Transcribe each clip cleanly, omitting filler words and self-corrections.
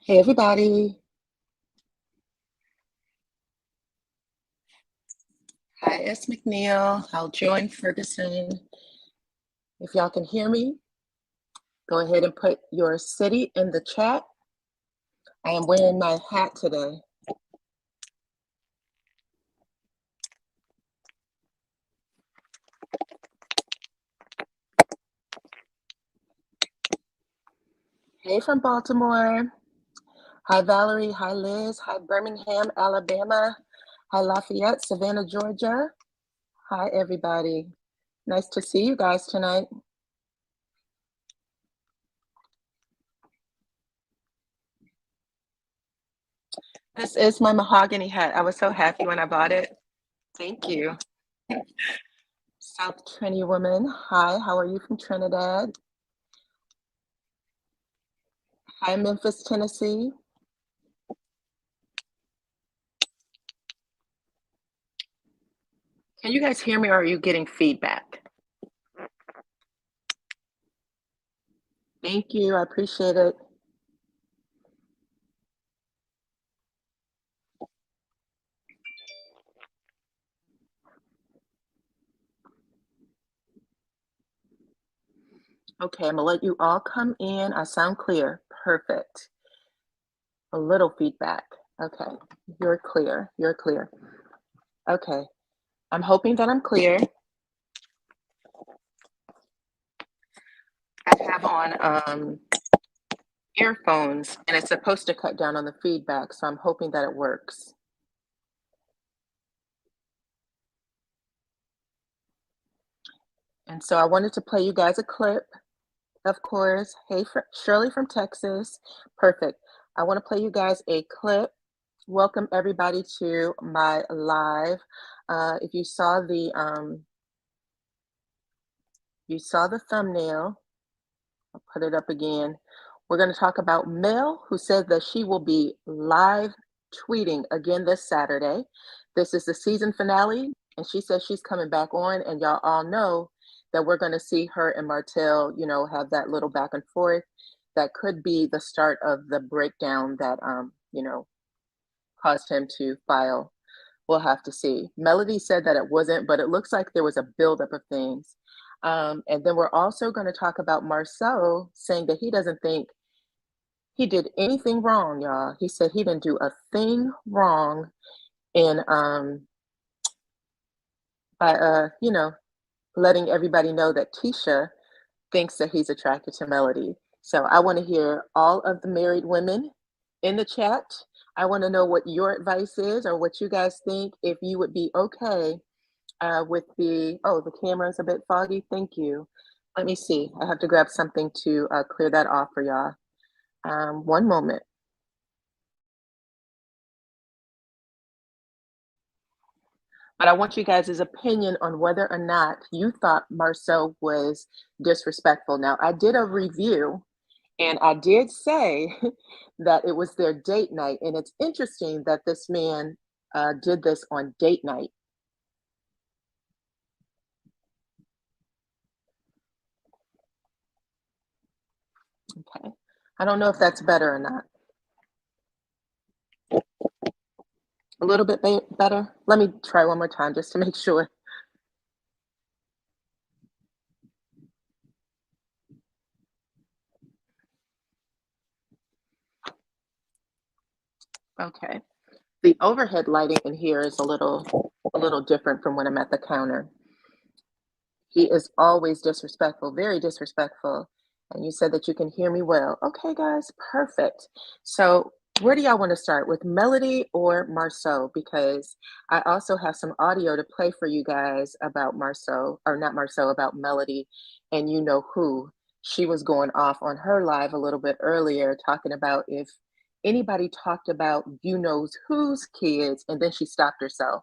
Hey everybody. Hi, it's McNeil. I'll join Ferguson. If y'all can hear me, go ahead and put your city in the chat. I am wearing my hat today. Hey from Baltimore. Hi Valerie. Hi Liz. Hi Birmingham, Alabama. Hi Lafayette, Savannah, Georgia. Hi everybody. Nice to see you guys tonight. This is my mahogany hat. I was so happy when I bought it. Thank you. South Trinity woman. Hi, how are you from Trinidad? Hi, Memphis, Tennessee. Can you guys hear me or are you getting feedback? Thank you, I appreciate it. Okay, I'm gonna let you all come in. I sound clear, perfect. A little feedback, okay. You're clear, you're clear. Okay, I'm hoping that I'm clear. I have on earphones and it's supposed to cut down on the feedback, so I'm hoping that it works. And so I wanted to play you guys a clip, of course. Hey, Shirley from Texas, perfect. I wanna play you guys a clip. Welcome everybody to my live. If you saw the thumbnail, I'll put it up again. We're going to talk about Mel, who said that she will be live tweeting again this Saturday. This is the season finale, and she says she's coming back on, and y'all all know that we're going to see her and Marital, you know, have that little back and forth. That could be the start of the breakdown that, you know, caused him to file. We'll have to see. Melody said that it wasn't, but it looks like there was a buildup of things. And then we're also going to talk about Marsau saying that he doesn't think he did anything wrong, y'all. He said he didn't do a thing wrong in by you know, letting everybody know that Tisha thinks that he's attracted to Melody. So I want to hear all of the married women in the chat. I want to know what your advice is or what you guys think, if you would be okay with the camera's a bit foggy. Thank you. Let me see. I have to grab something to clear that off for y'all. One moment. But I want you guys' opinion on whether or not you thought Marsau was disrespectful. Now, I did a review and I did say that it was their date night. And it's interesting that this man did this on date night. Okay. I don't know if that's better or not. A little bit better. Let me try one more time just to make sure. Okay. The overhead lighting in here is a little different from when I'm at the counter. He is always disrespectful, very disrespectful. And you said that you can hear me well. Okay, guys, perfect. So where do y'all want to start, with Melody or Marsau? Because I also have some audio to play for you guys about Marsau, or not Marsau, about Melody, and you know who. She was going off on her live a little bit earlier, talking about if anybody talked about you knows whose kids, and then she stopped herself.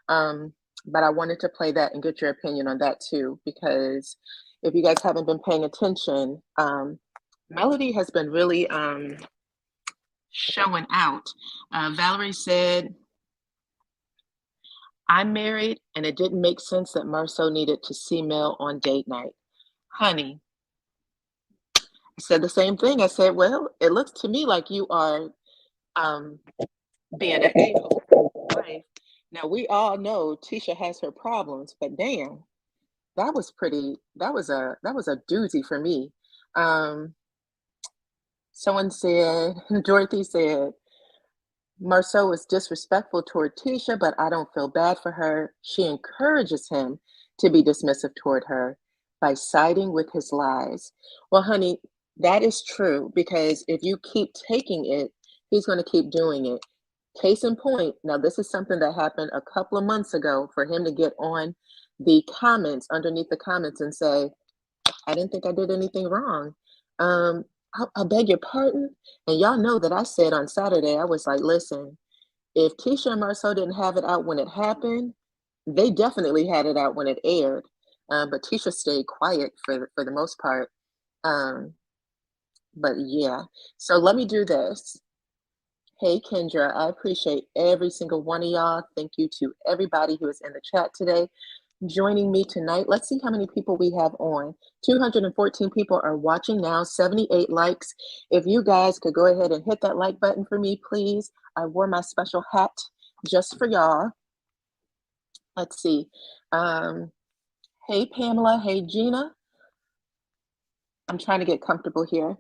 But I wanted to play that and get your opinion on that too, because if you guys haven't been paying attention, Melody has been really showing out. Valerie said, I'm married and it didn't make sense that Marsau needed to see Mel on date night. Honey, said the same thing. I said, well, it looks to me like you are um, being an a-hole wife. Now we all know Tisha has her problems, but damn, that was pretty. That was a doozy for me. Um, Someone said, Dorothy said, Marsau is disrespectful toward Tisha, but I don't feel bad for her. She encourages him to be dismissive toward her by siding with his lies. Well, honey, that is true because if you keep taking it, he's going to keep doing it. Case in point, now this is something that happened a couple of months ago for him to get on the comments, underneath the comments, and say, I didn't think I did anything wrong. Um, I beg your pardon. And y'all know that I said on Saturday, I was like, listen, if Tisha and Marsau didn't have it out when it happened, they definitely had it out when it aired. But Tisha stayed quiet for the most part. Um, but yeah, so let me do this. Hey, Kendra, I appreciate every single one of y'all. Thank you to everybody who is in the chat today joining me tonight. Let's see how many people we have on. 214 people are watching now, 78 likes. If you guys could go ahead and hit that like button for me, please. I wore my special hat just for y'all. Let's see. Hey, Pamela. Hey, Gina. I'm trying to get comfortable here.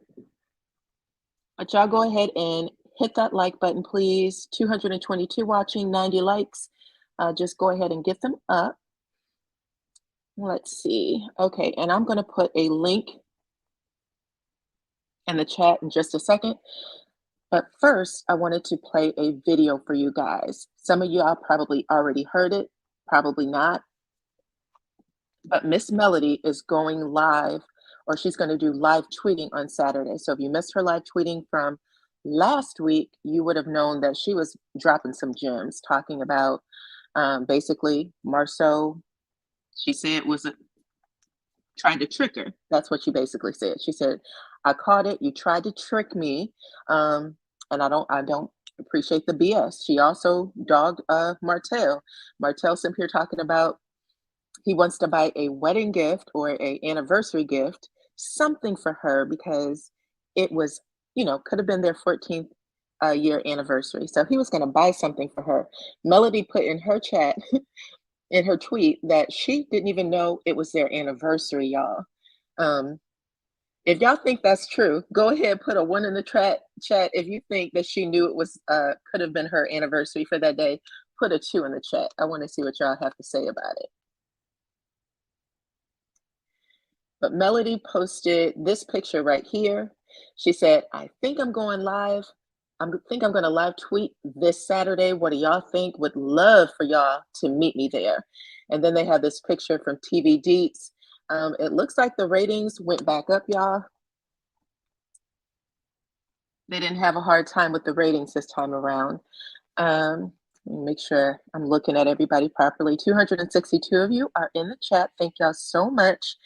But y'all go ahead and hit that like button, please. 222 watching, 90 likes. Just go ahead and get them up. Let's see. Okay, and I'm going to put a link in the chat in just a second. But first, I wanted to play a video for you guys. Some of y'all probably already heard it, probably not. But Miss Melody is going live, or she's going to do live tweeting on Saturday. So if you missed her live tweeting from last week, you would have known that she was dropping some gems, talking about basically Marsau. She said was trying to trick her. That's what she basically said. She said, I caught it. You tried to trick me. And I don't appreciate the BS. She also dogged Martell. Martell's up here talking about he wants to buy a wedding gift or a anniversary gift, something for her because it was, could have been their 14th year anniversary. So he was going to buy something for her. Melody put in her chat in her tweet that she didn't even know it was their anniversary, y'all. If y'all think that's true, go ahead, put a 1 in the chat. If you think that she knew it was could have been her anniversary for that day, put a 2 in the chat. I want to see what y'all have to say about it. But Melody posted this picture right here. She said, I think I'm going live. I think I'm going to live tweet this Saturday. What do y'all think? Would love for y'all to meet me there. And then they have this picture from TV Deets. It looks like the ratings went back up, y'all. They didn't have a hard time with the ratings this time around. Let me make sure I'm looking at everybody properly. 262 of you are in the chat. Thank y'all so much.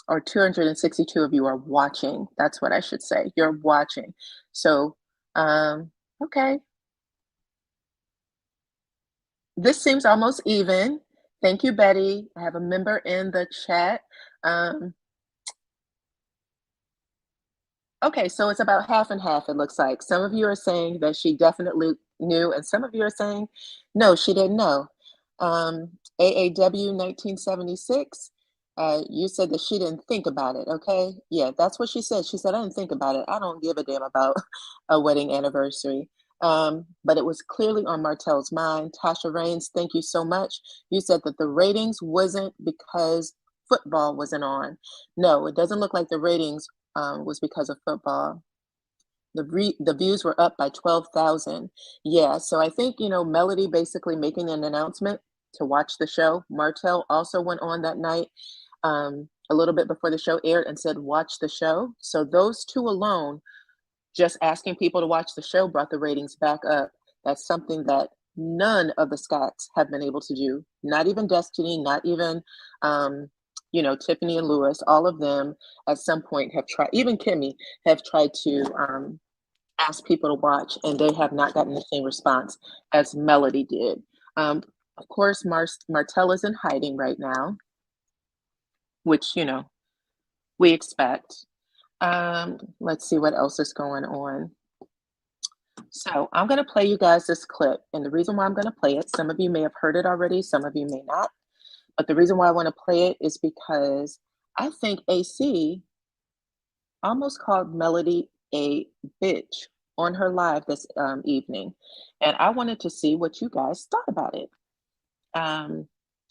Or 262 of you are watching. That's what I should say. You're watching. So, okay. This seems almost even. Thank you, Betty. I have a member in the chat. Okay, so it's about half and half, it looks like. Some of you are saying that she definitely knew, and some of you are saying, no, she didn't know. AAW 1976, you said that she didn't think about it, okay? Yeah, that's what she said. She said, I didn't think about it. I don't give a damn about a wedding anniversary. But it was clearly on Martell's mind. Tasha Rains, thank you so much. You said that the ratings wasn't because football wasn't on. No, it doesn't look like the ratings was because of football. The views were up by 12,000. Yeah, so I think, Melody basically making an announcement to watch the show. Martell also went on that night a little bit before the show aired and said, watch the show. So those two alone, just asking people to watch the show brought the ratings back up. That's something that none of the Scotts have been able to do. Not even Destiny, not even Tiffany and Lewis, all of them at some point have tried, even Kimmy have tried to ask people to watch, and they have not gotten the same response as Melody did. Of course, Martell is in hiding right now, which, we expect. Let's see what else is going on. So I'm going to play you guys this clip. And the reason why I'm going to play it, some of you may have heard it already, some of you may not. But the reason why I want to play it is because I think AC almost called Melody a bitch on her live this evening. And I wanted to see what you guys thought about it.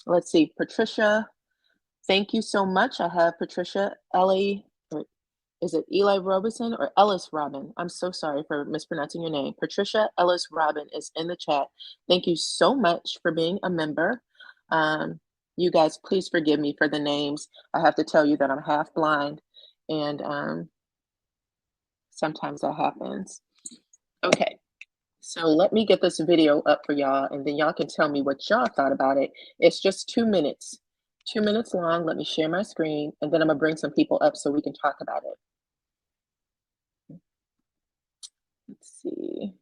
Let's see, Patricia, thank you so much. I have Patricia Ellie, or is it Eli Robinson or Ellis Robin? I'm so sorry for mispronouncing your name. Patricia Ellis Robin is in the chat. Thank you so much for being a member. You guys, please forgive me for the names. I have to tell you that I'm half blind, and sometimes that happens. Okay, so let me get this video up for y'all, and then y'all can tell me what y'all thought about it. It's just 2 minutes, 2 minutes long. Let me share my screen, and then I'm gonna bring some people up so we can talk about it. Let's see.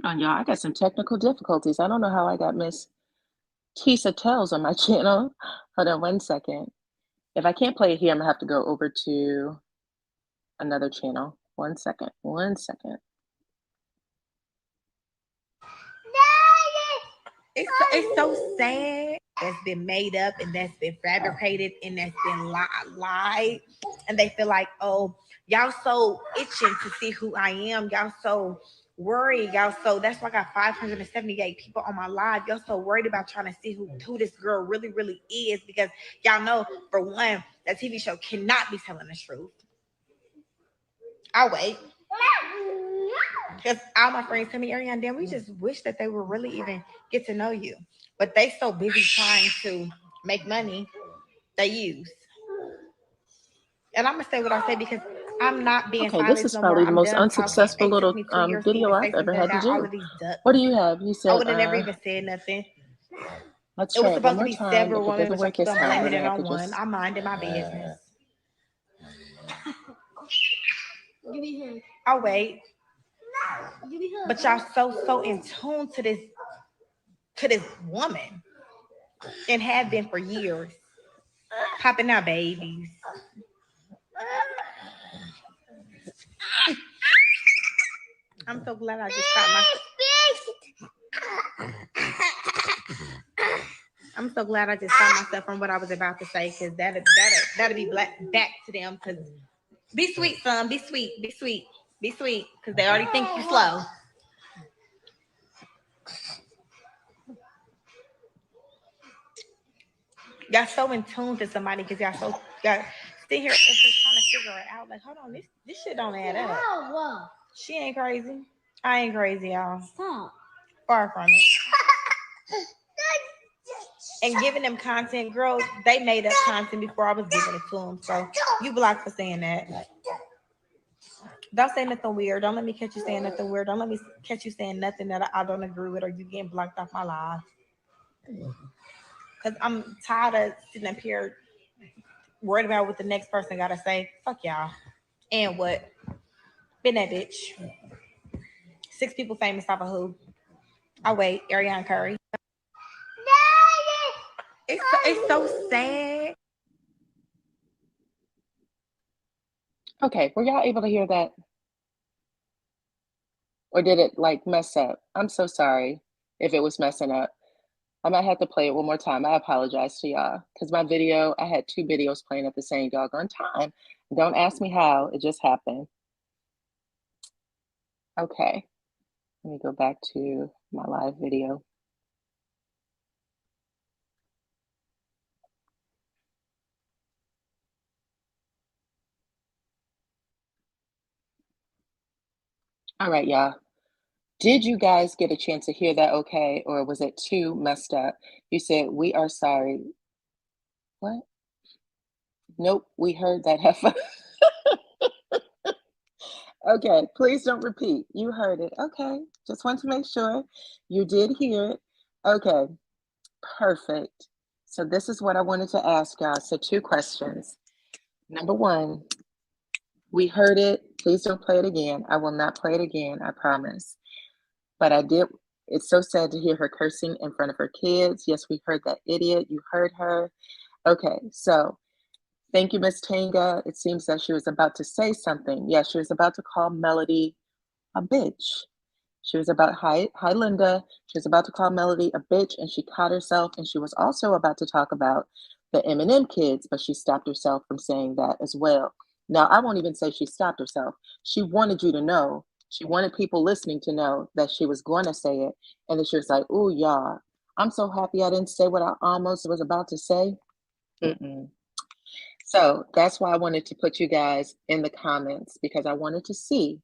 Hold on, y'all. I got some technical difficulties. I don't know how I got Miss Tisa Tells on my channel. Hold on 1 second. If I can't play it here, I'm gonna have to go over to another channel. 1 second. 1 second. It's so sad that's been made up and that's been fabricated and that's been lied. And they feel like, oh, y'all so itching to see who I am. Y'all so worried. Y'all so that's why I got 578 people on my live. Y'all so worried about trying to see who this girl really, really is, because y'all know, for one, that TV show cannot be telling the truth. I'll wait. Because all my friends tell me, Ariane, damn, we just wish that they would really even get to know you. But they so busy trying to make money, they use. And I'm going to say what I say because I'm not being Okay, this is no probably more. the I'm most done unsuccessful talking. little It took me 2 years video to I've say ever something had to about all do. of these ducks. What do you have? You I said, would have never even said nothing. let's It was try it one supposed to more be time. several If it women, doesn't but y'all work keep this on time, blaming we're it gonna have on to one. just... I'm minding my business. I'll wait. But y'all so in tune to this woman and have been for years. Popping out babies. I'm so glad I just stopped I'm so glad I just stopped myself from what I was about to say, because that'll be back to them. Because be sweet, son. Be sweet. Be sweet. Be sweet. Because they already think you slow. Y'all so in tune to somebody because y'all sit here and just trying to figure it out. Like, hold on, this shit don't add up. She ain't crazy. I ain't crazy, y'all. Stop. Far from it. And giving them content, girl, they made up content before I was giving it to them. So you blocked for saying that. Don't say nothing weird. Don't let me catch you saying nothing weird. Don't let me catch you saying nothing that I don't agree with, or you getting blocked off my live. Because I'm tired of sitting up here worried about what the next person got to say. Fuck y'all. And what? Been that bitch. 6 people famous off of who? I wait. Ariane Curry. It's so sad. Okay, were y'all able to hear that? Or did it like mess up? I'm so sorry if it was messing up. I might have to play it one more time. I apologize to y'all because my video, I had 2 videos playing at the same doggone time. Don't ask me how, it just happened. Okay, let me go back to my live video. All right, y'all. Did you guys get a chance to hear that okay, or was it too messed up? You said, "We are sorry." What? Nope, we heard that heifer. Okay, please don't repeat. You heard it. Okay, just want to make sure you did hear it. Okay, perfect. So this is what I wanted to ask y'all. So two questions. Number one, we heard it. Please don't play it again. I will not play it again, I promise. But I did. It's so sad to hear her cursing in front of her kids. Yes, we heard that idiot. You heard her. Okay, so thank you, Miss Tanga. It seems that she was about to say something. Yeah, she was about to call Melody a bitch. She was about, hi, Linda. She was about to call Melody a bitch, and she caught herself. And she was also about to talk about the Eminem kids, but she stopped herself from saying that as well. Now, I won't even say she stopped herself. She wanted you to know. She wanted people listening to know that she was going to say it. And then she was like, "Ooh, y'all, I'm so happy I didn't say what I almost was about to say." Mm-mm. So that's why I wanted to put you guys in the comments, because I wanted to see.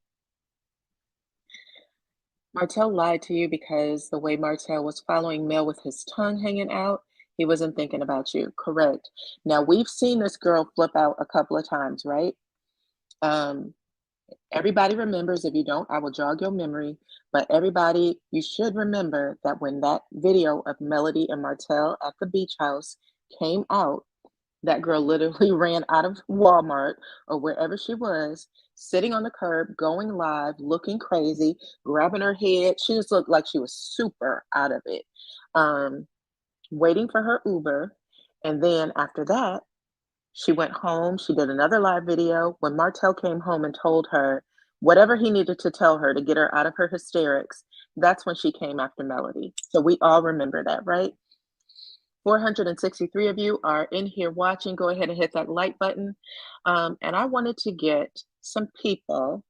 Martell lied to you because the way Martell was following Mel with his tongue hanging out, he wasn't thinking about you. Correct. Now, we've seen this girl flip out a couple of times, right? Um, Everybody remembers. If you don't, I will jog your memory. But everybody, you should remember that when that video of Melody and Martell at the beach house came out, that girl literally ran out of Walmart or wherever she was, sitting on the curb, going live, looking crazy, grabbing her head. She just looked like she was super out of it. Waiting for her Uber. And then after that, she went home. She did another live video. When Martell came home and told her whatever he needed to tell her to get her out of her hysterics, that's when she came after Melody. So we all remember that, right? 463 of you are in here watching. Go ahead and hit that like button. And I wanted to get some people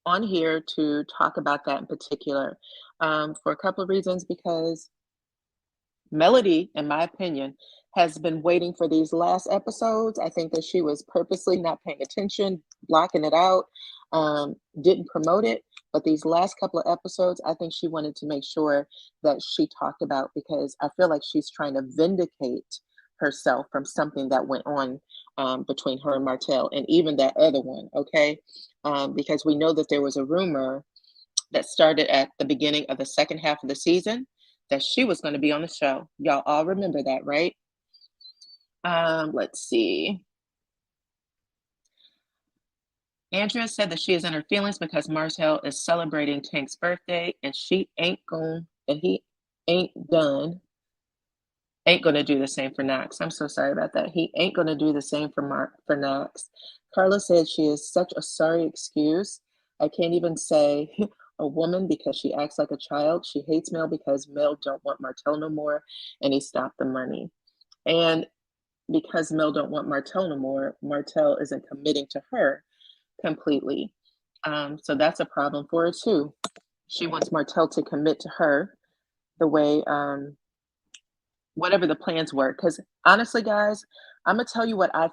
on here to talk about that in particular, for a couple of reasons, because Melody, in my opinion, has been waiting for these last episodes. I think that she was purposely not paying attention, blocking it out, didn't promote it. But these last couple of episodes, I think she wanted to make sure that she talked about, because I feel like she's trying to vindicate herself from something that went on, between her and Martell, and even that other one, okay? Because we know that there was a rumor that started at the beginning of the second half of the season that she was going to be on the show. Y'all all remember that, right? Let's see. Andrea said that she is in her feelings because Martell is celebrating Tank's birthday, and he ain't gonna do the same for Knox. I'm so sorry about that. He ain't gonna do the same for Knox. Carla said she is such a sorry excuse. I can't even say a woman because she acts like a child. She hates Mel because Mel don't want Martell no more, and he stopped the money. And because Mel don't want Martell no more, Martell isn't committing to her completely. So that's a problem for her too. She wants Martell to commit to her the way, whatever the plans were. Because honestly, guys, I'm gonna tell you what I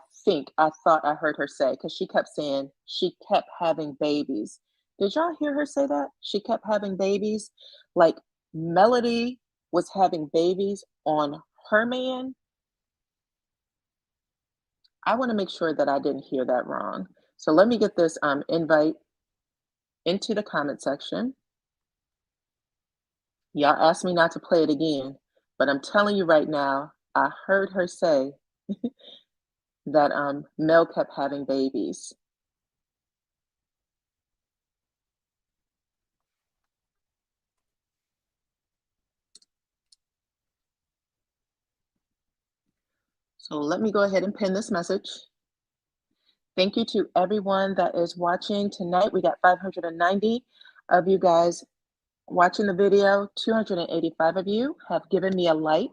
thought I heard her say, because she kept saying she kept having babies. Did y'all hear her say that? She kept having babies. Like Melody was having babies on her man. I want to make sure that I didn't hear that wrong. So let me get this invite into the comment section. Y'all asked me not to play it again, but I'm telling you right now, I heard her say that Mel kept having babies. So let me go ahead and pin this message. Thank you to everyone that is watching tonight. We got 590 of you guys watching the video. 285 of you have given me a like.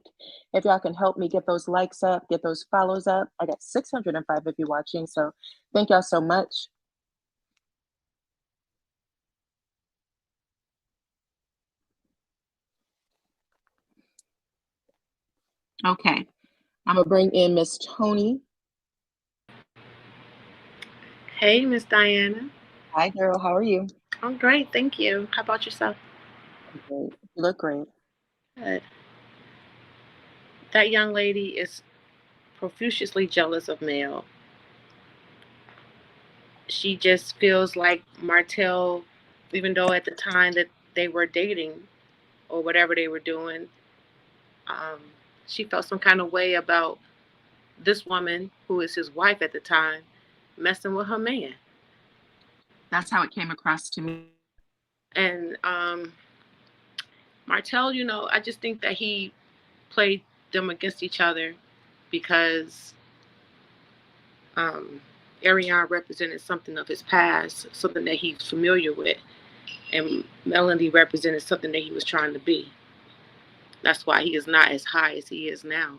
If y'all can help me get those likes up, get those follows up. I got 605 of you watching, so thank y'all so much. Okay, I'm gonna bring in Miss Tony. Hey, Miss Dyana. Hi, girl. How are you? I'm great, thank you. How about yourself? Great. You look great. Good. That young lady is profusely jealous of Mel. She just feels like Martell, even though at the time that they were dating or whatever they were doing, um, she felt some kind of way about this woman, who is his wife at the time, messing with her man. That's how it came across to me. And Martell, I just think that he played them against each other because um, Ariane represented something of his past, something that he's familiar with, and Melanie represented something that he was trying to be. That's why he is not as high as he is now.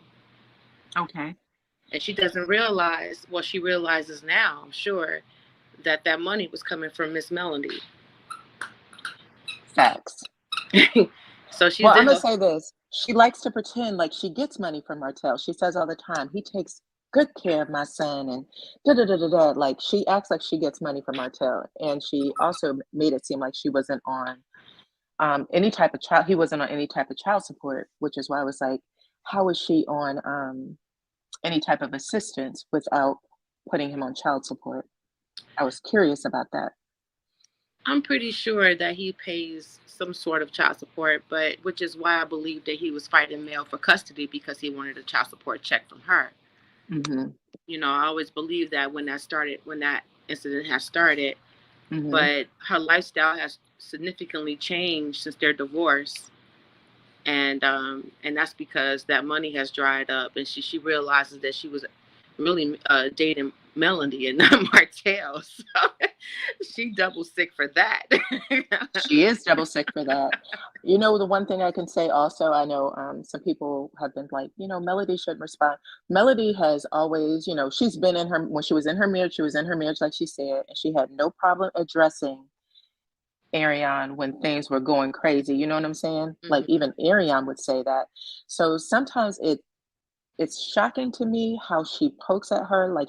Okay. And she doesn't realize, well, she realizes now, I'm sure, that that money was coming from Miss Melody. Facts. So she's Well, I'm in gonna the. say this. She likes to pretend like she gets money from Martell. She says all the time, he takes good care of my son and da da da da da. Like she acts like she gets money from Martell. And she also made it seem like she wasn't on any type of child, he wasn't on any type of child support, which is why I was like, how is she on any type of assistance without putting him on child support? I was curious about that. I'm pretty sure that he pays some sort of child support, but which is why I believe that he was fighting Mel for custody because he wanted a child support check from her. Mm-hmm. I always believed that when that incident has started, Mm-hmm. but her lifestyle has significantly changed since their divorce. And that's because that money has dried up, and she realizes that she was really dating Melody and not Martell. So she double sick for that. She is double sick for that. The one thing I can say also, I know some people have been like, Melody should respond. Melody has always, she's been in her, when she was in her marriage, like she said, and she had no problem addressing Ariane when things were going crazy. You know what I'm saying? Mm-hmm. Like even Ariane would say that. So sometimes it's shocking to me how she pokes at her like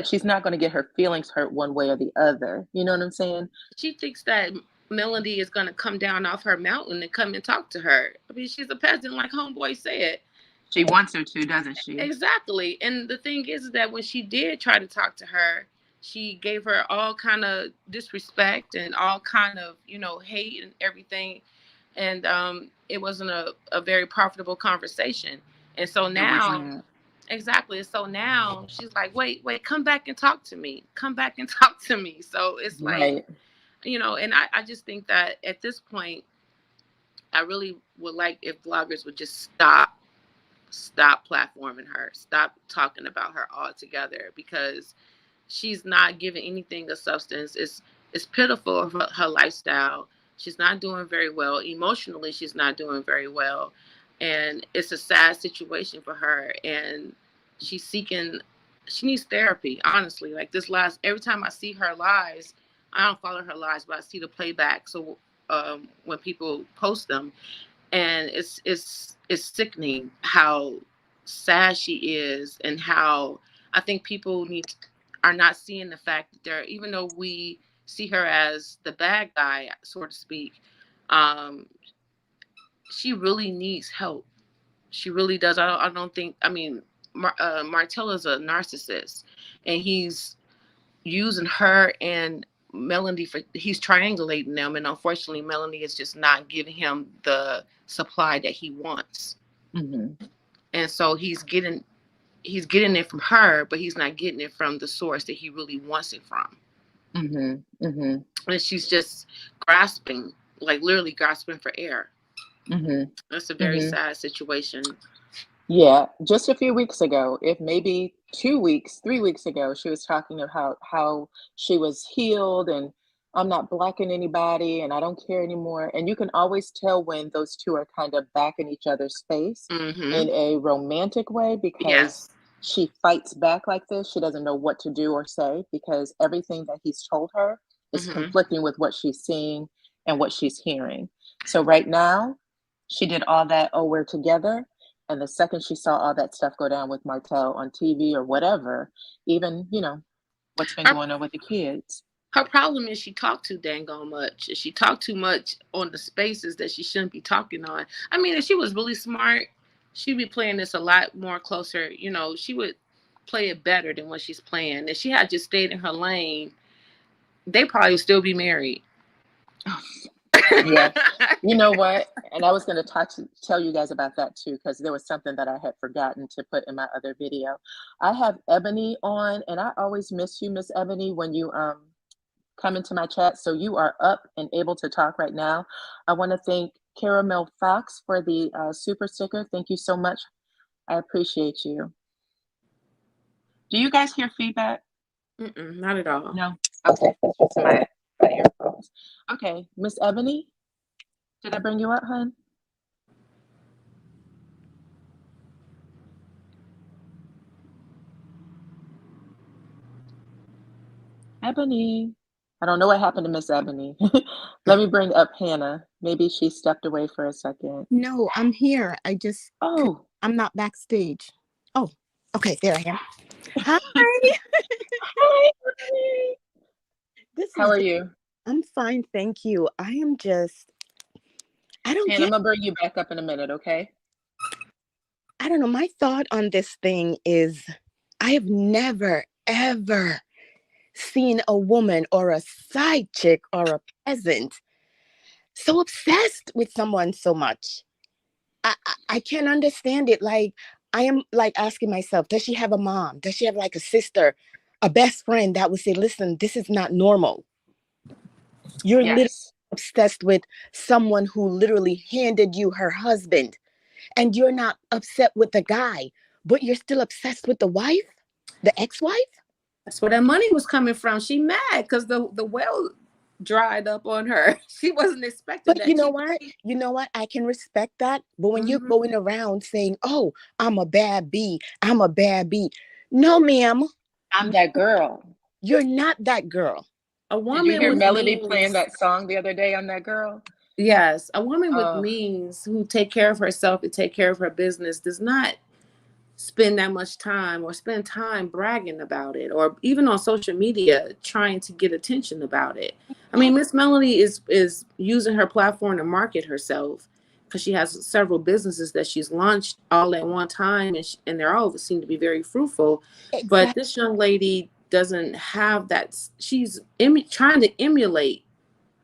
she's not going to get her feelings hurt one way or the other. You know what I'm saying? She thinks that Melody is going to come down off her mountain and come and talk to her. I mean, she's a peasant, like Homeboy said. She wants her to, doesn't she? Exactly. And the thing is that when she did try to talk to her, she gave her all kind of disrespect and all kind of, hate and everything. And it wasn't a very profitable conversation. And so now, exactly. So now she's like, wait, come back and talk to me. Come back and talk to me. So it's like, Right. and I just think that at this point, I really would like if bloggers would just stop platforming her, stop talking about her altogether, because she's not giving anything of substance. It's pitiful of her lifestyle. She's not doing very well emotionally. She's not doing very well, and it's a sad situation for her. And she's seeking. She needs therapy. Honestly, like every time I see her lives, I don't follow her lives, but I see the playback. So when people post them, and it's sickening how sad she is, and how I think people are not seeing the fact that even though we see her as the bad guy, so to speak, um, she really needs help. She really does. I don't think. I mean, Martell is a narcissist, and he's using her and Melanie he's triangulating them, and unfortunately Melanie is just not giving him the supply that he wants. Mm-hmm. And so he's getting it from her, but he's not getting it from the source that he really wants it from. Mm-hmm. Mm-hmm. And she's just grasping, like literally grasping for air. Mm-hmm. That's a very Mm-hmm. sad situation. Yeah, just a few weeks ago, if maybe 2 weeks, 3 weeks ago, she was talking about how she was healed and I'm not blocking anybody and I don't care anymore. And you can always tell when those two are kind of back in each other's space Mm-hmm. in a romantic way because Yes. she fights back like this. She doesn't know what to do or say because everything that he's told her is Mm-hmm. conflicting with what she's seeing and what she's hearing. So right now, she did all that, oh, we're together. And the second she saw all that stuff go down with Martell on TV or whatever, even, what's been going on with the kids. Her problem is she talked too dang on much. She talked too much on the spaces that she shouldn't be talking on. I mean, if she was really smart, she'd be playing this a lot more closer. You know, she would play it better than what she's playing. If she had just stayed in her lane, they probably still be married. Yeah. You know what? And I was going to tell you guys about that too, because there was something that I had forgotten to put in my other video. I have Ebony on, and I always miss you, Miss Ebony, when you come into my chat. So you are up and able to talk right now. I want to thank Caramel Fox for the super sticker. Thank you so much. I appreciate you. Do you guys hear feedback? Not at all. No. Okay. That's just my earphones. Okay, Miss Ebony, did I bring you up, hun? Ebony. I don't know what happened to Miss Ebony. Let me bring up Hannah. Maybe she stepped away for a second. No, I'm here. I'm not backstage. Oh, okay, there I am. Hi. Hi, How are you? I'm fine, thank you. I am just, Hannah, I'm gonna bring you back up in a minute, okay? I don't know. My thought on this thing is I have never, ever seen a woman or a side chick or a peasant so obsessed with someone so much. I can't understand it. Like, I am like asking myself, does she have a mom? Does she have like a sister, a best friend that would say, listen, this is not normal. You're literally obsessed with someone who literally handed you her husband, and you're not upset with the guy, but you're still obsessed with the wife, the ex-wife. That's where that money was coming from. She mad because the well dried up on her. She wasn't expecting but that. You know what? I can respect that. But when you're going around saying, oh, I'm a bad bee, I'm a bad bee. No, ma'am. I'm that girl. You're not that girl. A woman. Did you hear Melody playing that song the other day on That Girl? Yes. A woman with means who take care of herself and take care of her business does not spend that much time or spend time bragging about it, or even on social media trying to get attention about it. I mean, Miss Melody is using her platform to market herself because she has several businesses that she's launched all at one time, and they're all seem to be very fruitful. Exactly. But this young lady doesn't have that. She's trying to emulate.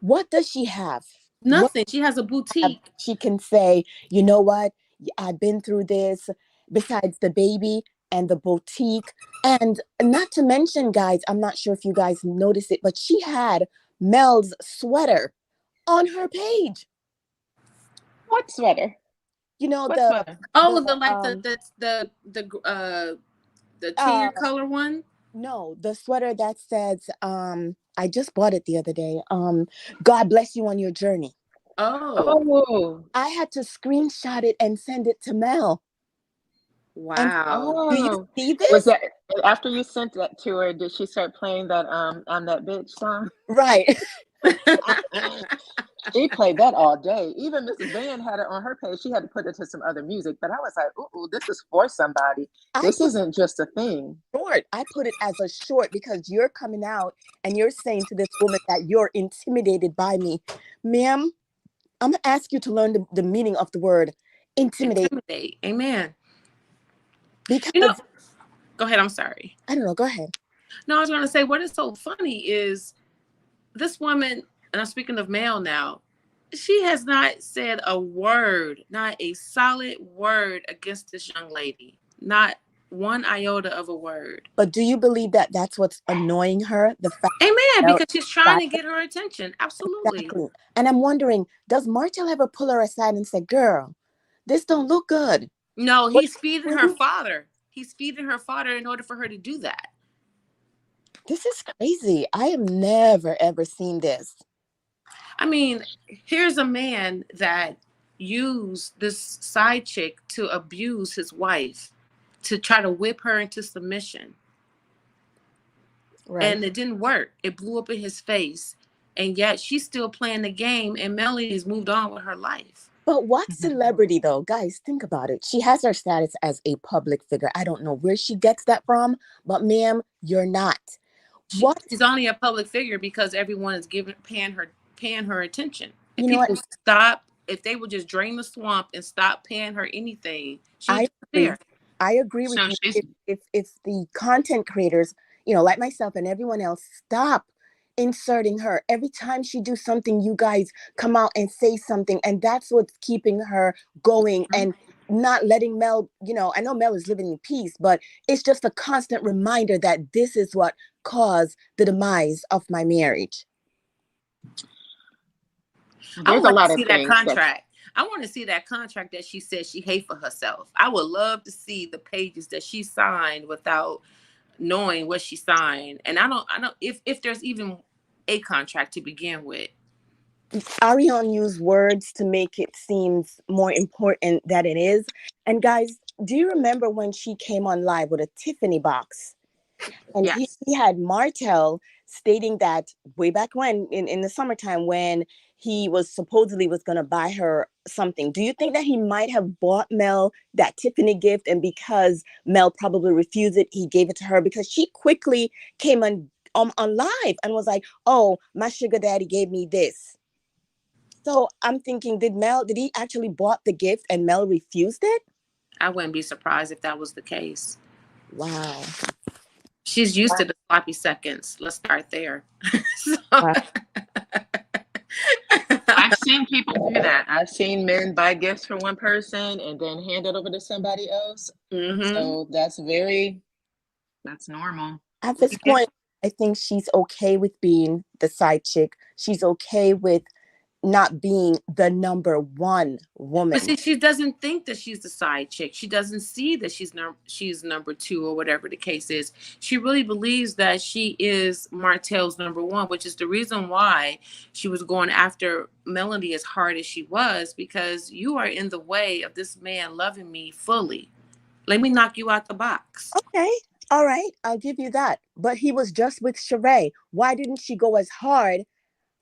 What does she have? Nothing. She has a boutique. She can say, you know what? I've been through this. Besides the baby and the boutique. And not to mention, guys, I'm not sure if you guys noticed it, but she had Mel's sweater on her page. What sweater? You know, the teal color one? No, the sweater that says, I just bought it the other day. God bless you on your journey. Oh. I had to screenshot it and send it to Mel. Wow. Do you see this? Was that after you sent that to her? Did she start playing that "I'm That Bitch" song? Right. She played that all day. Even Mrs. Van had it on her page. She had to put it to some other music, but I was like, "Ooh, this is for somebody. This isn't just a thing." Short. I put it as a short because you're coming out and you're saying to this woman that you're intimidated by me, ma'am. I'm gonna ask you to learn the meaning of the word intimidate. Amen. Because go ahead. I'm sorry. I don't know. Go ahead. No, I was going to say what is so funny is this woman, and I'm speaking of Mel now, she has not said a word, not a solid word against this young lady. Not one iota of a word. But do you believe that that's what's annoying her? The fact, amen, because she's trying to get her attention. Absolutely. Exactly. And I'm wondering, does Marital ever pull her aside and say, girl, this don't look good? No, he's feeding her fodder. He's feeding her fodder in order for her to do that. This is crazy. I have never, ever seen this. I mean, here's a man that used this side chick to abuse his wife, to try to whip her into submission. Right. And it didn't work. It blew up in his face. And yet she's still playing the game, and Melody's moved on with her life. But what celebrity, though? Guys, think about it. She has her status as a public figure. I don't know where she gets that from, but ma'am, you're not. What? She's only a public figure because everyone is paying her attention. If You know people what? stop, if they would just drain the swamp and stop paying her anything, she would I agree. disappear. I agree with So you. she's If the content creators, you know, like myself and everyone else, stop inserting her every time she do something, you guys come out and say something, and that's what's keeping her going and not letting Mel, you know, I know Mel is living in peace, but it's just a constant reminder that this is what caused the demise of my marriage. there's a lot of that things that contract. I want to see that contract that she said she hate for herself. I would love to see the pages that she signed without knowing what she signed. And I don't if there's even a contract to begin with. Ariane used words to make it seem more important than it is. And guys, do you remember when she came on live with a Tiffany box? And Yes. he had Marital stating that way back when in the summertime when he was supposedly was going to buy her something. Do you think that he might have bought Mel that Tiffany gift, and because Mel probably refused it, he gave it to her? Because she quickly came on live and was like, oh, my sugar daddy gave me this. So I'm thinking, did he actually bought the gift and Mel refused it? I wouldn't be surprised if that was the case. Wow. She's used to the sloppy seconds. Let's start there. Wow. I've seen people do that. I've seen men buy gifts for one person and then hand it over to somebody else. So that's normal. At this point, I think she's okay with being the side chick. She's okay with not being the number one woman. But see, she doesn't think that she's the side chick. She doesn't see that she's number two or whatever the case is. She really believes that she is Martell's number one, which is the reason why she was going after Melody as hard as she was, because you are in the way of this man loving me fully. Let me knock you out the box. Okay. All right. I'll give you that. But he was just with Sheree. Why didn't she go as hard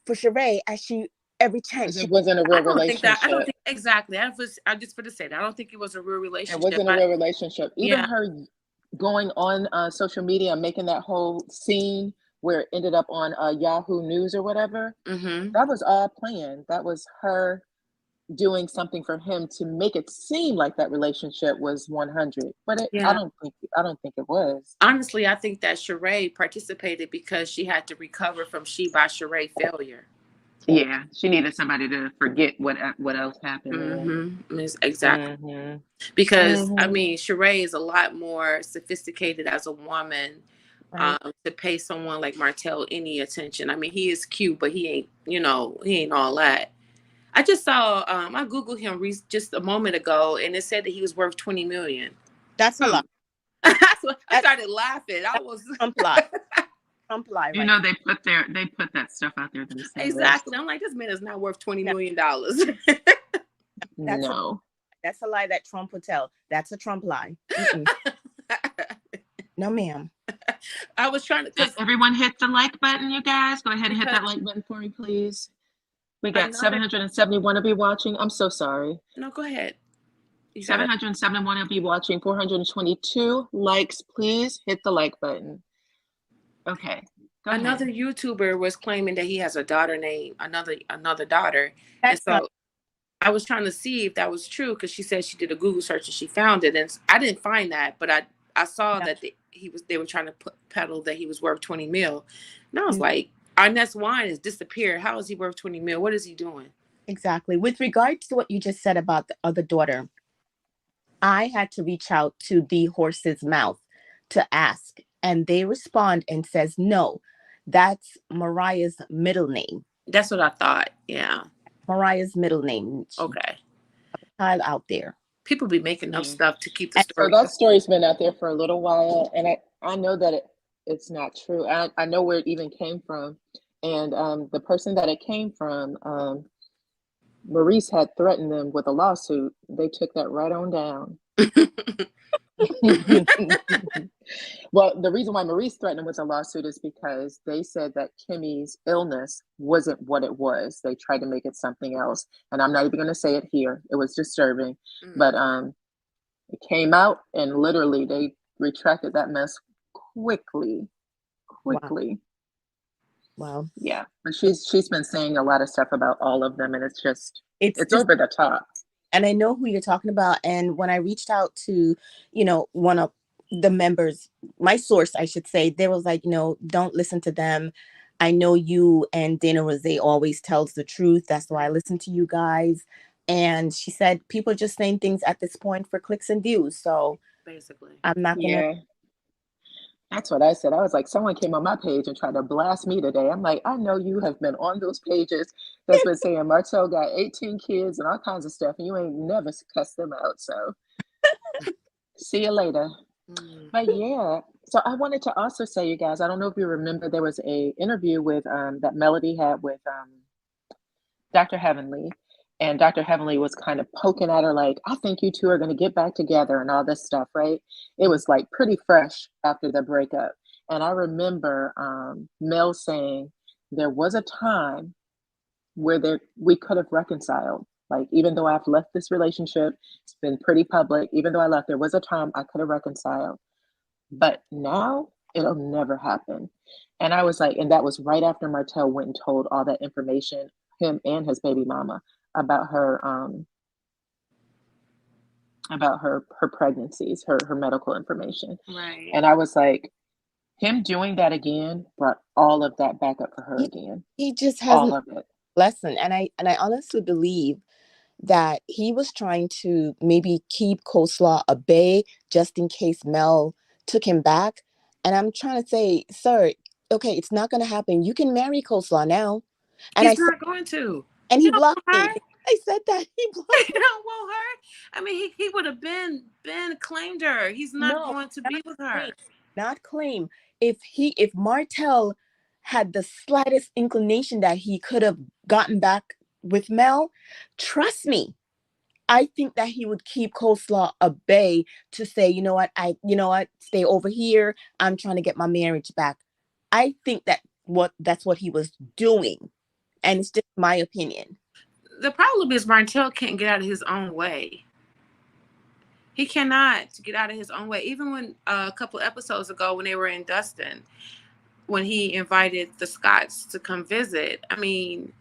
for Sheree as she every chance? It wasn't a real relationship. I don't think exactly. I just for to say that I don't think it was a real relationship. It wasn't a real relationship. Even her going on social media and making that whole scene where it ended up on Yahoo News or whatever. That was all planned. That was her doing something for him to make it seem like that relationship was 100. But I don't think it was. Honestly, I think that Sheree participated because she had to recover from She by Sheree failure. Yeah, she needed somebody to forget what else happened. Exactly. Because I mean, Sheree is a lot more sophisticated as a woman, right, to pay someone like Martell any attention. I mean, he is cute, but he ain't all that. I just saw I googled him just a moment ago, and it said that he was worth $20 million. That's a lot. That's what I started laughing. I was Trump lie. You know, they put that stuff out there themselves. Exactly. I'm like, this man is not worth $20 million. No. That's a lie that Trump would tell. That's a Trump lie. No, ma'am. I was trying to. Does everyone hit the like button, you guys? Go ahead and hit that like button for me, please. We got 771 of you watching. I'm so sorry. No, go ahead. 771 of you watching. 422 likes. Please hit the like button. Okay. Another YouTuber was claiming that he has a daughter named another daughter. And so I was trying to see if that was true, because she said she did a Google search and she found it. And I didn't find that, but I saw that they were trying to peddle that he was worth 20 mil. And I was like, Arnett's Wine has disappeared. How is he worth 20 mil? What is he doing? Exactly. With regard to what you just said about the other daughter, I had to reach out to the horse's mouth to ask, and they respond and says, no, that's Mariah's middle name. That's what I thought. Yeah. Mariah's middle name. Okay. Child out there. People be making up stuff to keep the story. So that story's been out there for a little while, and I know that it's not true. I know where it even came from, and the person that it came from, Maurice had threatened them with a lawsuit. They took that right on down. Well, the reason why Maurice threatened him with a lawsuit is because they said that Kimmy's illness wasn't what it was. They tried to make it something else, and I'm not even going to say it here. It was disturbing, but it came out, and literally they retracted that mess quickly. Wow. Wow. Yeah, but she's been saying a lot of stuff about all of them, and it's just It's it's just, over the top. and I know who you're talking about. And when I reached out to, one of the members, my source, I should say, they was like, don't listen to them. I know you and DyanaRozay always tells the truth. That's why I listen to you guys. And she said people are just saying things at this point for clicks and views. So Basically. I'm not gonna. Yeah, that's what I said. I was like, someone came on my page and tried to blast me today. I'm like, I know you have been on those pages that's been saying Martel got 18 kids and all kinds of stuff, and you ain't never cussed them out. So see you later. But yeah, so I wanted to also say, you guys, I don't know if you remember, there was a interview with that Melody had with Dr. Heavenly, and Dr. Heavenly was kind of poking at her like, I think you two are going to get back together and all this stuff, right? It was like pretty fresh after the breakup. And I remember Mel saying there was a time where we could have reconciled. Like, even though I've left this relationship, it's been pretty public. Even though I left, there was a time I could have reconciled. But now it'll never happen. And I was like, and that was right after Martel went and told all that information, him and his baby mama, about her pregnancies, her medical information. Right. And I was like, him doing that again brought all of that back up for her again. He just All hasn't of it. lesson. And I honestly believe that he was trying to maybe keep Coleslaw a bay just in case Mel took him back. And I'm trying to say, sir, okay, it's not going to happen. You can marry Coleslaw now. And He's not going to. and He he don't blocked want me. her. I said that he blocked He don't want her. I mean, he would have been claimed her. He's not No, going to be with her. not claim. If Martel had the slightest inclination that he could have gotten back with Mel, trust me, I think that he would keep Coleslaw a bay to say, you know what, stay over here. I'm trying to get my marriage back. I think that's what he was doing. And it's just my opinion. The problem is Martel can't get out of his own way. He cannot get out of his own way. Even when a couple episodes ago, when they were in Dustin, when he invited the Scotts to come visit, I mean,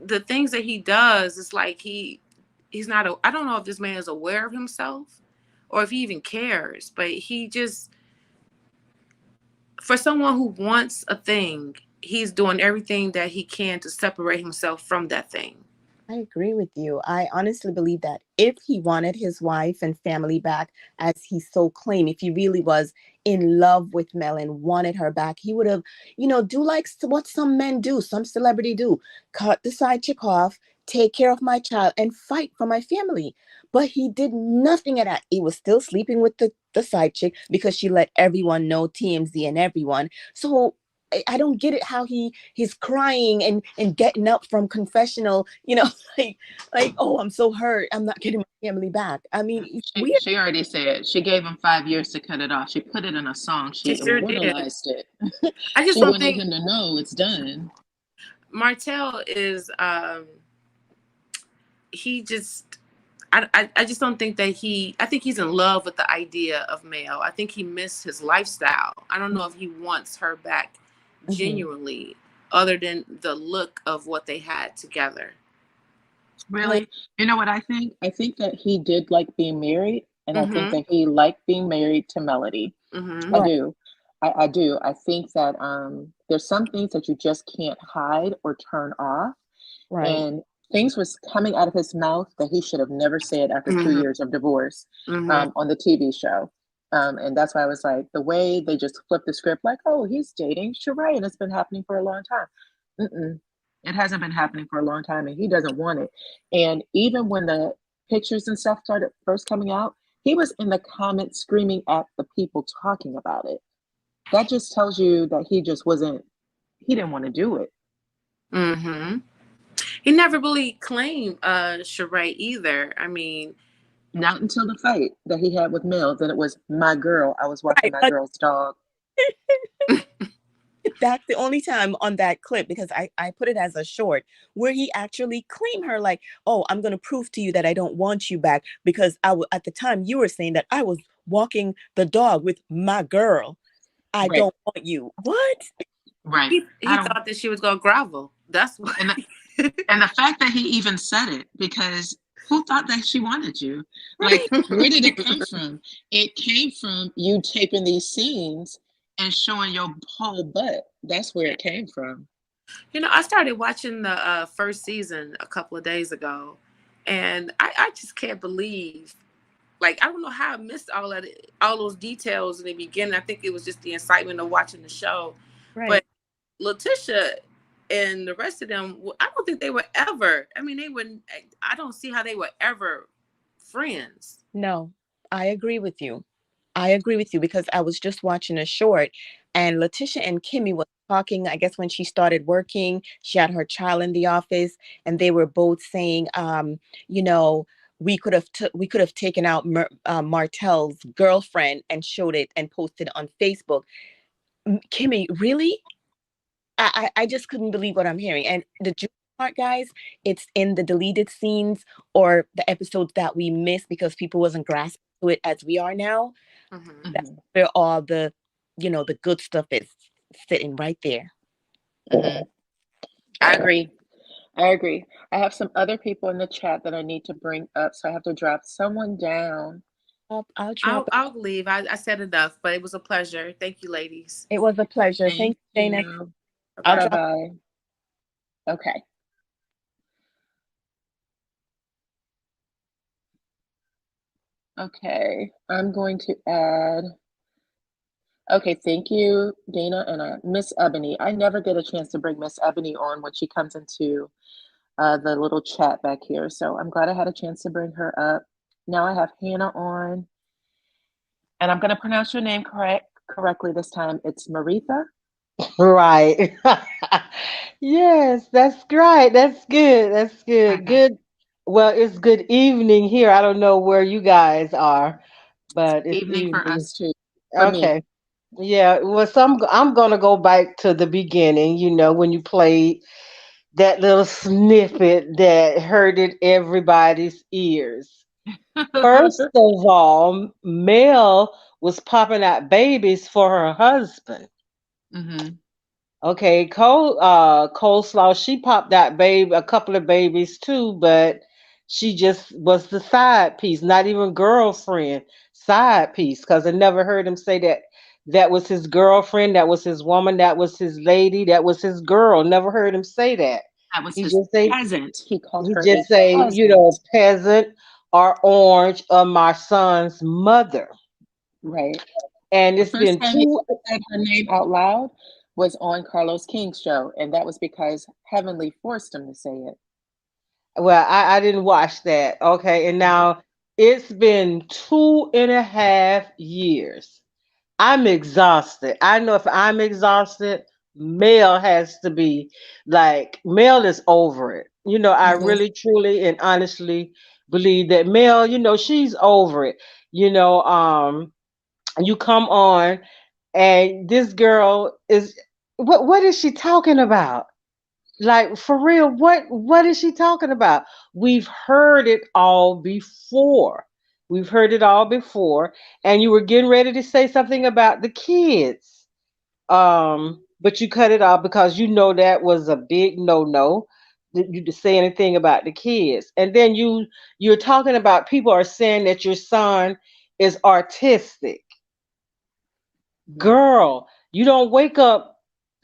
the things that he does, it's like he's not, I don't know if this man is aware of himself or if he even cares, but he just, for someone who wants a thing, he's doing everything that he can to separate himself from that thing. I agree with you. I honestly believe that if he wanted his wife and family back, as he so claimed, if he really was in love with Mel and wanted her back, he would have, do like what some men do, some celebrity do, cut the side chick off, take care of my child, and fight for my family. But he did nothing of that. He was still sleeping with the side chick because she let everyone know, TMZ and everyone. So I don't get it how he's crying and getting up from confessional, like, oh, I'm so hurt. I'm not getting my family back. I mean, she already said she gave him 5 years to cut it off. She put it in a song. She sure immortalized did. it. I just she don't wanted think him to know it's done. Martel is he just I just don't think that I think he's in love with the idea of Mel. I think he missed his lifestyle. I don't know if he wants her back genuinely, other than the look of what they had together. Really? You know what I think? I think that he did like being married, and I think that he liked being married to Melody. I do. I do. I think that there's some things that you just can't hide or turn off. Right. And things was coming out of his mouth that he should have never said after 2 years of divorce on the TV show. And that's why I was like, the way they just flipped the script, like, oh, he's dating Sheree, and it's been happening for a long time. It hasn't been happening for a long time, and he doesn't want it. And even when the pictures and stuff started first coming out, he was in the comments screaming at the people talking about it. That just tells you that he didn't want to do it. He never really claimed Sheree either. I mean, not until the fight that he had with Mel, that it was my girl. I was watching my girl's dog. That's the only time on that clip, because I put it as a short, where he actually claimed her like, oh, I'm going to prove to you that I don't want you back, because at the time you were saying that I was walking the dog with my girl. I don't want you. What? Right. He I don't. thought that she was gonna grovel. That's what. And and the fact that he even said it, because who thought that she wanted you? Like, Right. where did it come from? It came from you taping these scenes and showing your whole butt. That's where it came from. You know, I started watching the first season a couple of days ago, and I just can't believe. Like, I don't know how I missed all those details in the beginning. I think it was just the excitement of watching the show. Right. But Letitia and the rest of them, I don't think they were ever. I mean, they wouldn't. I don't see how they were ever friends. No, I agree with you. I agree with you because I was just watching a short and Letitia and Kimmy was talking, I guess when she started working, she had her child in the office and they were both saying, you know, we could have taken out Martel's girlfriend and showed it and posted it on Facebook. Kimmy, really? I just couldn't believe what I'm hearing. And the juicy part, guys, it's in the deleted scenes or the episodes that we missed because people wasn't grasping to it as we are now. Mm-hmm. That's where all the, the good stuff is sitting right there. Mm-hmm. I agree. I agree. I have some other people in the chat that I need to bring up, so I have to drop someone down. I'll drop it. I'll leave. I said enough, but it was a pleasure. Thank you, ladies. It was a pleasure. Thank Thank you, Dana. you. I'll Bye drop. bye. Okay. Okay. I'm going to add. Okay, thank you, Dana, and Miss Ebony. I never get a chance to bring Miss Ebony on when she comes into the little chat back here. So I'm glad I had a chance to bring her up. Now I have Hannah on, and I'm going to pronounce your name correctly this time. It's Maritha. Right. Yes, that's great. That's good. That's good. Good. Well, it's good evening here. I don't know where you guys are, but it's Evening for evening. us too. For me. Okay. Yeah. Well, I'm gonna go back to the beginning. When you played that little snippet that hurted everybody's ears. First of all, Mel was popping out babies for her husband. Mm-hmm. Okay, Coleslaw, she popped out a couple of babies too, but she just was the side piece, not even girlfriend, side piece, because I never heard him say that was his girlfriend, that was his woman, that was his lady, that was his girl. Never heard him say that. That was He his just say peasant. He called he her just a say, peasant. peasant or orange or my son's mother. Right. And The it's first been time he two. ever said her name out loud was on Carlos King's show, and that was because Heavenly forced him to say it. Well, I didn't watch that. Okay. And now it's been 2.5 years. I'm exhausted. I know if I'm exhausted, Mel has to be like, Mel is over it. I Mm-hmm. really, truly, and honestly believe that Mel, she's over it. You know, um, you come on and this girl is, what is she talking about? Like for real, what is she talking about? We've heard it all before. We've heard it all before. And you were getting ready to say something about the kids. But you cut it off because that was a big no-no. You to say anything about the kids. And then you're talking about people are saying that your son is artistic. Girl, you don't wake up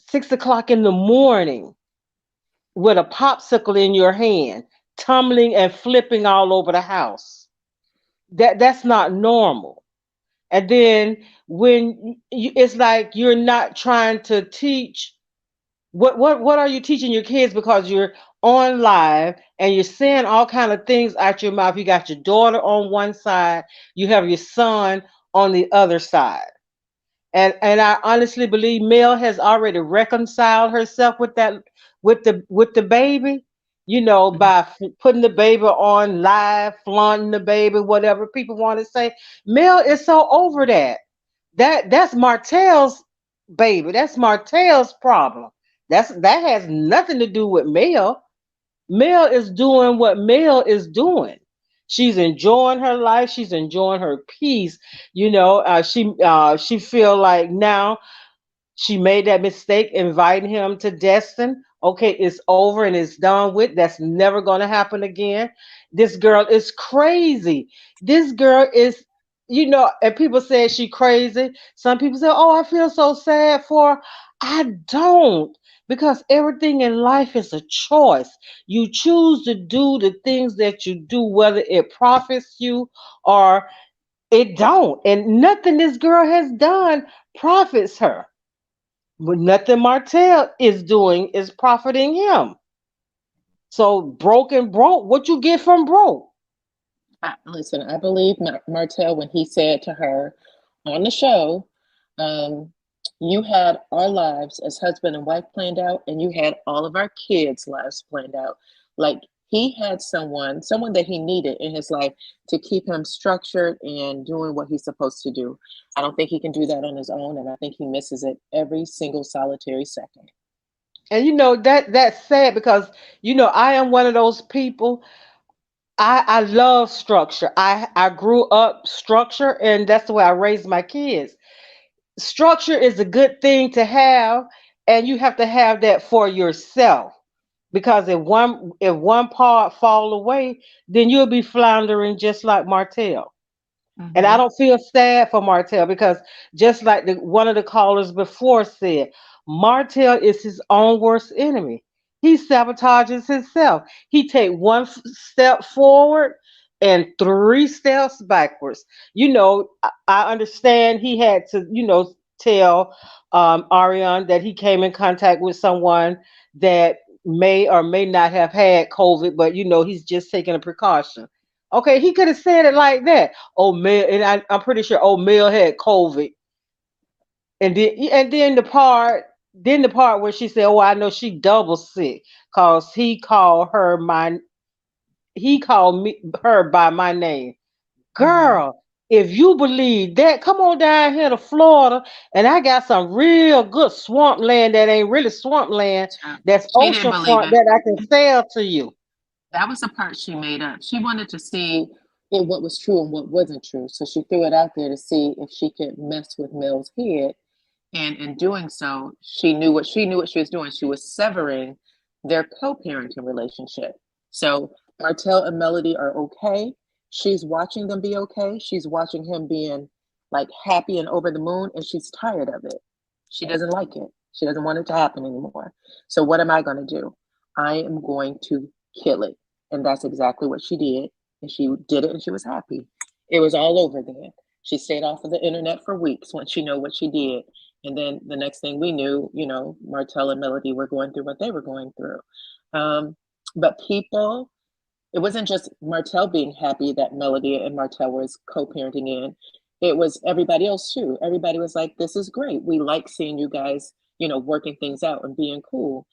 6 o'clock in the morning with a popsicle in your hand, tumbling and flipping all over the house. That's not normal. And then when it's like you're not trying to teach. What are you teaching your kids because you're on live and you're saying all kind of things out your mouth? You got your daughter on one side, you have your son on the other side. And I honestly believe Mel has already reconciled herself with that with the baby, Mm-hmm. by putting the baby on live, flaunting the baby, whatever people want to say. Mel is so over that. That's Martell's baby. That's Martell's problem. That has nothing to do with Mel. Mel is doing what Mel is doing. She's enjoying her life. She's enjoying her peace. She feel like now She made that mistake inviting him to Destin. Okay, it's over and it's done with. That's never going to happen again. This girl is crazy. This girl is, and people say she crazy. Some people say, "Oh, I feel so sad for her." I don't, because everything in life is a choice. You choose to do the things that you do, whether it profits you or it don't. And nothing this girl has done profits her. But nothing Martell is doing is profiting him. So broke and broke, what you get from broke? Listen, I believe Martell when he said to her on the show, um, "You had our lives as husband and wife planned out, and you had all of our kids' lives planned out." Like he had someone that he needed in his life to keep him structured and doing what he's supposed to do. I don't think he can do that on his own, and I think he misses it every single solitary second. And that's sad because I am one of those people. I love structure. I grew up structure, and that's the way I raised my kids. Structure is a good thing to have, and you have to have that for yourself, because if one part fall away, then you'll be floundering just like Martell. And I Mm-hmm. don't feel sad for Martell, because just like one of the callers before said, Martell is his own worst enemy. He sabotages himself. He take one step forward and three steps backwards. I understand he had to, tell Ariane that he came in contact with someone that may or may not have had COVID, but he's just taking a precaution. Okay, he could have said it like that. Oh, Mel, and I'm pretty sure. Oh, Mel had COVID, and then the part where she said, "Oh, I know she double sick, cause he called me her by my name." Mm-hmm. Girl, if you believe that, come on down here to Florida, and I got some real good swamp land that ain't really swamp land. That's She didn't believe oceanfront it. that I can sell to you. That was the part she made up. She wanted to see what was true and what wasn't true. So she threw it out there to see if she could mess with Mill's head. And in doing so, she was doing. She was severing their co-parenting relationship. So Martell and Melody are okay. She's watching them be okay. She's watching him being like happy and over the moon, and she's tired of it. She doesn't like it. She doesn't want it to happen anymore. So what am I going to do? I am going to kill it. And that's exactly what she did. And she did it and she was happy. It was all over then. She stayed off of the internet for weeks once she knew what she did. And then the next thing we knew, Martell and Melody were going through what they were going through. But people, it wasn't just Martell being happy that Melody and Martell was co-parenting in. It was everybody else too. Everybody was like, "This is great. We like seeing you guys, working things out and being cool."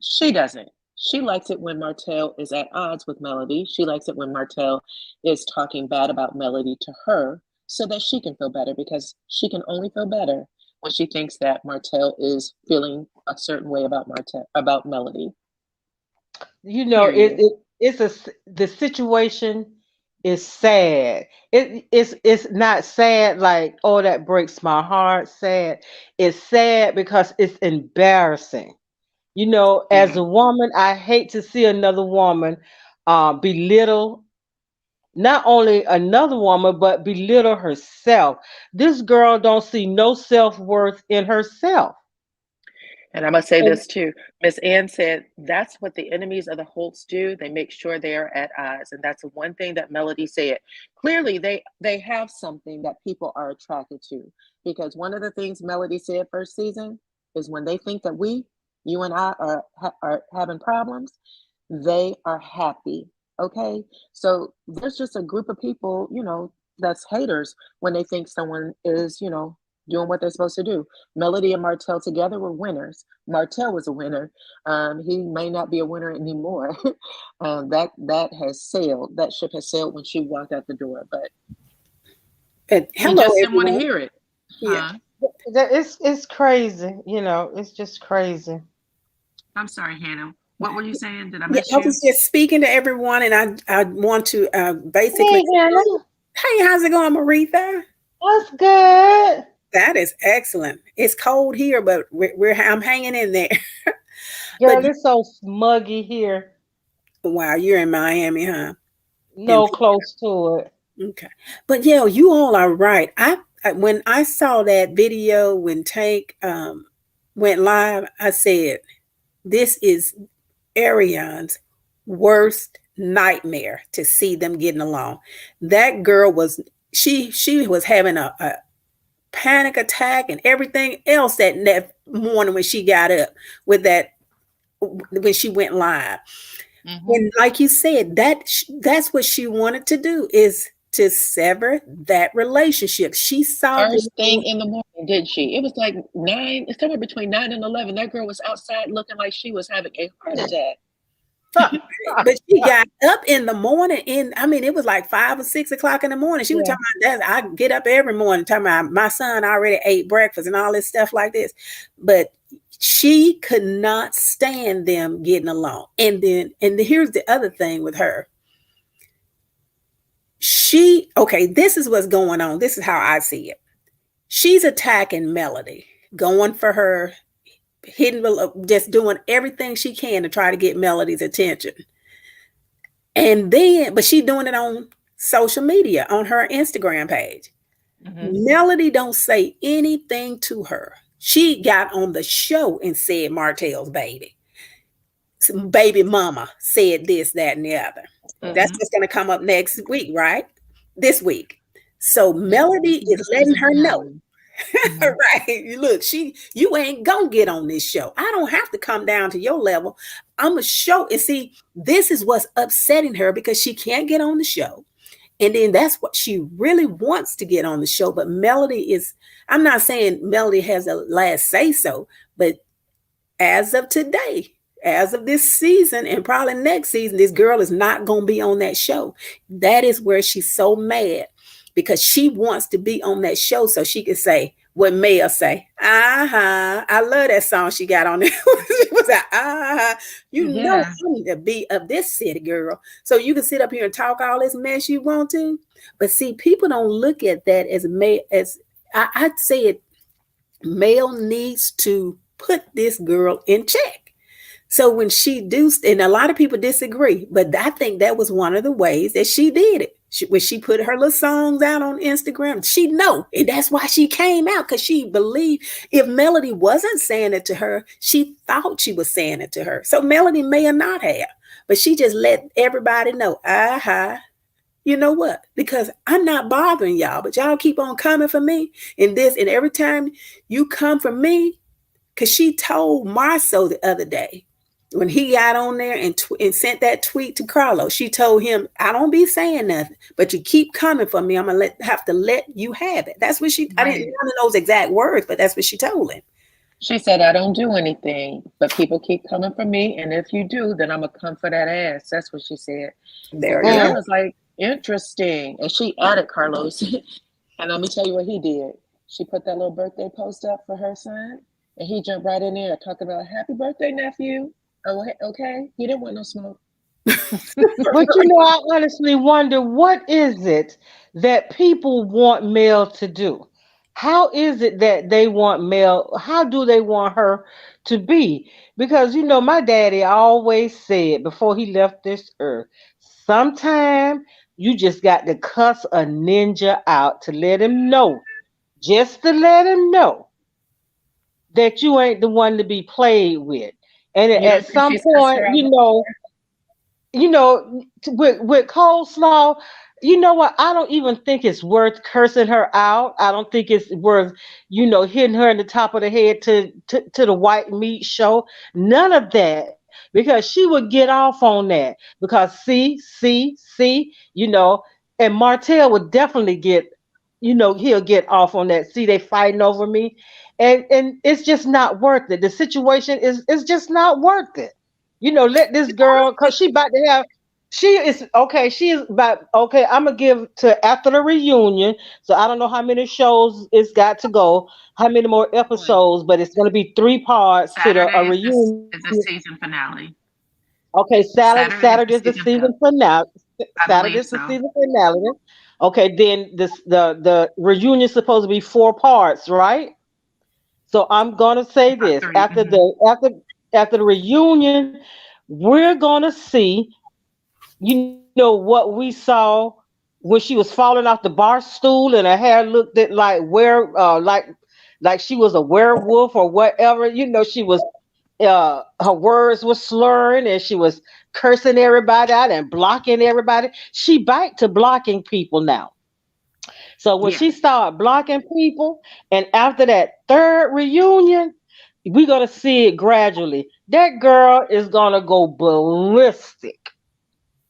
She doesn't. She likes it when Martell is at odds with Melody. She likes it when Martell is talking bad about Melody to her so that she can feel better, because she can only feel better when she thinks that Martell is feeling a certain way about Melody. It, Period. it it's the situation is sad. It's not sad like, oh, that breaks my heart. Sad. It's sad because it's embarrassing. As Yeah. a woman, I hate to see another woman belittle not only another woman, but belittle herself. This girl don't see no self-worth in herself. And I must say And this too. Miss Ann said that's what the enemies of the Holts do. They make sure they are at odds. And that's the one thing that Melody said. Clearly they have something that people are attracted to. Because one of the things Melody said first season is when they think that you and I are having problems, they are happy. Okay. So there's just a group of people, that's haters when they think someone is, doing what they're supposed to do. Melody and Martell together were winners. Martell was a winner. He may not be a winner anymore. That has sailed. That ship has sailed when she walked out the door. But And he hello, just didn't want to everyone. hear it, Yeah. huh? it's crazy. It's just crazy. I'm sorry, Hannah. What were you saying? Did I Yeah, miss I you? was just speaking to everyone, and I want to basically. Hey, Hannah, Hey, how's it going, Maritha? that's good. That is excellent. It's cold here, but I'm hanging in there. But Girl, it's so smuggy here. wow, you're in Miami, huh? In No, close to it. Okay. But yeah, you all are right. When I saw that video when Tank went live, I said, this is Arion's worst nightmare to see them getting along. That girl was she was having a panic attack and everything else that morning when she got up with that when she went live. And like you said, that's what she wanted to do is to sever that relationship. She saw First thing in the morning, did she? It was like 9, it's somewhere between 9 and 11. That girl was outside looking like she was having a heart attack. but she got up in the morning I mean, it was like 5 or 6 o'clock in the morning. She was talking about that. I get up every morning talking about my son already ate breakfast and all this stuff like this. But she could not stand them getting along. And here's the other thing with her. This is what's going on. This is how I see it. She's attacking Melody, going for her, hitting, just doing everything she can to try to get Melody's attention. And then, but she's doing it on social media, on her Instagram page. Melody don't say anything to her. She got on the show and said Martell's baby mama said this, that, and the other. That's what's going to come up next week, right? This week. So Melody is letting her know. Right. Look, you ain't gonna get on this show. I don't have to come down to your level. I'm a show. And see, this is what's upsetting her because she can't get on the show. And then that's what she really wants to get on the show. But Melody I'm not saying Melody has a last say so, but as of today, as of this season and probably next season, this girl is not going to be on that show. That is where she's so mad because she wants to be on that show so she can say what Mel say. I love that song she got on there. She was like, you know, I need to be of this city, girl. So you can sit up here and talk all this mess you want to. But see, people don't look at that as I'd say it. Mel needs to put this girl in check. So when she and a lot of people disagree, but I think that was one of the ways that she did it. When she put her little songs out on Instagram, she know, and that's why she came out, because she believed if Melody wasn't saying it to her, she thought she was saying it to her. So Melody may or not have, but she just let everybody know, you know what? Because I'm not bothering y'all, but y'all keep on coming for me and this, and every time you come for me, because she told Marsau the other day, when he got on there and sent that tweet to Carlos, she told him, I don't be saying nothing, but you keep coming for me. I'm going to have to let you have it. That's what I didn't know those exact words, but that's what she told him. She said, I don't do anything, but people keep coming for me. And if you do, then I'm going to come for that ass. That's what she said. There and I was like, interesting. And she added Carlos. And let me tell you what he did. She put that little birthday post up for her son. And he jumped right in there talking about, happy birthday, nephew. Oh, okay. He didn't want no smoke. But I honestly wonder, what is it that people want Mel to do? How is it that they want Mel? How do they want her to be? Because my daddy always said before he left this earth, sometime you just got to cuss a ninja out to let him know, just to let him know that you ain't the one to be played with. And at some point, with coleslaw, you know what? I don't even think it's worth cursing her out. I don't think it's worth, hitting her in the top of the head to the white meat show. None of that, because she would get off on that. Because see, and Martell would definitely get, he'll get off on that. See, they fighting over me. And it's just not worth it. The situation is just not worth it. Let this girl, because she is about, okay, I'm going to give to after the reunion. So I don't know how many shows it's got to go, how many more episodes, but it's going to be 3 parts to the reunion. It's a season finale. Okay, Saturday is the season finale. Saturday is the season finale. Okay, then the reunion's supposed to be 4 parts, right? So I'm gonna say Part this: three. after the reunion, we're gonna see, what we saw when she was falling off the bar stool and her hair looked at like she was a werewolf or whatever. She was her words were slurring and she was cursing everybody out and blocking everybody. She back to blocking people now. So when Yeah. she started blocking people, and after that third reunion, we're gonna see it gradually. That girl is gonna go ballistic.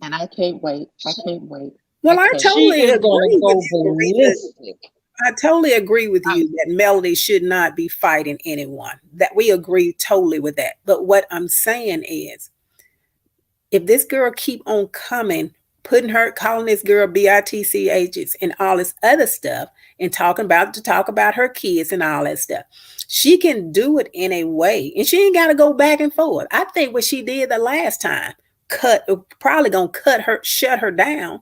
And I can't wait. I can't wait. I Well, I can't. She totally is gonna agree with go you, Marisa. ballistic. I totally agree with I, you that Melody should not be fighting anyone. That we agree totally with that. But what I'm saying is, if this girl keep on coming, calling this girl bitches and all this other stuff, and talk about her kids and all that stuff, she can do it in a way, and she ain't got to go back and forth. I think what she did the last time probably gonna shut her down.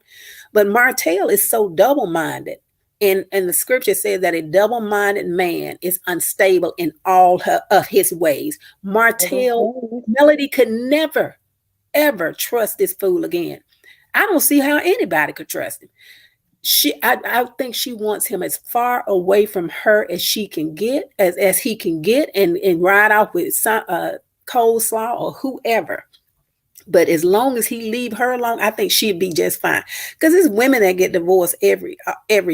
But Martell is so double-minded. And the scripture says that a double-minded man is unstable in all of his ways. Melody could never ever trust this fool again. I don't see how anybody could trust him. I think she wants him as far away from her as she can get, as he can get, and ride off with some coleslaw or whoever. But as long as he leave her alone, I think she'd be just fine. Because there's women that get divorced every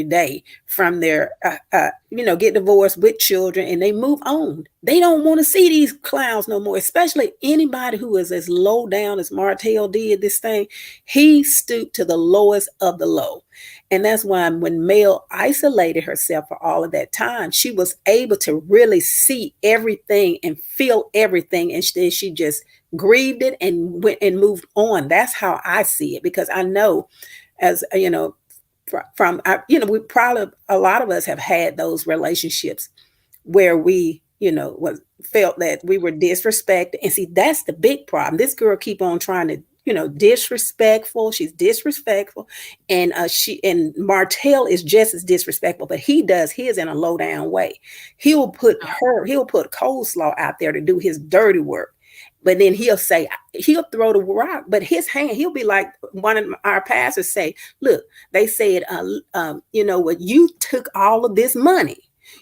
day from their, get divorced with children and they move on. They don't want to see these clowns no more, especially anybody who is as low down as Martell did this thing. He stooped to the lowest of the low. And that's why when Mel isolated herself for all of that time, she was able to really see everything and feel everything. And she just grieved it and went and moved on. That's how I see it, because I know, as we probably, a lot of us have had those relationships where we felt that we were disrespected. And see, that's the big problem. This girl keep on trying to disrespectful. She's disrespectful, and Martell is just as disrespectful, but he does his in a low down way. He'll put coleslaw out there to do his dirty work, but then he'll throw the rock, but his hand, he'll be like one of our pastors say, look, they said, what, you took all of this money.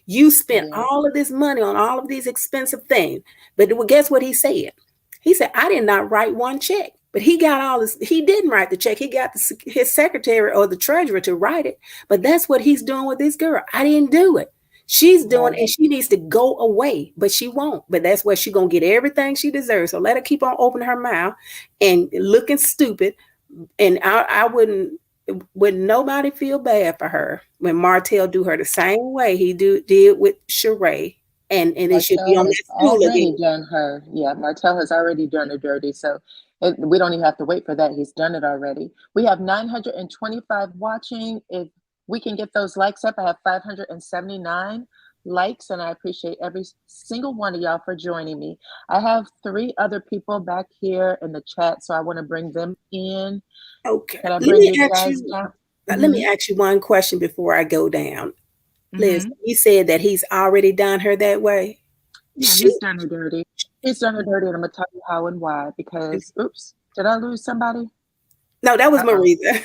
You spent all of this money on all of these expensive things. But guess what he said? He said, I did not write one check. But he got all this. He didn't write the check. He got his secretary or the treasurer to write it. But that's what he's doing with this girl. I didn't do it. She's doing, and she needs to go away, but she won't. But that's where she's going to get everything she deserves. So let her keep on opening her mouth and looking stupid. And I wouldn't nobody feel bad for her when Martell do her the same way he did with Sheree. And it should be on that stool again. Done her. Yeah, Martell has already done her dirty. So we don't even have to wait for that. He's done it already. We have 925 watching. If we can get those likes up, I have 579 likes, and I appreciate every single one of y'all for joining me. I have 3 other people back here in the chat, so I want to bring them in. Okay. Can I bring you guys down? Let me ask you one question before I go down. Liz, you said that he's already done her that way. Yeah, he's done her dirty. He's done her dirty, and I'm gonna tell you how and why. Because, oops, did I lose somebody? No, that was Marisa.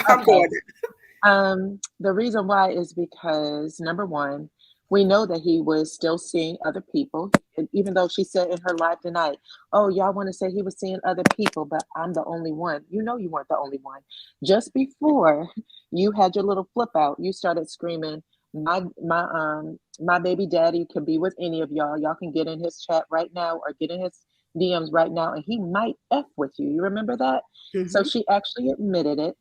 I'm going. The reason why is because, number one, we know that he was still seeing other people, even though she said in her live tonight, oh, y'all want to say he was seeing other people, but I'm the only one. You know you weren't the only one. Just before you had your little flip out, you started screaming, my baby daddy could be with any of y'all. Y'all can get in his chat right now or get in his DMs right now, and he might F with you. You remember that? So she actually admitted it,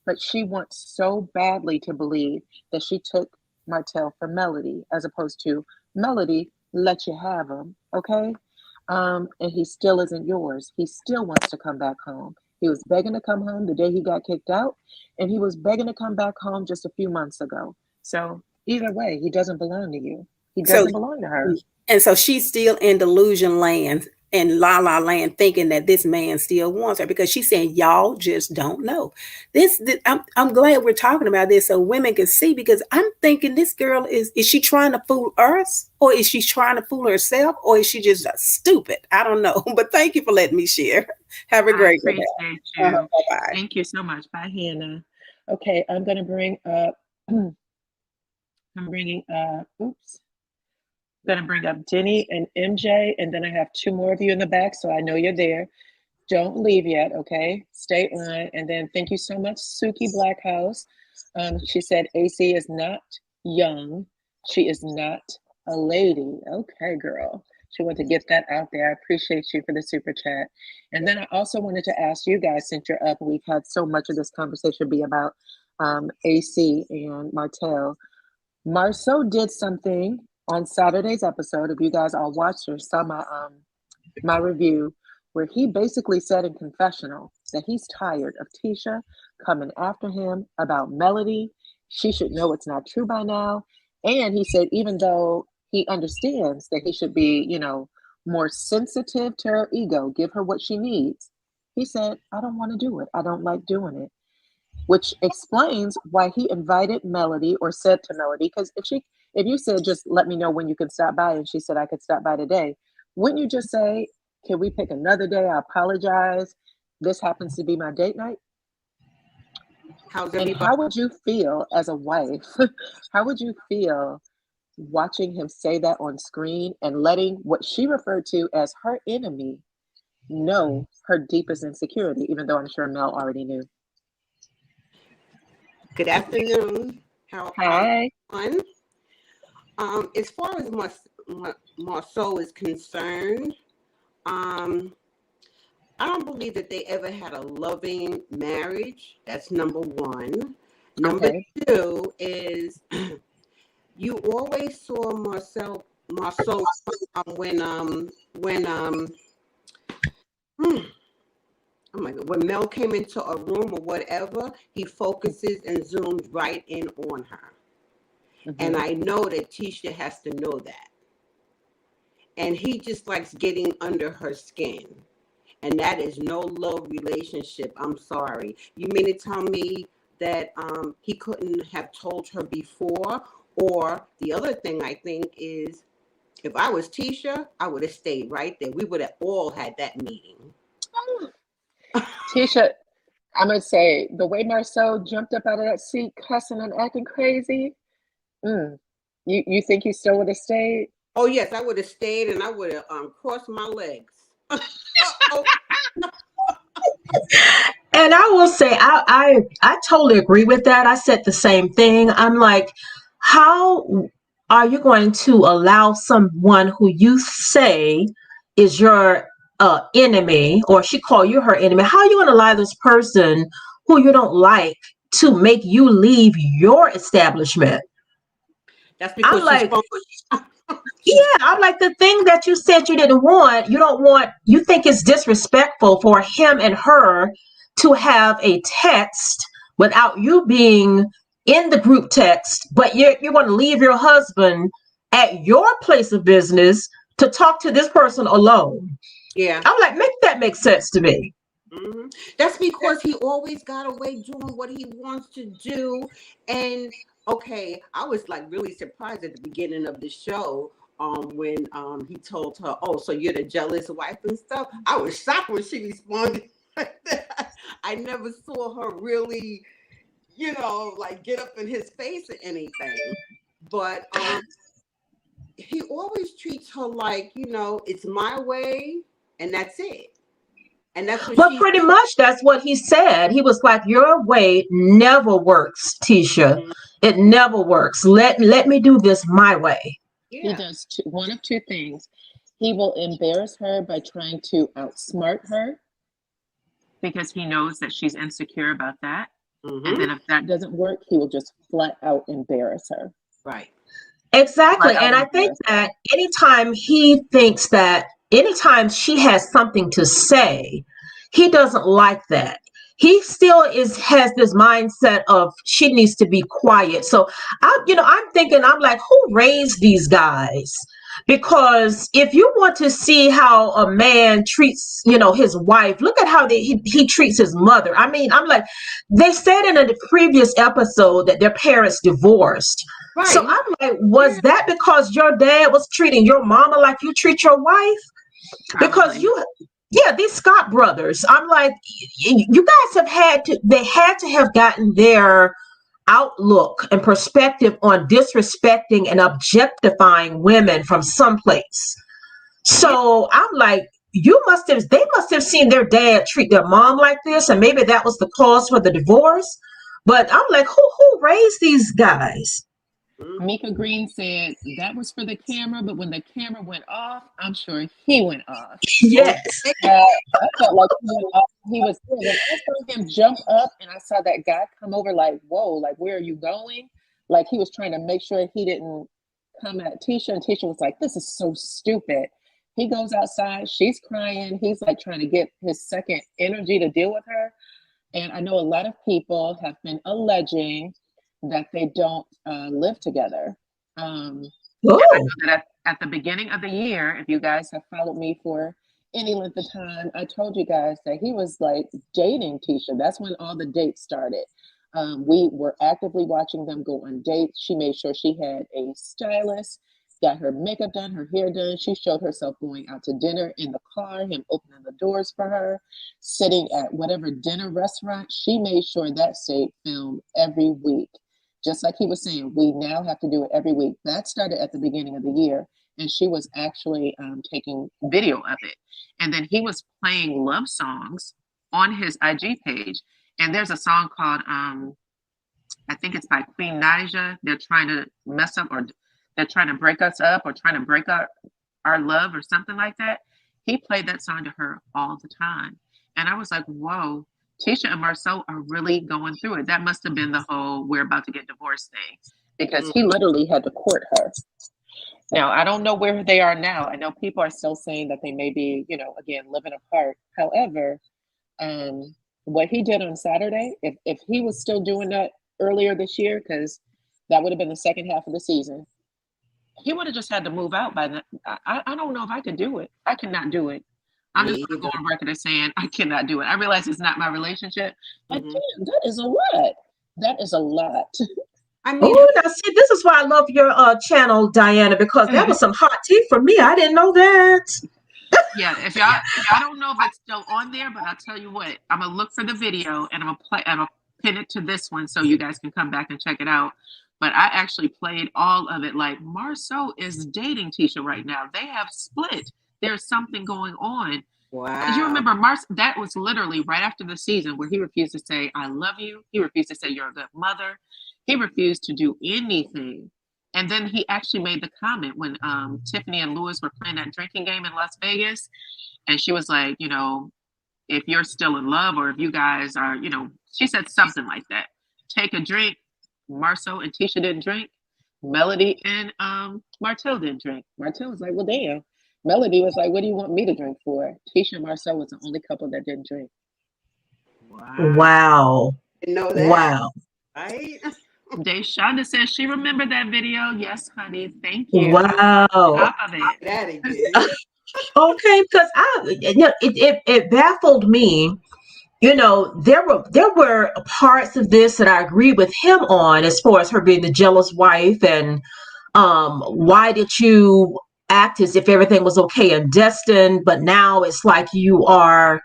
but she wants so badly to believe that she took Martell for Melody, as opposed to Melody let you have him, okay? And he still isn't yours. He still wants to come back home. He was begging to come home the day he got kicked out, and he was begging to come back home just a few months ago. So either way, he doesn't belong to you. He doesn't belong to her. And so she's still in delusion land in La La Land thinking that this man still wants her, because she's saying y'all just don't know. I'm glad we're talking about this so women can see, because I'm thinking this girl is she trying to fool us, or is she trying to fool herself, or is she just stupid? I don't know. But thank you for letting me share. Have a great day. Appreciate you. Bye-bye. Thank you so much. Bye, Hannah. Okay, I'm going to bring up, going to bring up Denny and MJ, and then I have two more of you in the back, so I know you're there. Don't leave yet, okay? Stay on. And then thank you so much, Suki Blackhouse. She said AC is not young. She is not a lady. Okay, girl. She wanted to get that out there. I appreciate you for the super chat. And then I also wanted to ask you guys, since you're up, we've had so much of this conversation be about AC and Martel. Marsau did something on Saturday's episode, if you guys all watched or saw my review, where he basically said in confessional that he's tired of Tisha coming after him about Melody. She should know it's not true by now. And he said, even though he understands that he should be, more sensitive to her ego, give her what she needs, he said, I don't want to do it. I don't like doing it. Which explains why he invited Melody, or said to Melody, because if you said, just let me know when you can stop by, and she said, I could stop by today, wouldn't you just say, can we pick another day? I apologize. This happens to be my date night. And how would you feel as a wife? How would you feel watching him say that on screen and letting what she referred to as her enemy know her deepest insecurity, even though I'm sure Mel already knew? Good afternoon. Hi. As far as Marsau is concerned, I don't believe that they ever had a loving marriage. That's number one. Number two is you always saw Marsau when oh my God, when Mel came into a room or whatever, he focuses and zooms right in on her. Mm-hmm. And I know that Tisha has to know that. And he just likes getting under her skin. And that is no love relationship. I'm sorry. You mean to tell me that he couldn't have told her before? Or the other thing I think is, if I was Tisha, I would have stayed right there. We would have all had that meeting. Tisha, I'm going to say, the way Marsau jumped up out of that seat, cussing and acting crazy, you think you still would have stayed? Oh, yes, I would have stayed, and I would have crossed my legs. And I will say, I totally agree with that. I said the same thing. I'm like, how are you going to allow someone who you say is your enemy, or she call you her enemy? How are you going to allow this person who you don't like to make you leave your establishment? That's because I'm like, the thing that you said you didn't want, you think it's disrespectful for him and her to have a text without you being in the group text, but you're going to leave your husband at your place of business to talk to this person alone. Yeah. I'm like, make that make sense to me. Mm-hmm. That's because he always got away doing what he wants to do. And okay, I was like really surprised at the beginning of the show when he told her, oh, so you're the jealous wife and stuff. I was shocked when she responded like that. I never saw her really, like get up in his face or anything. But he always treats her like, it's my way and that's it. And that's what pretty much that's what he said. He was like, your way never works, Tisha. Mm-hmm. It never works. Let me do this my way. Yeah. He does one of two things. He will embarrass her by trying to outsmart her because he knows that she's insecure about that. Mm-hmm. And then if that doesn't work, he will just flat out embarrass her. Right. Exactly. And I think that anytime she has something to say, he doesn't like that. He still has this mindset of she needs to be quiet. So I'm thinking, I'm like, who raised these guys? Because if you want to see how a man treats, his wife, look at how he treats his mother. I mean, I'm like, they said in a previous episode that their parents divorced. Right. So I'm like, was that because your dad was treating your mama like you treat your wife? Because these Scott brothers, I'm like, you guys they had to have gotten their outlook and perspective on disrespecting and objectifying women from someplace. So I'm like, they must have seen their dad treat their mom like this, and maybe that was the cause for the divorce. But I'm like, who raised these guys? Mika Green said that was for the camera, but when the camera went off, I'm sure he went off. Yes. I felt like he went off. He was good. When I saw him jump up and I saw that guy come over, like, whoa, like, where are you going? Like, he was trying to make sure he didn't come at Tisha, and Tisha was like, this is so stupid. He goes outside, she's crying. He's like trying to get his second energy to deal with her. And I know a lot of people have been alleging that they don't live together. I know that at the beginning of the year, if you guys have followed me for any length of time, I told you guys that he was like dating Tisha. That's when all the dates started. We were actively watching them go on dates. She made sure she had a stylist, got her makeup done, her hair done. She showed herself going out to dinner in the car, him opening the doors for her, sitting at whatever dinner restaurant. She made sure that stayed filmed every week. Just like he was saying, we now have to do it every week. That started at the beginning of the year, and she was actually taking video of it. And then he was playing love songs on his IG page. And there's a song called, I think it's by Queen Naija. They're trying to mess up, or they're trying to break us up, or trying to break up our love, or something like that. He played that song to her all the time. And I was like, whoa. Tisha and Marsau are really going through it. That must have been the whole we're about to get divorced thing, because he literally had to court her. Now, I don't know where they are now. I know people are still saying that they may be, again, living apart. However, what he did on Saturday, if he was still doing that earlier this year, because that would have been the second half of the season, he would have just had to move out by then. I don't know if I could do it. I cannot do it. I'm just going to go on record as saying I cannot do it. I realize it's not my relationship, but damn, that is a lot. That is a lot. I mean, now see, this is why I love your channel, Dyana, because that was some hot tea for me. I didn't know that. Yeah, if y'all don't know if it's still on there, but I'll tell you what, I'm gonna look for the video and I'm gonna pin it to this one so you guys can come back and check it out. But I actually played all of it. Like, Marsau is dating Tisha right now. They have split. There's something going on. Wow. Because you remember, that was literally right after the season where he refused to say, I love you. He refused to say, you're a good mother. He refused to do anything. And then he actually made the comment when Tiffany and Lewis were playing that drinking game in Las Vegas. And she was like, if you're still in love, or if you guys are, she said something like that. Take a drink. Marsau and Tisha didn't drink. Melody and Marital didn't drink. Marital was like, well, damn. Melody was like, what do you want me to drink for? Tisha and Marsau was the only couple that didn't drink. Wow. Didn't know that. Wow. Right? Shonda says she remembered that video. Yes, honey. Thank you. Wow. Top of it. Daddy did. Okay, because it baffled me. There were parts of this that I agree with him on, as far as her being the jealous wife, and why did you act as if everything was okay and destined, but now it's like you are,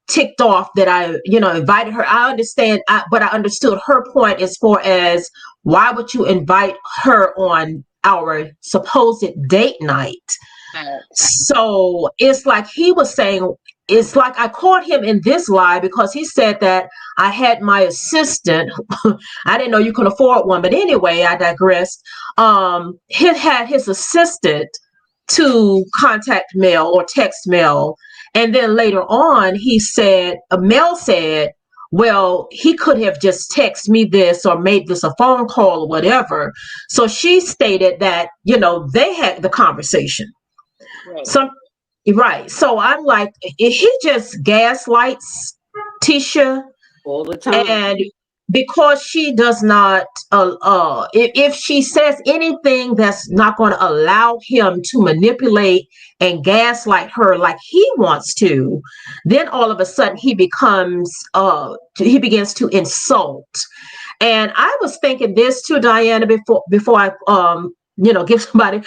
ticked off that I, invited her. I understand, but I understood her point as far as why would you invite her on our supposed date night? So it's like he was saying, it's like I caught him in this lie because he said that I had my assistant. I didn't know you could afford one, but anyway, I digressed. He had his assistant to contact Mel or text Mel. And then later on, Mel said, well, he could have just texted me this or made this a phone call or whatever. So she stated that, they had the conversation. Right. So I'm like, he just gaslights Tisha all the time. And because she does not if she says anything that's not going to allow him to manipulate and gaslight her like he wants to, then all of a sudden he begins to insult. And I was thinking this too, Dyana, before I give somebody,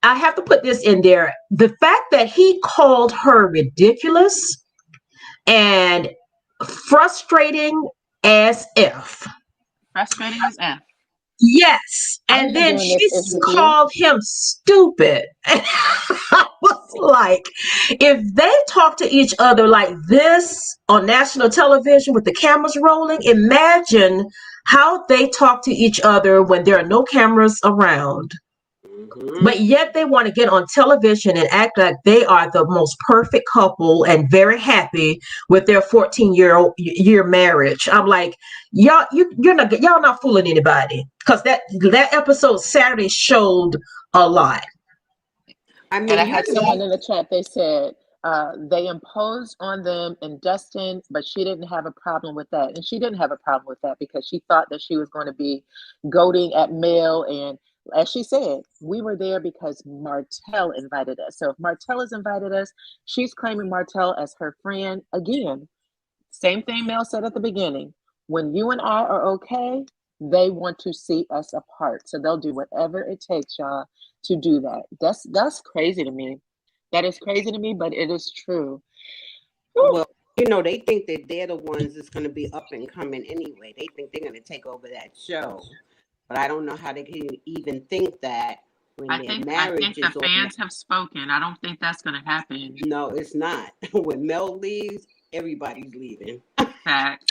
I have to put this in there. The fact that he called her ridiculous and frustrating as F. Frustrating as F. Yes. I'm And not then doing she this interview. called him stupid. And I was like, if they talk to each other like this on national television with the cameras rolling, imagine how they talk to each other when there are no cameras around. But yet they want to get on television and act like they are the most perfect couple and very happy with their 14-year marriage. I'm like, y'all not fooling anybody, because that episode Saturday showed a lot. I mean, And I had someone in the chat, they said they imposed on them and Dustin, but she didn't have a problem with that. And she didn't have a problem with that because she thought that she was going to be goading at Mel. And as she said, we were there because Martel invited us. So if Martel has invited us, she's claiming Martel as her friend. Again, same thing Mel said at the beginning. When you and I are okay, they want to see us apart. So they'll do whatever it takes, y'all, to do that. That's crazy to me. That is crazy to me, but it is true. Well, they think that they're the ones that's going to be up and coming anyway. They think they're going to take over that show. But I don't know how they can even think that when I think the fans have spoken. I don't think that's going to happen. No, it's not. When Mel leaves, everybody's leaving. Facts.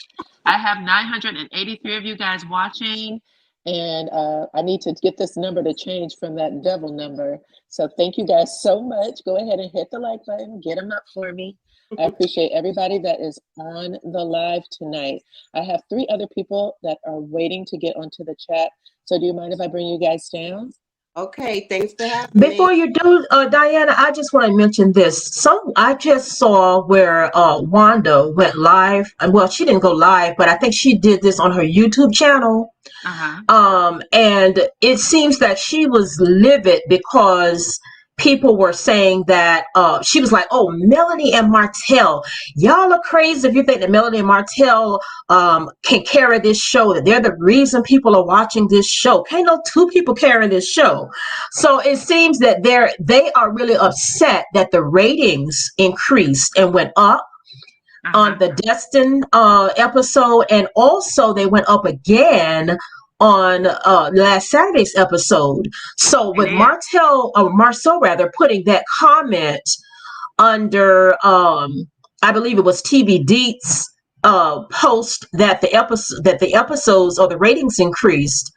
I have 983 of you guys watching. And I need to get this number to change from that devil number. So thank you guys so much. Go ahead and hit the like button. Get them up for me. I appreciate everybody that is on the live tonight. I have 3 other people that are waiting to get onto the chat. So do you mind if I bring you guys down? Okay, thanks for having me. Before you do, Dyana, I just want to mention this. I just saw where Wanda went live. Well, she didn't go live, but I think she did this on her YouTube channel. And it seems that she was livid because people were saying that she was like, oh, Melanie and Martel, y'all are crazy if you think that Melanie and Martel can carry this show, that they're the reason people are watching this show. Can't no 2 people carry this show. So it seems that they are really upset that the ratings increased and went up on the Destin episode, and also they went up again on last Saturday's episode. So with Marsau rather putting that comment under I believe it was TV Deets post that the episodes or the ratings increased,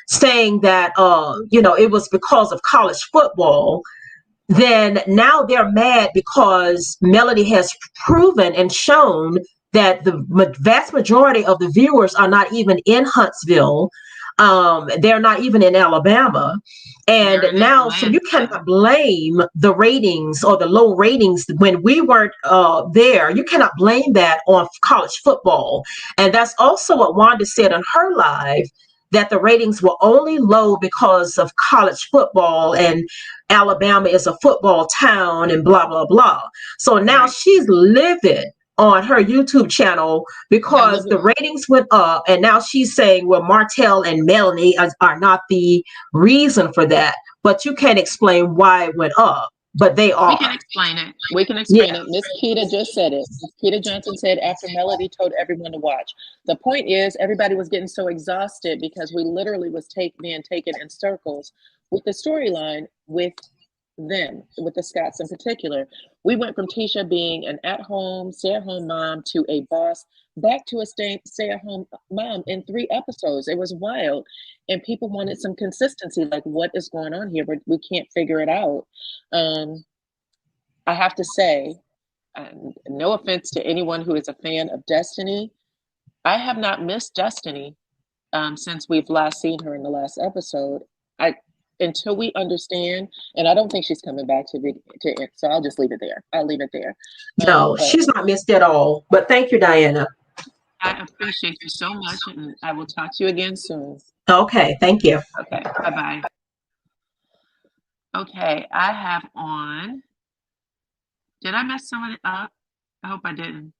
saying that it was because of college football. Then now they're mad because Melody has proven and shown that the vast majority of the viewers are not even in Huntsville. They're not even in Alabama. And now, so you cannot blame the ratings or the low ratings when we weren't there. You cannot blame that on college football. And that's also what Wanda said on her live, that the ratings were only low because of college football and Alabama is a football town and blah, blah, blah. So now she's livid on her YouTube channel because the ratings went up, and now she's saying, well, Martel and Melanie are not the reason for that, but you can't explain why it went up. But they are. We can explain it. Miss Keita just said it. Miss Keita Johnson said after Melody told everyone to watch. The point is, everybody was getting so exhausted because we literally was being taken in circles with the storyline with them, with the Scotts in particular. We went from Tisha being an at-home, stay-at-home mom to a boss, back to a stay-at-home mom in 3 episodes. It was wild. And people wanted some consistency, like what is going on here? We can't figure it out. I have to say, no offense to anyone who is a fan of Destiny, I have not missed Destiny since we've last seen her in the last episode. Until we understand, and I don't think she's coming back to it, so I'll just leave it there. I'll leave it there. No, she's not missed at all. But thank you, Dyana. I appreciate you so much, and I will talk to you again soon. Okay, thank you. Okay, bye-bye. Okay, I have on. Did I mess someone up? I hope I didn't.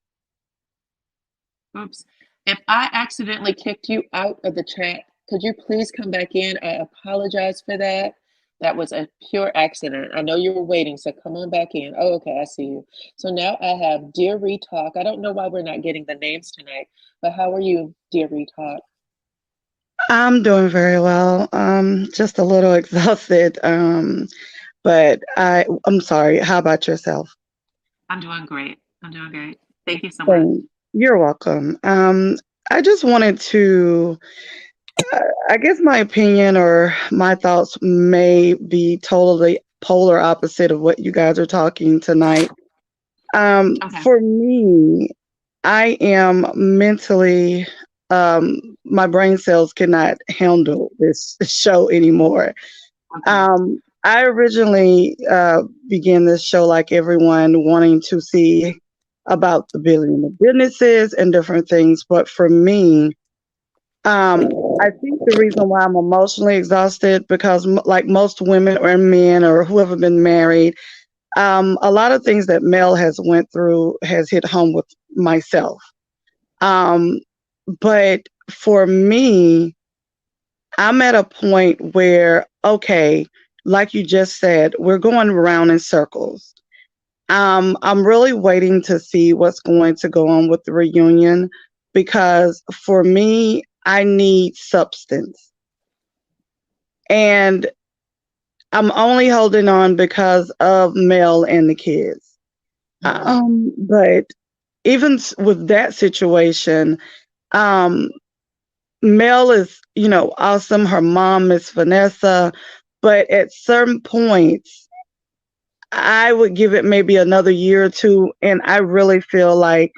Oops. If I accidentally kicked you out of the chat, could you please come back in? I apologize for that. That was a pure accident. I know you were waiting, so come on back in. Oh, okay, I see you. So now I have Dear Retalk. I don't know why we're not getting the names tonight, but how are you, Dear Retalk? I'm doing very well. Just a little exhausted. But I'm sorry. How about yourself? I'm doing great. I'm doing great. Thank you so much. You're welcome. I just wanted to, I guess my opinion or my thoughts may be totally polar opposite of what you guys are talking tonight. Okay. For me, I am mentally, my brain cells cannot handle this show anymore. Okay. I originally began this show like everyone wanting to see about the billion of businesses and different things. But for me, I think the reason why I'm emotionally exhausted because like most women or men or whoever been married, a lot of things that Mel has went through has hit home with myself. But for me, I'm at a point where, okay, like you just said, we're going around in circles. I'm really waiting to see what's going to go on with the reunion because for me, I need substance. And I'm only holding on because of Mel and the kids. But even with that situation, Mel is, awesome. Her mom is Vanessa. But at certain points, I would give it maybe another year or two. And I really feel like,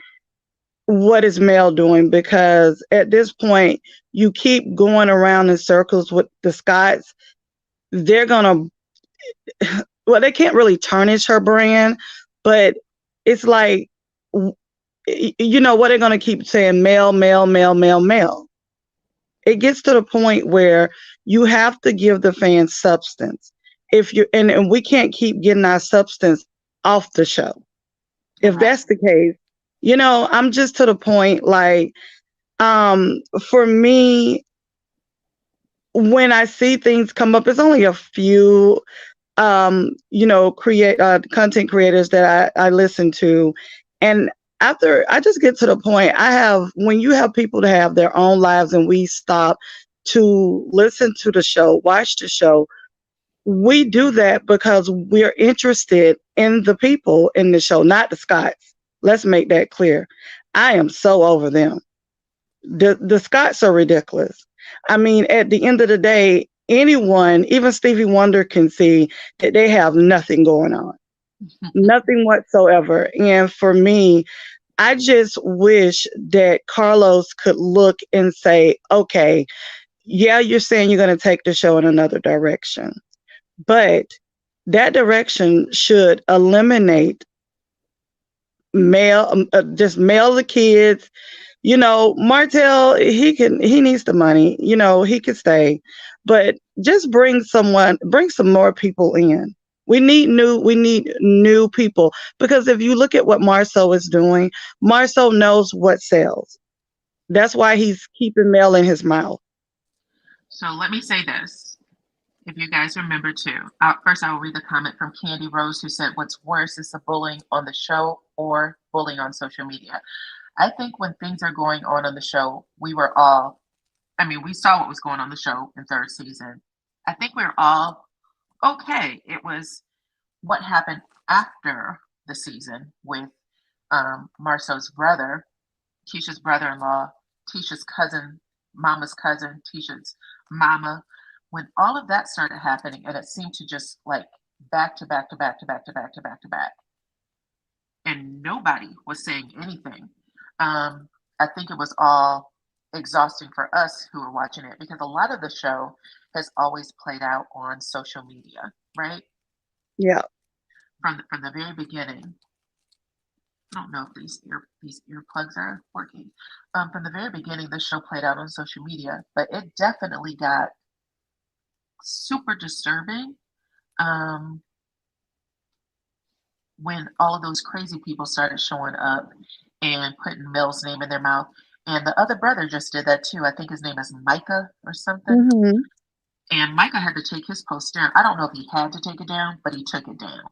what is Mel doing? Because at this point, you keep going around in circles with the Scotts. They're going to, well, they can't really tarnish her brand, but it's like, what they're going to keep saying, Mel, Mel, Mel, Mel, Mel. It gets to the point where you have to give the fans substance. If you and we can't keep getting our substance off the show. If that's the case, I'm just to the point like, for me, when I see things come up, it's only a few, content creators that I listen to, and after I just get to the point, when you have people to have their own lives and we stop to listen to the show, watch the show, we do that because we're interested in the people in the show, not the Scotts. Let's make that clear. I am so over them. The Scotts are ridiculous. I mean, at the end of the day, anyone, even Stevie Wonder, can see that they have nothing going on. Nothing whatsoever. And for me, I just wish that Carlos could look and say, okay, yeah, you're saying you're going to take the show in another direction, but that direction should eliminate just mail the kids. Martel, he needs the money, he could stay, but just bring some more people in. We need new people because if you look at what Marsau is doing, Marsau knows what sells. That's why he's keeping Mel in his mouth. So let me say this. If you guys remember too, first I will read the comment from Candy Rose who said, what's worse is the bullying on the show or bullying on social media. I think when things are going on the show, we saw what was going on the show in third season. I think we're all okay. It was what happened after the season with Marsau's brother, Keisha's brother-in-law, Tisha's cousin, Mama's cousin, Tisha's mama. When all of that started happening, and it seemed to just like back to back to back to back to back to back to back, and nobody was saying anything. I think it was all exhausting for us who were watching it because a lot of the show has always played out on social media, right? Yeah. From the very beginning. I don't know if these earplugs are working. From the very beginning, the show played out on social media, but it definitely got super disturbing when all of those crazy people started showing up and putting Mel's name in their mouth. And the other brother just did that too. I think his name is Micah or something. Mm-hmm. And Micah had to take his post down. I don't know if he had to take it down, but he took it down.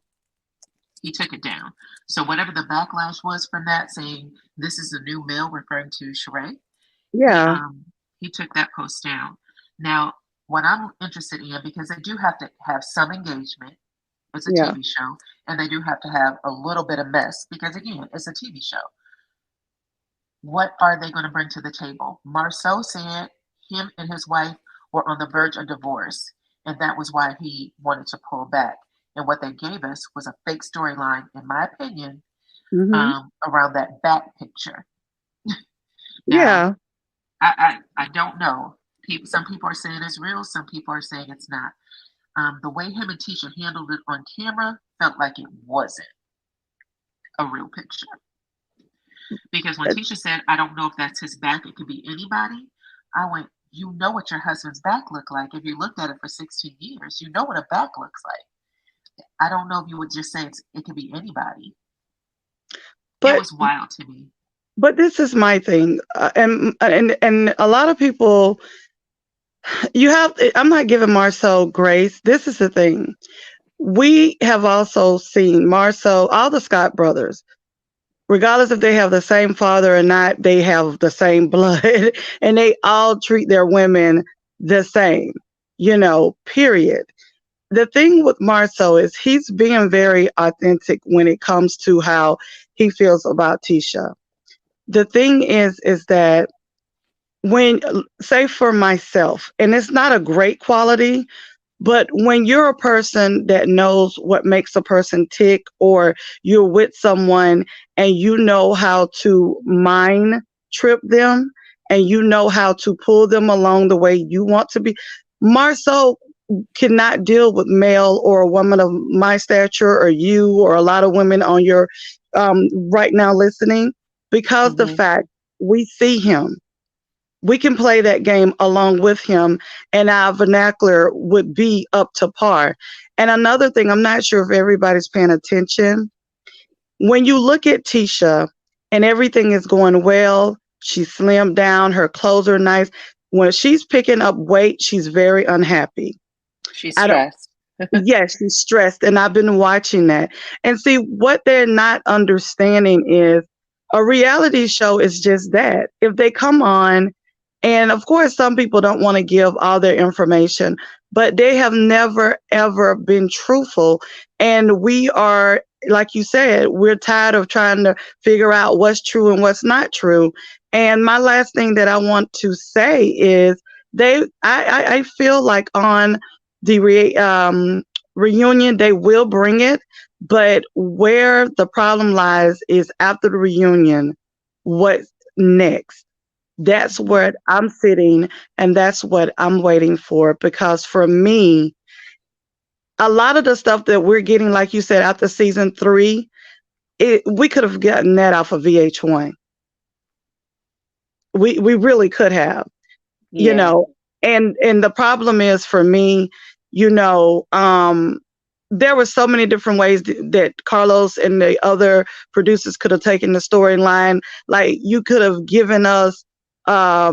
He took it down. So whatever the backlash was from that, saying this is a new Mel, referring to Sheree, Yeah. he took that post down. Now, what I'm interested in, because they do have to have some engagement, it's a Yeah. TV show, and they do have to have a little bit of mess, because again, it's a TV show. What are they going to bring to the table? Marsau said him and his wife were on the verge of divorce, and that was why he wanted to pull back. And what they gave us was a fake storyline, in my opinion, Mm-hmm. around that back picture. Yeah. Now, I don't know. Some people are saying it's real, some people are saying it's not. The way him and Tisha handled it on camera felt like it wasn't a real picture. Because when Tisha said, I don't know if that's his back, it could be anybody, I went, you know what your husband's back looked like. If you looked at it for 16 years, you know what a back looks like. I don't know if you would just say it could be anybody. It But was wild to me. but this is my thing, and a lot of people, I'm not giving Marsau grace. This is the thing. We have also seen Marsau, all the Scott brothers, regardless if they have the same father or not, they have the same blood, and they all treat their women the same, period. The thing with Marsau is he's being very authentic when it comes to how he feels about Tisha. The thing is that when, say for myself, and it's not a great quality, but when you're a person that knows what makes a person tick, or you're with someone and you know how to mind trip them, and you know how to pull them along the way you want to be, Marsau cannot deal with male or a woman of my stature, or you, or a lot of women on your right now listening, because the fact we see him, we can play that game along with him, and our vernacular would be up to par. And another thing, I'm not sure if everybody's paying attention. When you look at Tisha and everything is going well, she's slimmed down, her clothes are nice. When she's picking up weight, she's very unhappy. She's I don't, stressed. yes, she's stressed. And I've been watching that. And see, what they're not understanding is a reality show is just that. If they come on, and of course, some people don't want to give all their information, but they have never, ever been truthful. And we are, like you said, we're tired of trying to figure out what's true and what's not true. And my last thing that I want to say is I feel like on the reunion, they will bring it. But where the problem lies is after the reunion, what's next? That's what I'm sitting, and that's what I'm waiting for. Because for me, a lot of the stuff that we're getting, like you said, after season 3, we could have gotten that off of VH1. We really could have, Yeah. and the problem is for me, there were so many different ways that Carlos and the other producers could have taken the storyline. Like, you could have given us how,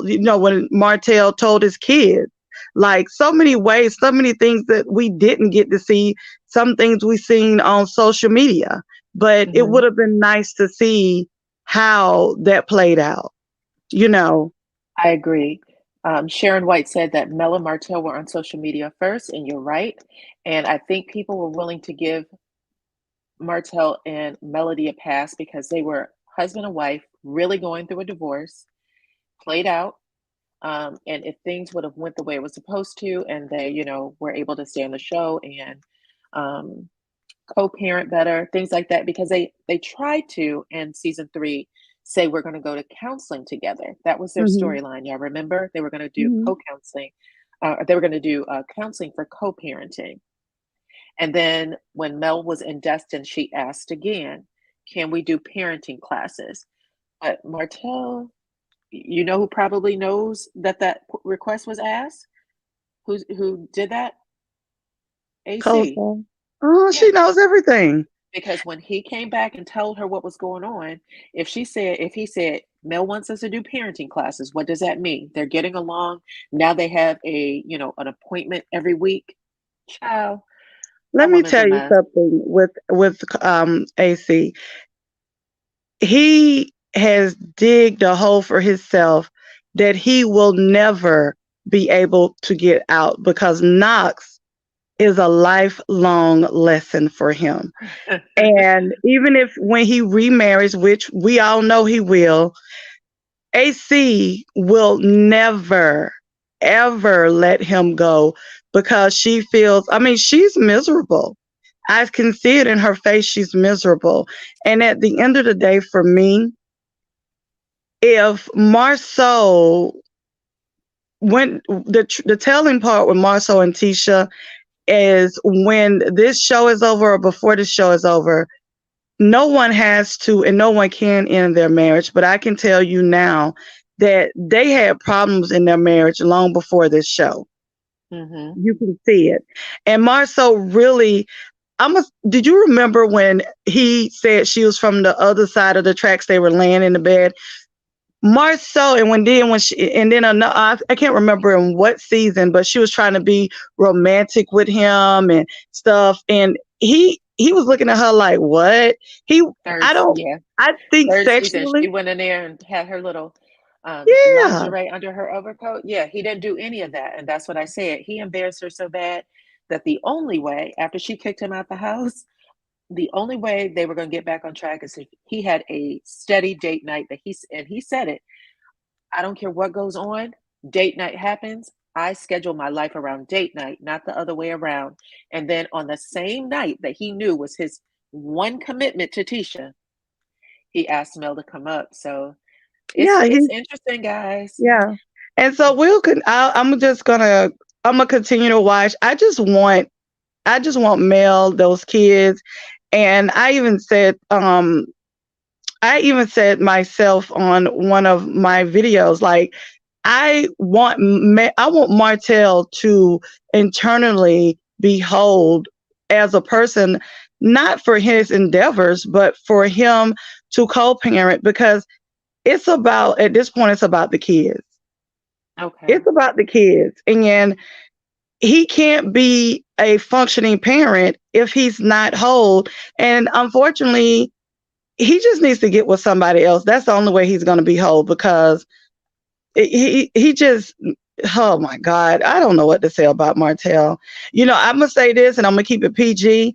when Marital told his kids, like, so many ways, so many things that we didn't get to see, some things we seen on social media, but it would have been nice to see how that played out, I agree. Sharon White said that Mel and Martell were on social media first, and you're right. And I think people were willing to give Martell and Melody a pass because they were husband and wife, really going through a divorce, played out. And if things would have went the way it was supposed to, and they, were able to stay on the show and co-parent better, things like that, because they tried to, in season 3, say we're going to go to counseling together. That was their storyline. Y'all remember? They were going to do co-counseling. They were going to do counseling for co-parenting. And then when Mel was in Destin, she asked again. can we do parenting classes? But Martell, you know who probably knows that request was asked? Who did that? AC. Coastal. Oh, Yeah. she knows everything. Because when he came back and told her what was going on, if he said, Mel wants us to do parenting classes, what does that mean? They're getting along. Now they have an appointment every week. Child, Let that me woman's a tell you mess. something with AC. He has digged a hole for himself that he will never be able to get out, because Knox is a lifelong lesson for him. And even if when he remarries, which we all know he will, AC will never, ever let him go, because she feels, I mean, she's miserable. I can see it in her face. She's miserable. And at the end of the day, for me, if Marsau, when the telling part with Marsau and Tisha is when this show is over or before the show is over, no one has to and no one can end their marriage. But I can tell you now that they had problems in their marriage long before this show. Mm-hmm. You can see it. And Marsau really, did you remember when he said she was from the other side of the tracks? They were laying in the bed. Marsau, I can't remember in what season, but she was trying to be romantic with him and stuff, and he was looking at her like, what? I think Third season, she sexually. went in there and had her little Yeah. lingerie under her overcoat. Yeah, he didn't do any of that, and that's what I said. He embarrassed her so bad that the only way, after she kicked him out the house, the only way they were going to get back on track is if he had a steady date night and he said it. I don't care what goes on. Date night happens. I schedule my life around date night, not the other way around. And then on the same night that he knew was his one commitment to Tisha, he asked Mel to come up. So Yeah, it's interesting, guys. yeah. And so I'm gonna continue to watch. I just want Mel, those kids. And I even said myself on one of my videos, like, I want Martell to internally behold as a person, not for his endeavors, but for him to co-parent, because at this point, it's about the kids. Okay. It's about the kids. And he can't be a functioning parent if he's not whole. And unfortunately, he just needs to get with somebody else. That's the only way he's going to be whole, because he just, oh my God, I don't know what to say about Martell. I'm going to say this and I'm going to keep it PG.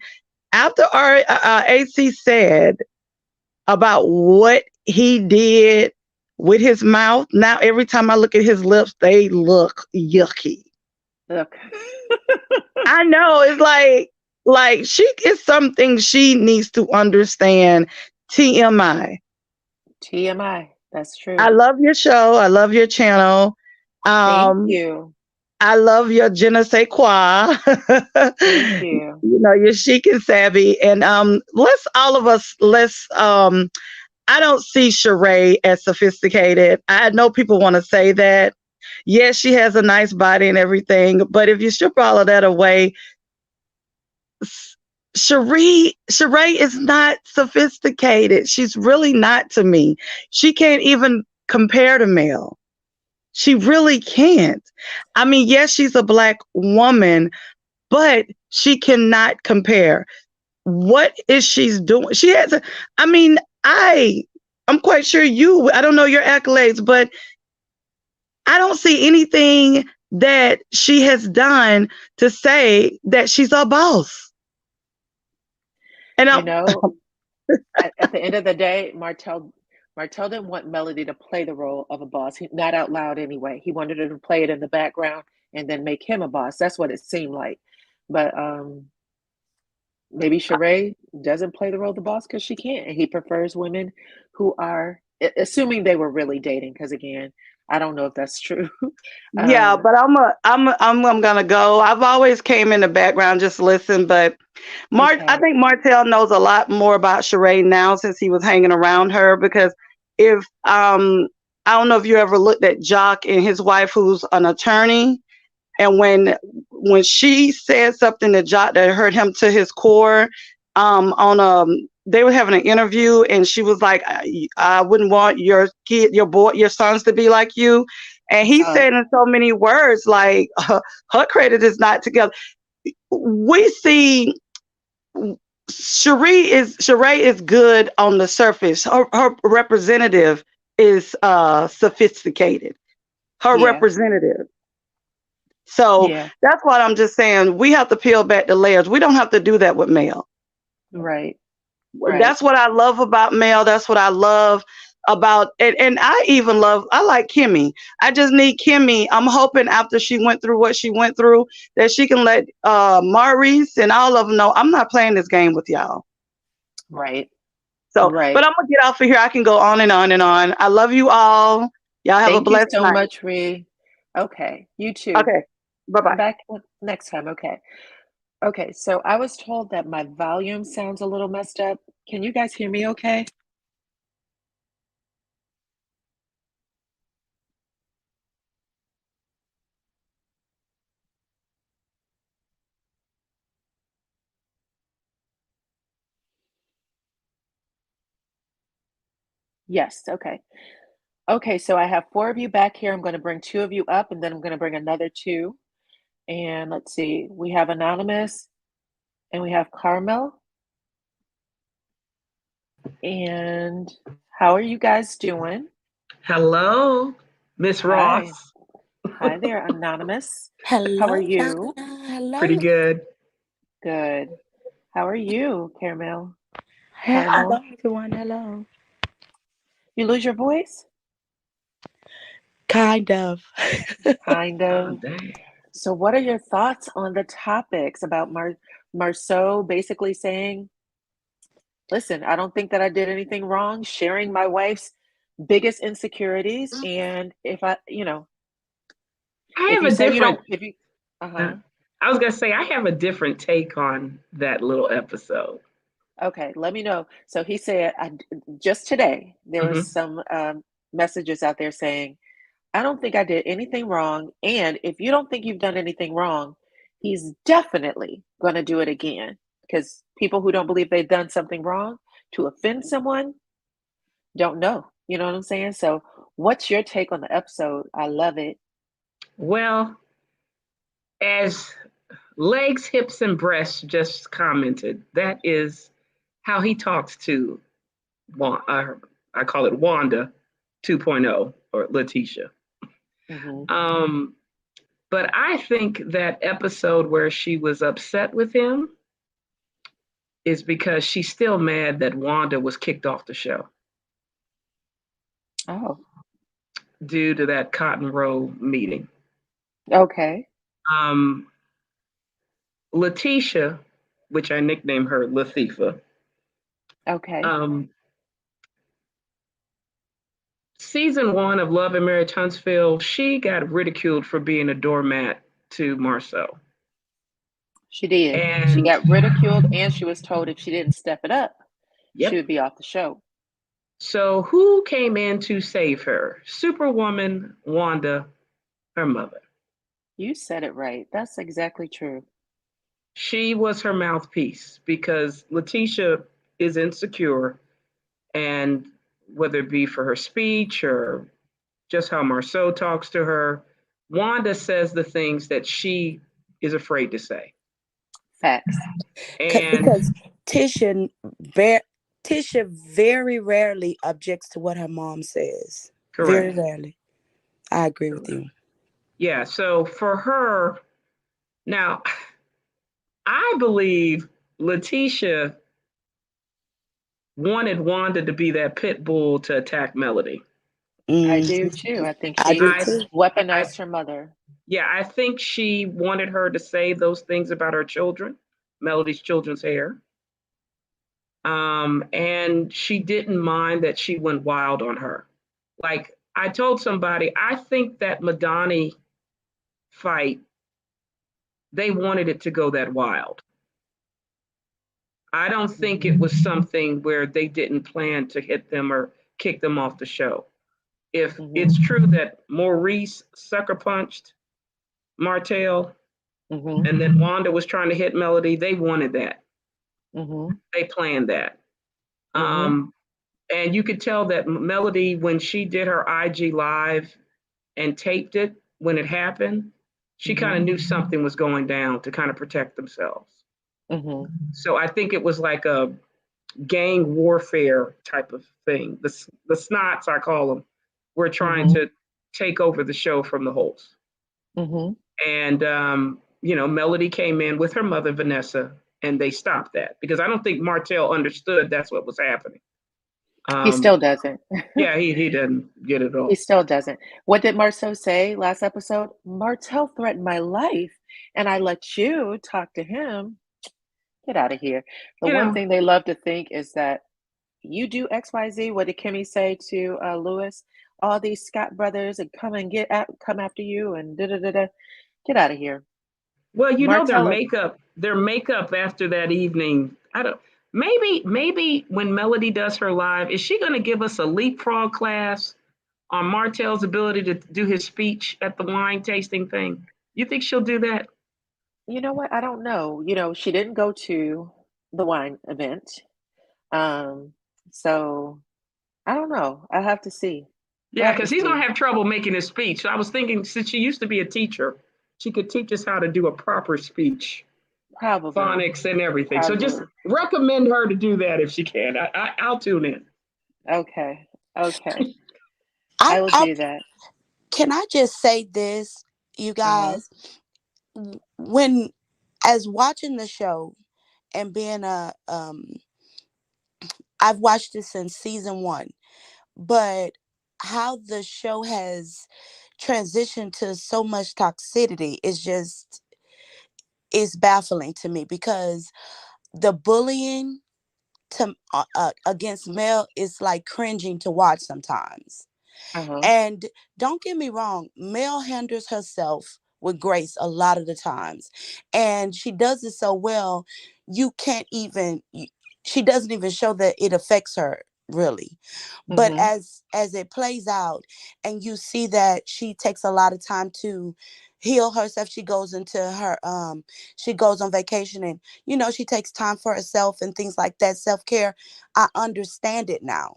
After our AC said about what he did with his mouth, now every time I look at his lips, they look yucky. Look. I know, it's like it's something she needs to understand. TMI. That's true. I love your show. I love your channel. Thank you. I love your je ne sais quoi. Thank you. You're chic and savvy. And I don't see Sheree as sophisticated. I know people want to say that. Yes, she has a nice body and everything, but if you strip all of that away, Sheree is not sophisticated. She's really not, to me. She can't even compare to Mel. She really can't. I mean, yes, she's a Black woman, but she cannot compare. What is she's doing? She has I'm quite sure I don't know your accolades, but I don't see anything that she has done to say that she's a boss. And at the end of the day, Martell didn't want Melody to play the role of a boss, not out loud anyway. He wanted her to play it in the background and then make him a boss. That's what it seemed like. But maybe Sheree doesn't play the role of the boss because she can't. And he prefers women who are, assuming they were really dating, because again, I don't know if that's true. Yeah, but I'm gonna go. I've always came in the background just listen, but I Okay. think Martell knows a lot more about Sheree now since he was hanging around her. Because if I don't know if you ever looked at Jock and his wife, who's an attorney, and when she said something to Jock that hurt him to his core, on they were having an interview, and she was like, I wouldn't want your kid, your boy, your sons to be like you. And he said in so many words, like, her credit is not together. We see Sheree is good on the surface. Her representative is sophisticated. Her Yeah. representative. So Yeah. that's what I'm just saying. We have to peel back the layers. We don't have to do that with Mel. Right. Right. That's what I love about Mel. That's what I love about and I like Kimmy. I just need Kimmy. I'm hoping after she went through what she went through that she can let Maurice and all of them know I'm not playing this game with y'all. Right. So, Right. but I'm gonna get off of here. I can go on and on and on. I love you all. Y'all have a Thank you blessed so night. much, Ree. Okay. You too. Okay. Bye-bye. Come back next time. Okay. Okay. So I was told that my volume sounds a little messed up. Can you guys hear me okay? Yes. Okay. Okay. So I have 4 of you back here. I'm going to bring 2 of you up, and then I'm going to bring another 2. And let's see. We have Anonymous and we have Carmel. And how are you guys doing? Hello, Miss Hi. Ross. Hi there, Anonymous. Hello. How are you? Hello. Pretty good. Good. How are you, Caramel? Hello, everyone. Hello. You lose your voice? Kind of. Kind Oh, of. dang. So what are your thoughts on the topics about Marsau basically saying, listen, I don't think that I did anything wrong, sharing my wife's biggest insecurities, and if I, I if have you a say you don't, different. if you, Uh, I was gonna say I have a different take on that little episode. Okay, let me know. So he said, just today, there was hmm some messages out there saying, I don't think I did anything wrong. And if you don't think you've done anything wrong, he's definitely going to do it again. Because people who don't believe they've done something wrong to offend someone don't know. You know what I'm saying? So, what's your take on the episode? I love it. Well, as legs, hips, and breasts just commented, that is how he talks to I call it Wanda 2.0 or Letitia. Hmm. But I think that episode where she was upset with him is because she's still mad that Wanda was kicked off the show Oh, due to that Cotton Row meeting. okay. Um, Letitia, which I nicknamed her Latifa, Okay. season 1 of Love and Marriage Huntsville, she got ridiculed for being a doormat to Marsau. She did. She And got ridiculed, and she was told if she didn't step it up, she yep. would be off the show. So who came in to save her? Superwoman Wanda, her mother. You said it right. That's exactly true. She was her mouthpiece because Letitia is insecure, and whether it be for her speech or just how Marsau talks to her, Wanda says the things that she is afraid to say. Facts. And Because Tisha very rarely objects to what her mom says. correct. Very rarely. I agree with you. Yeah, so for her, now I believe Letitia wanted Wanda to be that pit bull to attack Melody. I do too. I think I she do too. weaponized her mother. Yeah, I think she wanted her to say those things about her children, Melody's children's hair. And she didn't mind that she went wild on her. Like, I told somebody, I think that Madani fight, they wanted it to go that wild. I don't think it was something where they didn't plan to hit them or kick them off the show. If it's true that Maurice sucker punched Martell and then Wanda was trying to hit Melody, they wanted that. They planned that. And you could tell that Melody, when she did her IG live and taped it when it happened, she kind of knew something was going down to kind of protect themselves. So I think it was like a gang warfare type of thing. The snots, I call them, were trying to take over the show from the Holts. And, Melody came in with her mother, Vanessa, and they stopped that because I don't think Martell understood that's what was happening. He still doesn't. Yeah, he didn't get it all. He still doesn't. What did Marsau say last episode? Martell threatened my life, and I let you talk to him. Get out of here. The one thing they love to think is that you do XYZ. What did Kimmy say to Lewis? All these Scott brothers and come come after you and da-da-da-da. Get out of here. Well, their makeup after that evening, maybe when Melody does her live, is she going to give us a leapfrog class on Martell's ability to do his speech at the wine tasting thing? You think she'll do that? You know what? I don't know. She didn't go to the wine event. So I don't know. I have to see. Yeah, because he's going to have trouble making his speech. So I was thinking, since she used to be a teacher, she could teach us how to do a proper speech. Probably. Phonics and everything. Probably. So just recommend her to do that if she can. I'll tune in. Okay. I will do that. Can I just say this, you guys? When, as watching the show and being I've watched it since season 1, but how the show has transitioned to so much toxicity is baffling to me, because the bullying against Mel is like cringing to watch sometimes. And don't get me wrong, Mel handles herself with grace a lot of the times, and she does it so well, she doesn't even show that it affects her really. But as it plays out and you see that she takes a lot of time to heal herself, she goes on vacation, and she takes time for herself and things like that, self-care. I understand it now,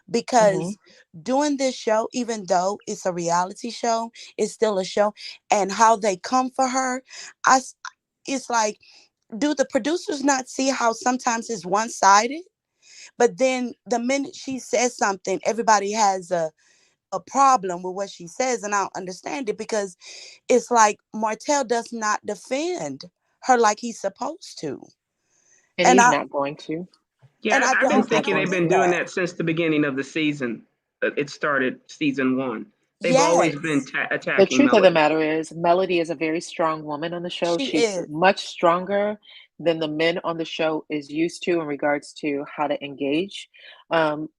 because doing this show, even though it's a reality show, it's still a show. And how they come for her, it's like, do the producers not see how sometimes it's one-sided? But then the minute she says something, everybody has a problem with what she says. And I don't understand it, because it's like Martell does not defend her like he's supposed to. And he's not going to. Yeah, I've been thinking they've been doing that since the beginning of the season. It started season 1. They've always been attacking The truth Melody. of the matter is, Melody is a very strong woman on the show. She's much stronger than the men on the show is used to in regards to how to engage.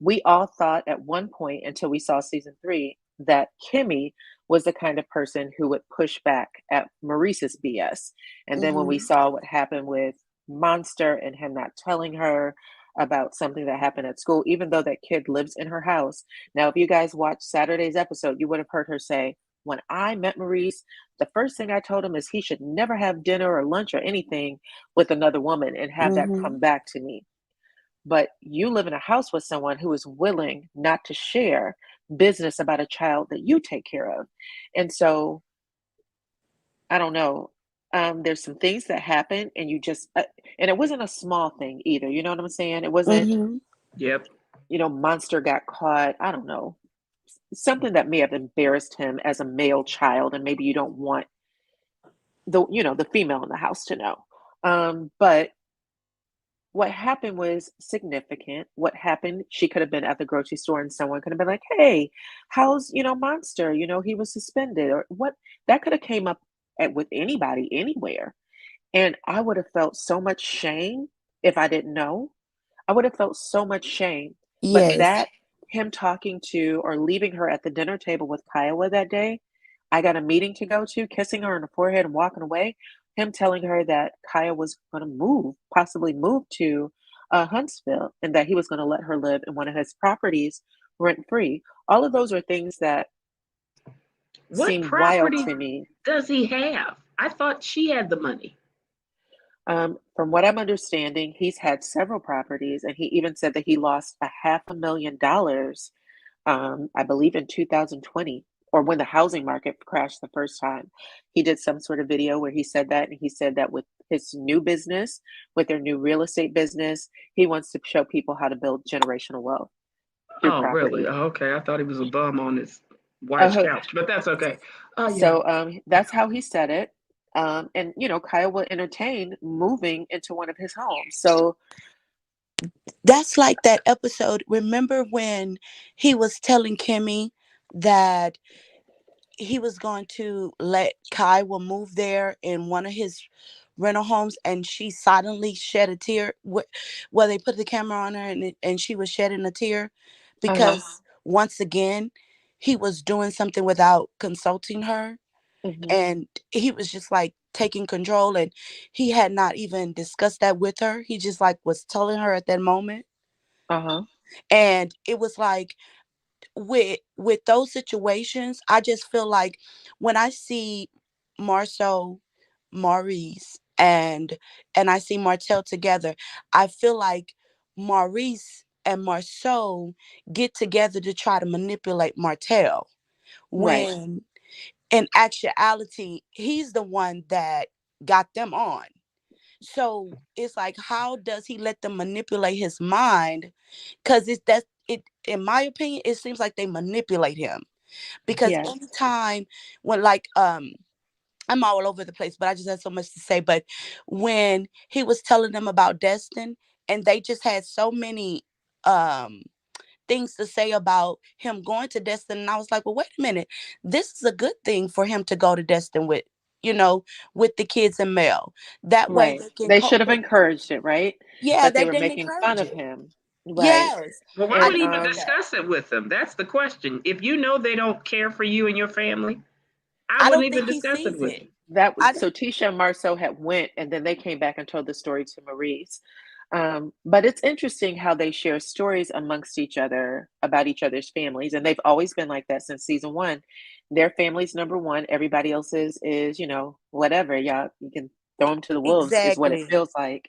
We all thought at one point, until we saw season 3, that Kimmy was the kind of person who would push back at Maurice's BS. And then when we saw what happened with Monster and him not telling her about something that happened at school, even though that kid lives in her house. Now, if you guys watched Saturday's episode, you would have heard her say, when I met Maurice, the first thing I told him is he should never have dinner or lunch or anything with another woman and have that come back to me. But you live in a house with someone who is willing not to share business about a child that you take care of. And so, I don't know. There's some things that happen, and you just, and it wasn't a small thing either. You know what I'm saying? It wasn't, Yep. Monster got caught. I don't know. Something that may have embarrassed him as a male child, and maybe you don't want the female in the house to know. But what happened was significant. What happened, she could have been at the grocery store and someone could have been like, hey, how's, Monster? He was suspended, or what? That could have came up with anybody, anywhere. And I would have felt so much shame if I didn't know. I would have felt so much shame. Yes. But that him talking to or leaving her at the dinner table with Kiowa that day. I got a meeting to go to, kissing her on the forehead and walking away. Him telling her that Kaya was going to possibly move to Huntsville, and that he was going to let her live in one of his properties rent free. All of those are things that What seem wild property to me. does he have? I thought she had the money. From what I'm understanding, he's had several properties, and he even said that he lost $500,000, I believe in 2020, or when the housing market crashed the first time. He did some sort of video where he said that, and he said that with his new business, with their new real estate business, he wants to show people how to build generational wealth through Oh, property. really? Oh, okay. I thought he was a bum on his wife's couch, but that's okay. Oh, yeah. So that's how he said it. And Kyle will entertain moving into one of his homes. So That's like that episode. Remember when he was telling Kimmy that he was going to let Kyle move there in one of his rental homes, and she silently shed a tear? Well, they put the camera on her, and she was shedding a tear because once again he was doing something without consulting her. And he was just like taking control, and he had not even discussed that with her. He just like was telling her at that moment. And it was like with those situations, I just feel like when I see Marsau, Maurice, and I see Marital together, I feel like Maurice and Marsau get together to try to manipulate Marital, Right. when in actuality he's the one that got them on. So it's like, how does he let them manipulate his mind? Because in my opinion, it seems like they manipulate him. Because Yes. anytime when I'm all over the place, but I just had so much to say. But when he was telling them about Destin, and they just had so many things to say about him going to Destin, and I was like, well, wait a minute, this is a good thing for him to go to Destin with, with the kids and Mel. That way Right. they can They cope should have with. encouraged it, right? Yeah, But they they were didn't making fun encourage of it. him. Right. Yes, Well, why I would he didn't even like that. discuss it with them? That's the question. If you know they don't care for you and your family, I I wouldn't don't even think he discuss it sees with it. you. So Tisha and Marceau had went, and then they came back and told the story to Maurice. But it's interesting how they share stories amongst each other about each other's families, and they've always been like that since season one. Their family's number one. Everybody else's is, whatever. Yeah, you can throw them to the wolves, is what it Exactly. feels like.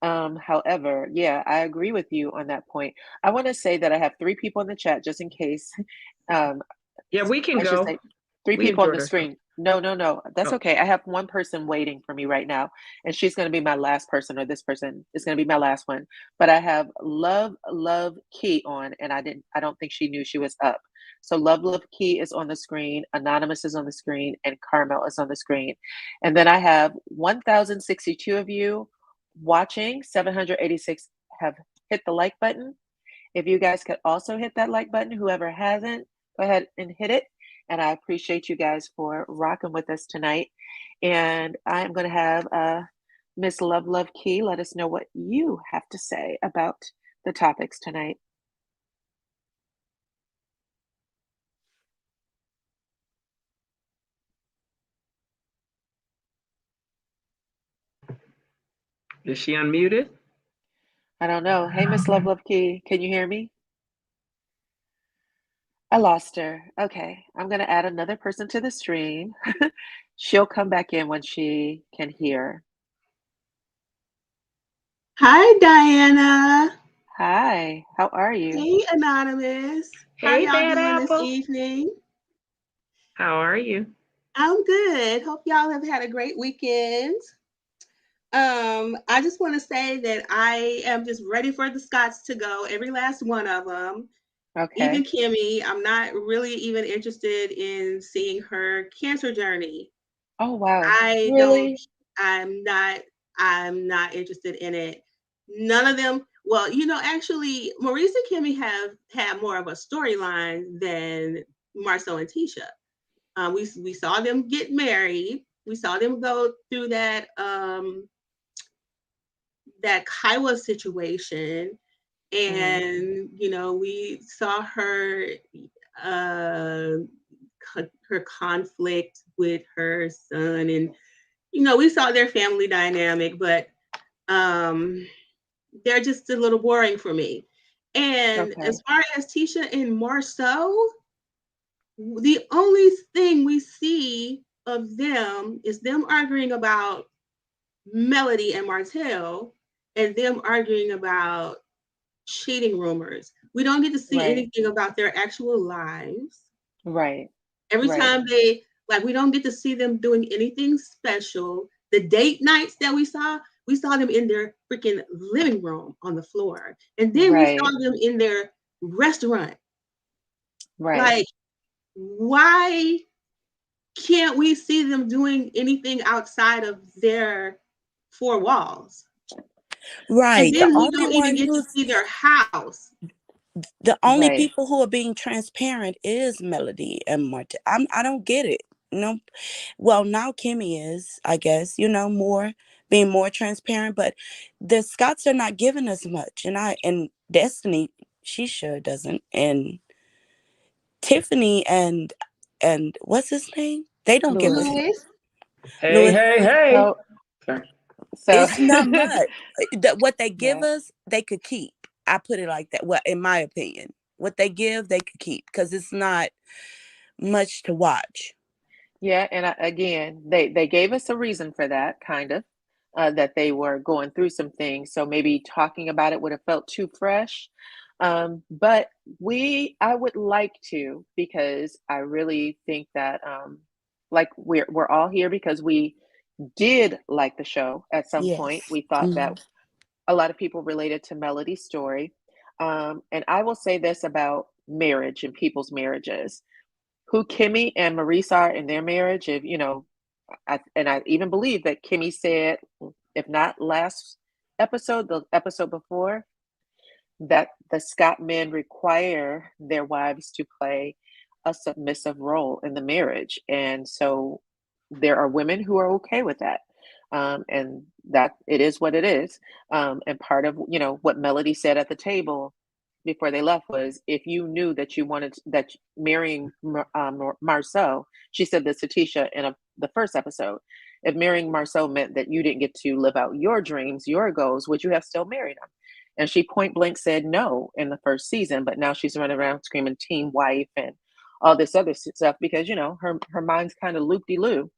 However, yeah, I agree with you on that point. I want to say that I have 3 people in the chat just in case. Um, Yeah, we can I should go. say 3 people on enjoyed the ourselves. screen. No. That's Oh. okay. I have one person waiting for me right now, and she's going to be my last person, or this person is going to be my last one. But I have Love Key on, and I don't think she knew she was up. So Love Key is on the screen, Anonymous is on the screen, and Carmel is on the screen. And then I have 1,062 of you watching. 786 have hit the like button. If you guys could also hit that like button, whoever hasn't, go ahead and hit it. And I appreciate you guys for rocking with us tonight. And I'm going to have Miss Love Key let us know what you have to say about the topics tonight. Is she unmuted? I don't know. Hey, Miss Love Key, can you hear me? I lost her. Okay, I'm going to add another person to the stream. She'll come back in when she can hear. Hi, Dyana. Hi, how are you? Hey, Anonymous. How Hey, y'all Bad doing Apple. this evening? How are you? I'm good. Hope y'all have had a great weekend. I just want to say that I am just ready for the Scots to go, every last one of them. Okay. Even Kimmy, I'm not really even interested in seeing her cancer journey. Oh, wow. I'm not interested in it. None of them. Well, actually, Maurice and Kimmy have had more of a storyline than Marsau and Tisha. We saw them get married. We saw them go through that Kaiwa situation, and we saw her uh her conflict with her son, and we saw their family dynamic, but they're just a little boring for me. And Okay. as far as Tisha and Marsau, the only thing we see of them is them arguing about Melody and Marital, and them arguing about cheating rumors. We don't get to see Right. anything about their actual lives. Right. Every Right. time we don't get to see them doing anything special. The date nights that we saw them in their freaking living room on the floor. And then we Right. saw them in their restaurant. Right. Like, why can't we see them doing anything outside of their four walls? Right. And then we don't even get to see their house. The only Right. people who are being transparent is Melody and Marta. I don't get it. No, well, now Kimmy is, I guess, being more transparent, but the Scots are not giving us much. And Destiny, she sure doesn't. And Tiffany and what's his name? They don't give us Louis. Hey, Louis. hey, hey. So It's not much. What they give yeah. us, they could keep. I put it like that. Well, in my opinion, what they give, they could keep because it's not much to watch. Yeah, and again, they gave us a reason for that, kind of, that they were going through some things. So maybe talking about it would have felt too fresh. But I would like to, because I really think that, like we're all here because we did like the show at some point. Yes. We thought Mhm. that a lot of people related to Melody's story. And I will say this about marriage and people's marriages. Who Kimmy and Maurice are in their marriage, if I even believe that Kimmy said, if not last episode, the episode before, that the Scott men require their wives to play a submissive role in the marriage. And so there are women who are okay with that. And that it is what it is. And part of, what Melody said at the table before they left was, if you knew that you wanted that marrying Marsau, she said this to Tisha in the first episode, if marrying Marsau meant that you didn't get to live out your dreams, your goals, would you have still married him? And she point blank said no in the first season, but now she's running around screaming team wife and all this other stuff because, her mind's kind of loop-de-loo.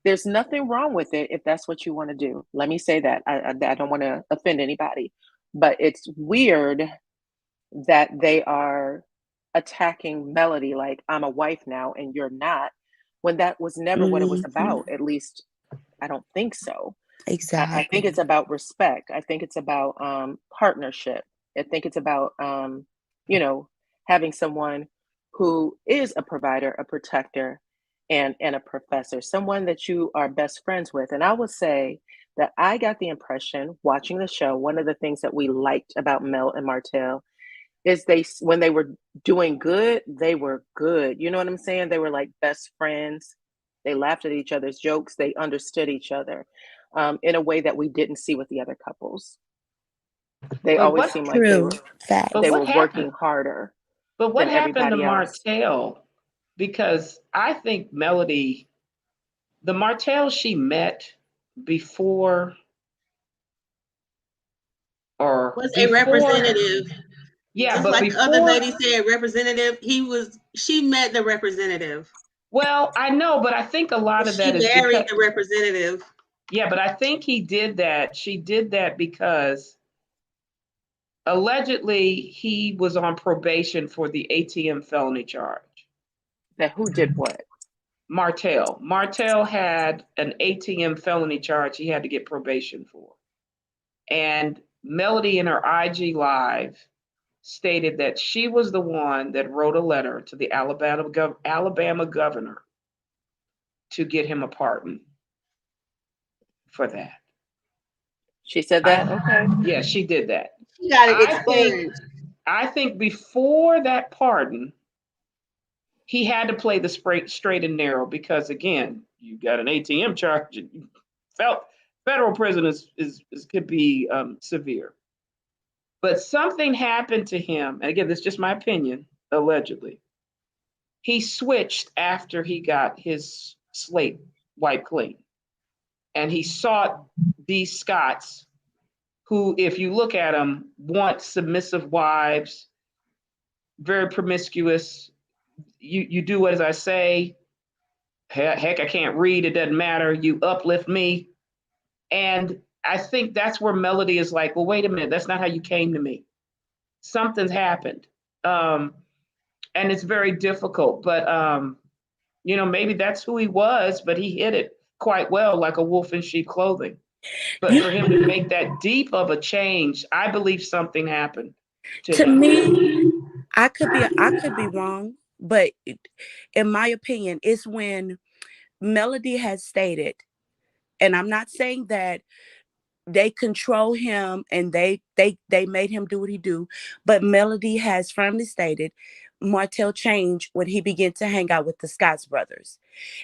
There's nothing wrong with it if that's what you want to do. Let me say that. I don't want to offend anybody, but it's weird that they are attacking Melody like, I'm a wife now and you're not, when that was never what it was about. At least I don't think so. Exactly. I think it's about respect. I think it's about partnership. I think it's about having someone who is a provider, a protector, and a professor, someone that you are best friends with. And I will say that I got the impression watching the show, one of the things that we liked about Mel and Martell is when they were doing good, they were good. You know what I'm saying? They were like best friends. They laughed at each other's jokes. They understood each other in a way that we didn't see with the other couples. They But always what seemed like they True. Fact. but they what were working happened? harder But what than happened to everybody else. Martell? Because I think Melody, the Martell she met before or Was a before, representative. yeah, Just but like the other before, lady said, representative. She met the representative. well, I know, but I think a lot of She that is married because, the representative. yeah, but I think he did that. She did that because allegedly he was on probation for the ATM felony charge. That who did what? Martell. Martell had an ATM felony charge he had to get probation for. And Melody in her IG Live stated that she was the one that wrote a letter to the Alabama governor to get him a pardon for that. She said that? Okay. Yeah, she did that. She got it I think expunged. I think before that pardon, he had to play the straight and narrow because again, you got an ATM charge. And federal prison is could be severe. But something happened to him. And again, this is just my opinion, allegedly. He switched after he got his slate wiped clean. And he sought these Scots who, if you look at them, want submissive wives, very promiscuous. You do what as I say. Heck, I can't read. It doesn't matter. You uplift me. And I think that's where Melody is like, well, wait a minute. That's not how you came to me. Something's happened. And it's very difficult. But, maybe that's who he was, but he hid it quite well, like a wolf in sheep clothing. But for him to make that deep of a change, I believe something happened to him. Me, I could be wrong, but in my opinion, it's when Melody has stated, and I'm not saying that they control him and they made him do what he do, but Melody has firmly stated Martell changed when he began to hang out with the Scotts brothers.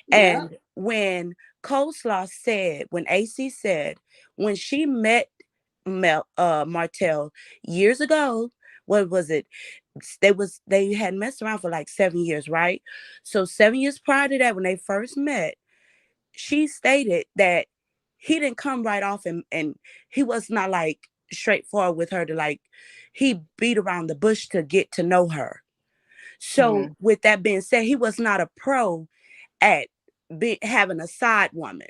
Yeah. And when Coleslaw said, when AC said, when she met Martell years ago, what was it? They had messed around for like 7 years, right? So 7 years prior to that, when they first met, she stated that he didn't come right off and he was not like straightforward with her to like, he beat around the bush to get to know her. So with that being said, he was not a pro at having a side woman.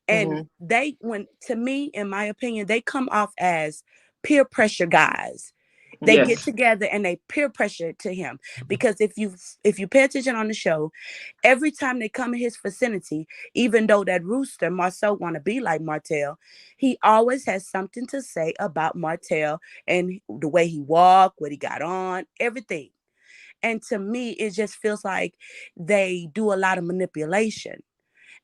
And to me, in my opinion, they come off as peer pressure guys. They get together and they peer pressure to him. Because if you pay attention on the show, every time they come in his vicinity, even though that rooster, Marsau, want to be like Martell, he always has something to say about Martell and the way he walked, what he got on, everything. And to me, it just feels like they do a lot of manipulation.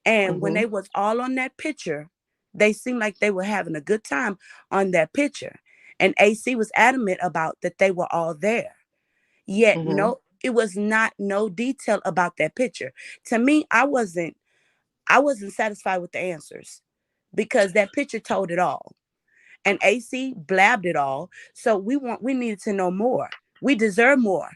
And when they was all on that picture, they seemed like they were having a good time on that picture. And AC was adamant about that they were all there. Yet it was not no detail about that picture. To me, I wasn't satisfied with the answers because that picture told it all. And AC blabbed it all. So we needed to know more. We deserve more.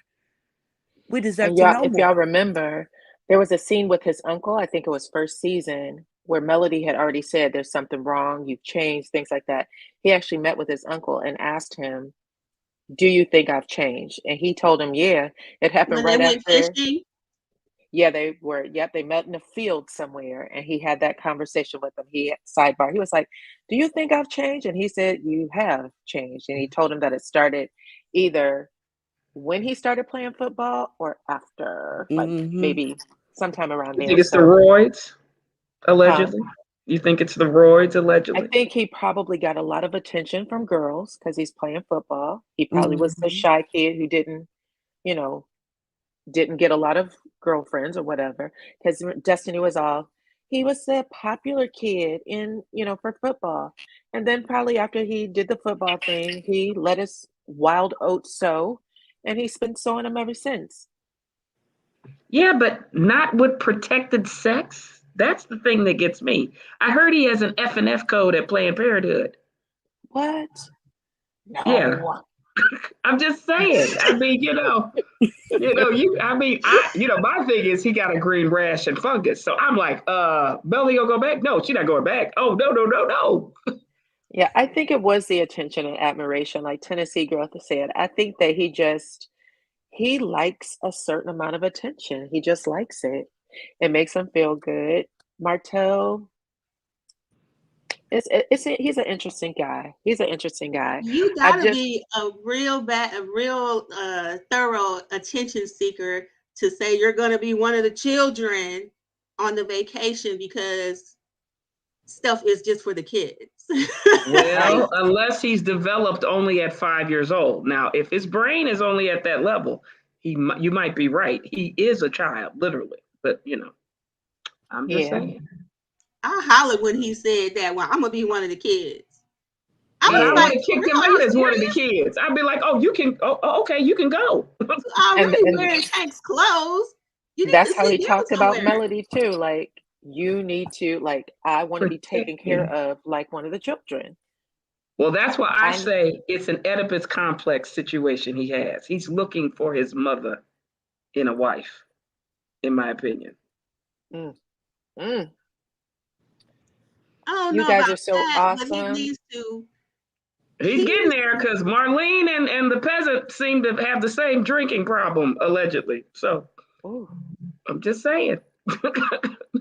We deserve to know if more. y'all remember, there was a scene with his uncle, I think it was first season, where Melody had already said there's something wrong, you've changed, things like that. He actually met with his uncle and asked him, do you think I've changed? And he told him, yeah. It happened When right they went after. fishing? Yeah, they were. Yep, they met in a field somewhere, and he had that conversation with him. He sidebar. He was like, "Do you think I've changed?" And he said, "You have changed." And he told him that it started either when he started playing football or after, like maybe sometime around You there. think it's the So, roids, huh? allegedly? You think it's the roids, I allegedly? think he probably got a lot of attention from girls because he's playing football. He probably was the shy kid who didn't, you know, didn't get a lot of girlfriends or whatever, because Destiny was all, he was the popular kid in, for football. And then probably after he did the football thing, he let his wild oats sow, and he's been sowing them ever since. Yeah, but not with protected sex. That's the thing that gets me. I heard he has an F&F code at Planned Parenthood. What? No. Yeah. I'm just saying. I mean, my thing is he got a green rash and fungus. So I'm like, Melly gonna go back? No, she's not going back. Oh, no. Yeah, I think it was the attention and admiration, like Tennessee Girl said. I think that he likes a certain amount of attention. He just likes it. It makes him feel good. Martell, he's an interesting guy. He's an interesting guy. You gotta be a real thorough attention seeker to say you're gonna be one of the children on the vacation because stuff is just for the kids. Well, unless he's developed only at 5 years old. Now, if his brain is only at that level, you might be right. He is a child, literally. But I'm just saying. I hollered when he said that. Well, I'm gonna be one of the kids. I would have kicked him out as one of the kids. I'd be like, "Oh, you can. Oh, okay, you can go." Already wearing Tank's clothes. That's how he talked about Melody too. Like, you need to, like, I want to be taken care of like one of the children. Well, that's why I say it's an Oedipus complex situation he has. He's looking for his mother in a wife, in my opinion. Mm. Mm. I don't You know guys about are so that, but he awesome. needs to. He's getting there because Marlene and the peasant seem to have the same drinking problem, allegedly. So Ooh. I'm just saying.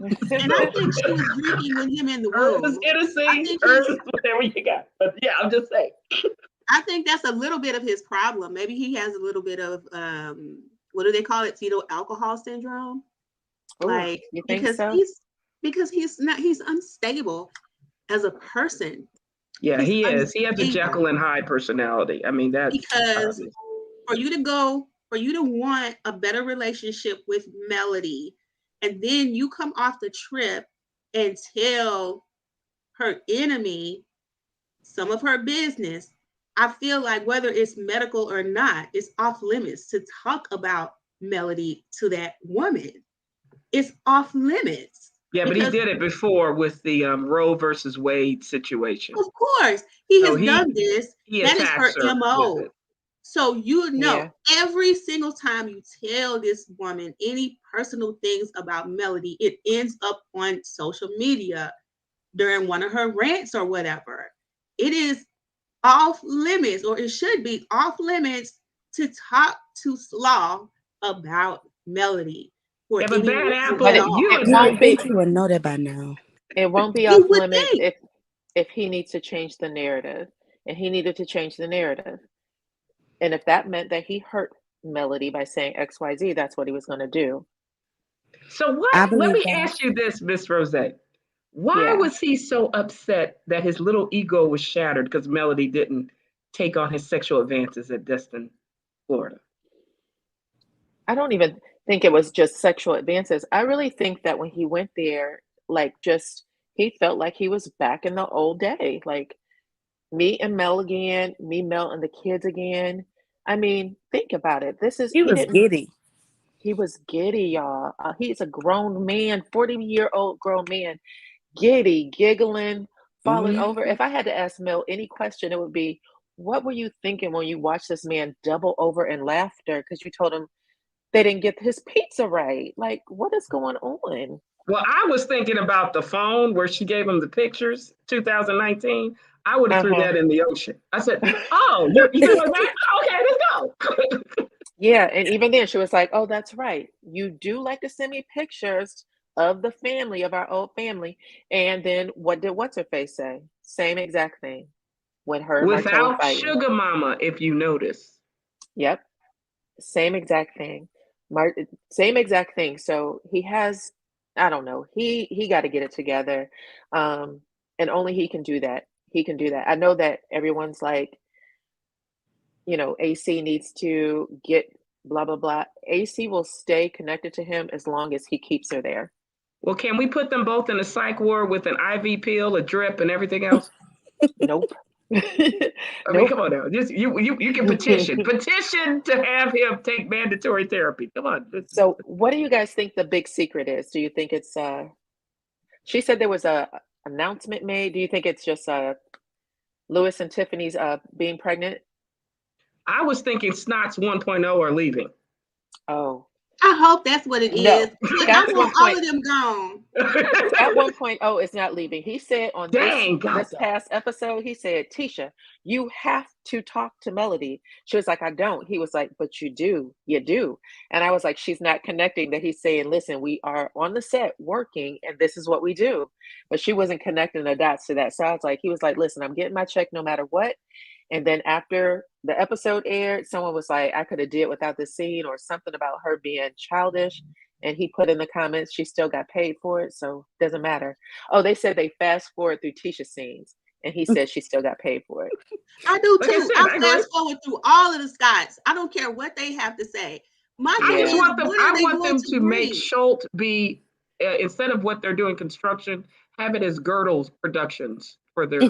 And I think she was drinking with him in the Herb room. is Hennessy, I think Herb is whatever you got. But yeah, I'm just saying. I think that's a little bit of his problem. Maybe he has a little bit of what do they call it? Fetal alcohol syndrome. Ooh, Like you think because so? he's unstable as a person. Yeah, He's he is. He has a unstable. Jekyll and Hyde personality. I mean, that's Because obvious. for you to want a better relationship with Melody, and then you come off the trip and tell her enemy some of her business, I feel like whether it's medical or not, it's off limits to talk about Melody to that woman. It's off limits. Yeah, but he did it before with the Roe versus Wade situation. Of course, he So has done this. He That is her attacks her MO. with it. So you know, Yeah. every single time you tell this woman any personal things about Melody, it ends up on social media during one of her rants or whatever. It is off limits, or it should be off limits to talk to Slaw about Melody. For Yeah, but any Bad reason Apple, at But all. you it would You won't would be. think you would know that by now. It won't be You off would limits think. if he needs to change the narrative, and he needed to change the narrative. And if that meant that he hurt Melody by saying XYZ, that's what he was going to do. So what? I Let believe me that. ask you this, Miss Rozay. Why Yeah. was he so upset that his little ego was shattered because Melody didn't take on his sexual advances at Destin, Florida? I don't even think it was just sexual advances. I really think that when he went there, like, just he felt like he was back in the old day, like me and Mel again, me, Mel, and the kids again. I mean, think about it. He was giddy. He was giddy, y'all. He's a grown man, 40-year-old grown man, giddy, giggling, falling over. If I had to ask Mel any question, it would be, what were you thinking when you watched this man double over in laughter because you told him they didn't get his pizza right? Like, what is going on? Well, I was thinking about the phone where she gave him the pictures, 2019. I would have threw that in the ocean. I said, "Oh, you doing that? Okay, let's go." Yeah, and even then she was like, "Oh, that's right. You do like to send me pictures of the family, of our old family." And then what did what's her face say? Same exact thing. When her and Martel were Without fighting. Sugar Mama, if you notice. Yep. Same exact thing. Same exact thing. So he has, I don't know. He got to get it together. And only he can do that. He can do that. I know that everyone's like, AC needs to get blah, blah, blah. AC will stay connected to him as long as he keeps her there. Well, can we put them both in a psych ward with an IV pill, a drip, and everything else? Nope. I mean, come on now. Just you can petition to have him take mandatory therapy. Come on. So what do you guys think the big secret is? Do you think it's she said there was a announcement made. Do you think it's just Lewis and Tiffany's being pregnant? I was thinking Snots 1.0 are leaving. Oh. I hope that's what it No, is. I want all of them gone. Scott 1.0 is not leaving. He said on this past episode, he said, "Tisha, you have to talk to Melody." She was like, "I don't." He was like, "But you do. You do." And I was like, she's not connecting that he's saying, "Listen, we are on the set working and this is what we do." But she wasn't connecting the dots to that. So I was like, he was like, "Listen, I'm getting my check no matter what." And then after the episode aired, someone was like, "I could have did without this scene," or something about her being childish. And he put in the comments, she still got paid for it, so it doesn't matter. Oh, they said they fast forward through Tisha's scenes, and he said she still got paid for it. I do too. I fast forward through all of the Scots. I don't care what they have to say. I want them to make Schultz be, instead of what they're doing construction, have it as Girdles Productions for their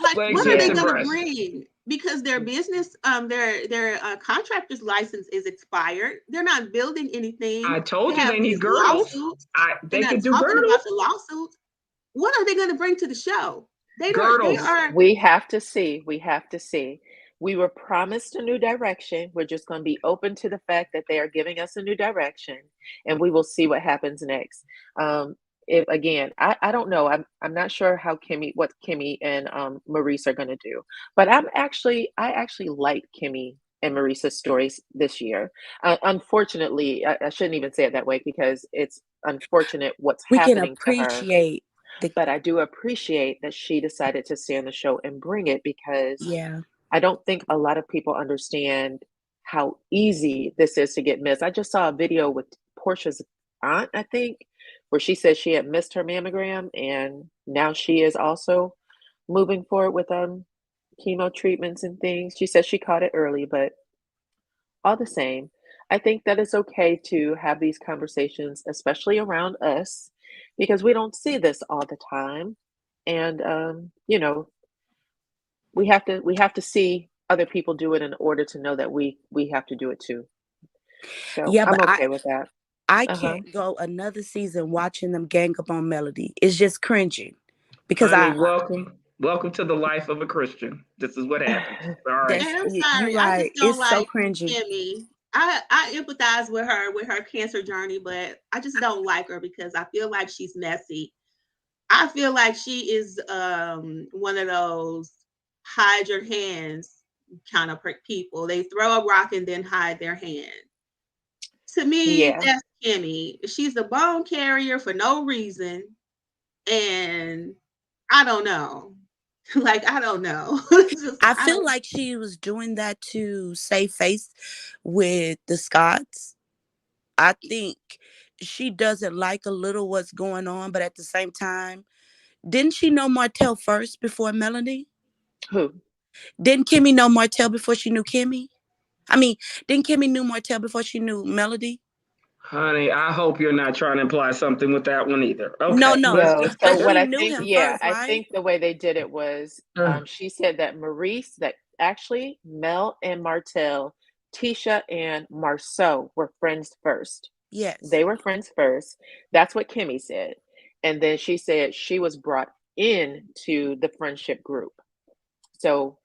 like, what are they going to bring? Because their business, their contractor's license is expired. They're not building anything. I told you they need girdles. They could do girdles. About the lawsuits. What are they going to bring to the show? They Girdles. are. We have to see. We have to see. We were promised a new direction. We're just going to be open to the fact that they are giving us a new direction, and we will see what happens next. If again, I don't know. I'm not sure what Kimmy and Maurice are going to do. But I actually like Kimmy and Maurice's stories this year. Unfortunately, I shouldn't even say it that way because it's unfortunate what's We can happening to her. appreciate But I do appreciate that she decided to stay on the show and bring it because yeah. I don't think a lot of people understand how easy this is to get missed. I just saw a video with Portia's aunt, I think, where she said she had missed her mammogram and now she is also moving forward with chemo treatments and things. She said she caught it early, but all the same, I think that it's okay to have these conversations, especially around us, because we don't see this all the time. And we have to see other people do it in order to know that we have to do it too. So Yeah, I'm but okay with that. I can't go another season watching them gang up on Melody. It's just cringing because Honey, welcome to the life of a Christian. This is what happens. Sorry. And I'm you're sorry, right. I just don't It's so like cringy. Kimmy. I empathize with her cancer journey, but I just don't like her because I feel like she's messy. I feel like she is one of those hide your hands kind of people. They throw a rock and then hide their hand. To me, that's Kimmy. She's a bone carrier for no reason. And I don't know. I don't know. I feel like she was doing that to save face with the Scots. I think she doesn't like a little what's going on, but at the same time, didn't she know Martell first before Melanie? Who? Didn't Kimmy know Martell before she knew Kimmy? I mean, didn't Kimmy knew Martell before she knew Melody? Honey, I hope you're not trying to imply something with that one either. Okay. No. So But what she I knew think, him first, right? I think the way they did it was, she said that Maurice, that actually Mel and Martell, Tisha and Marsau were friends first. Yes. They were friends first. That's what Kimmy said. And then she said she was brought in to the friendship group. So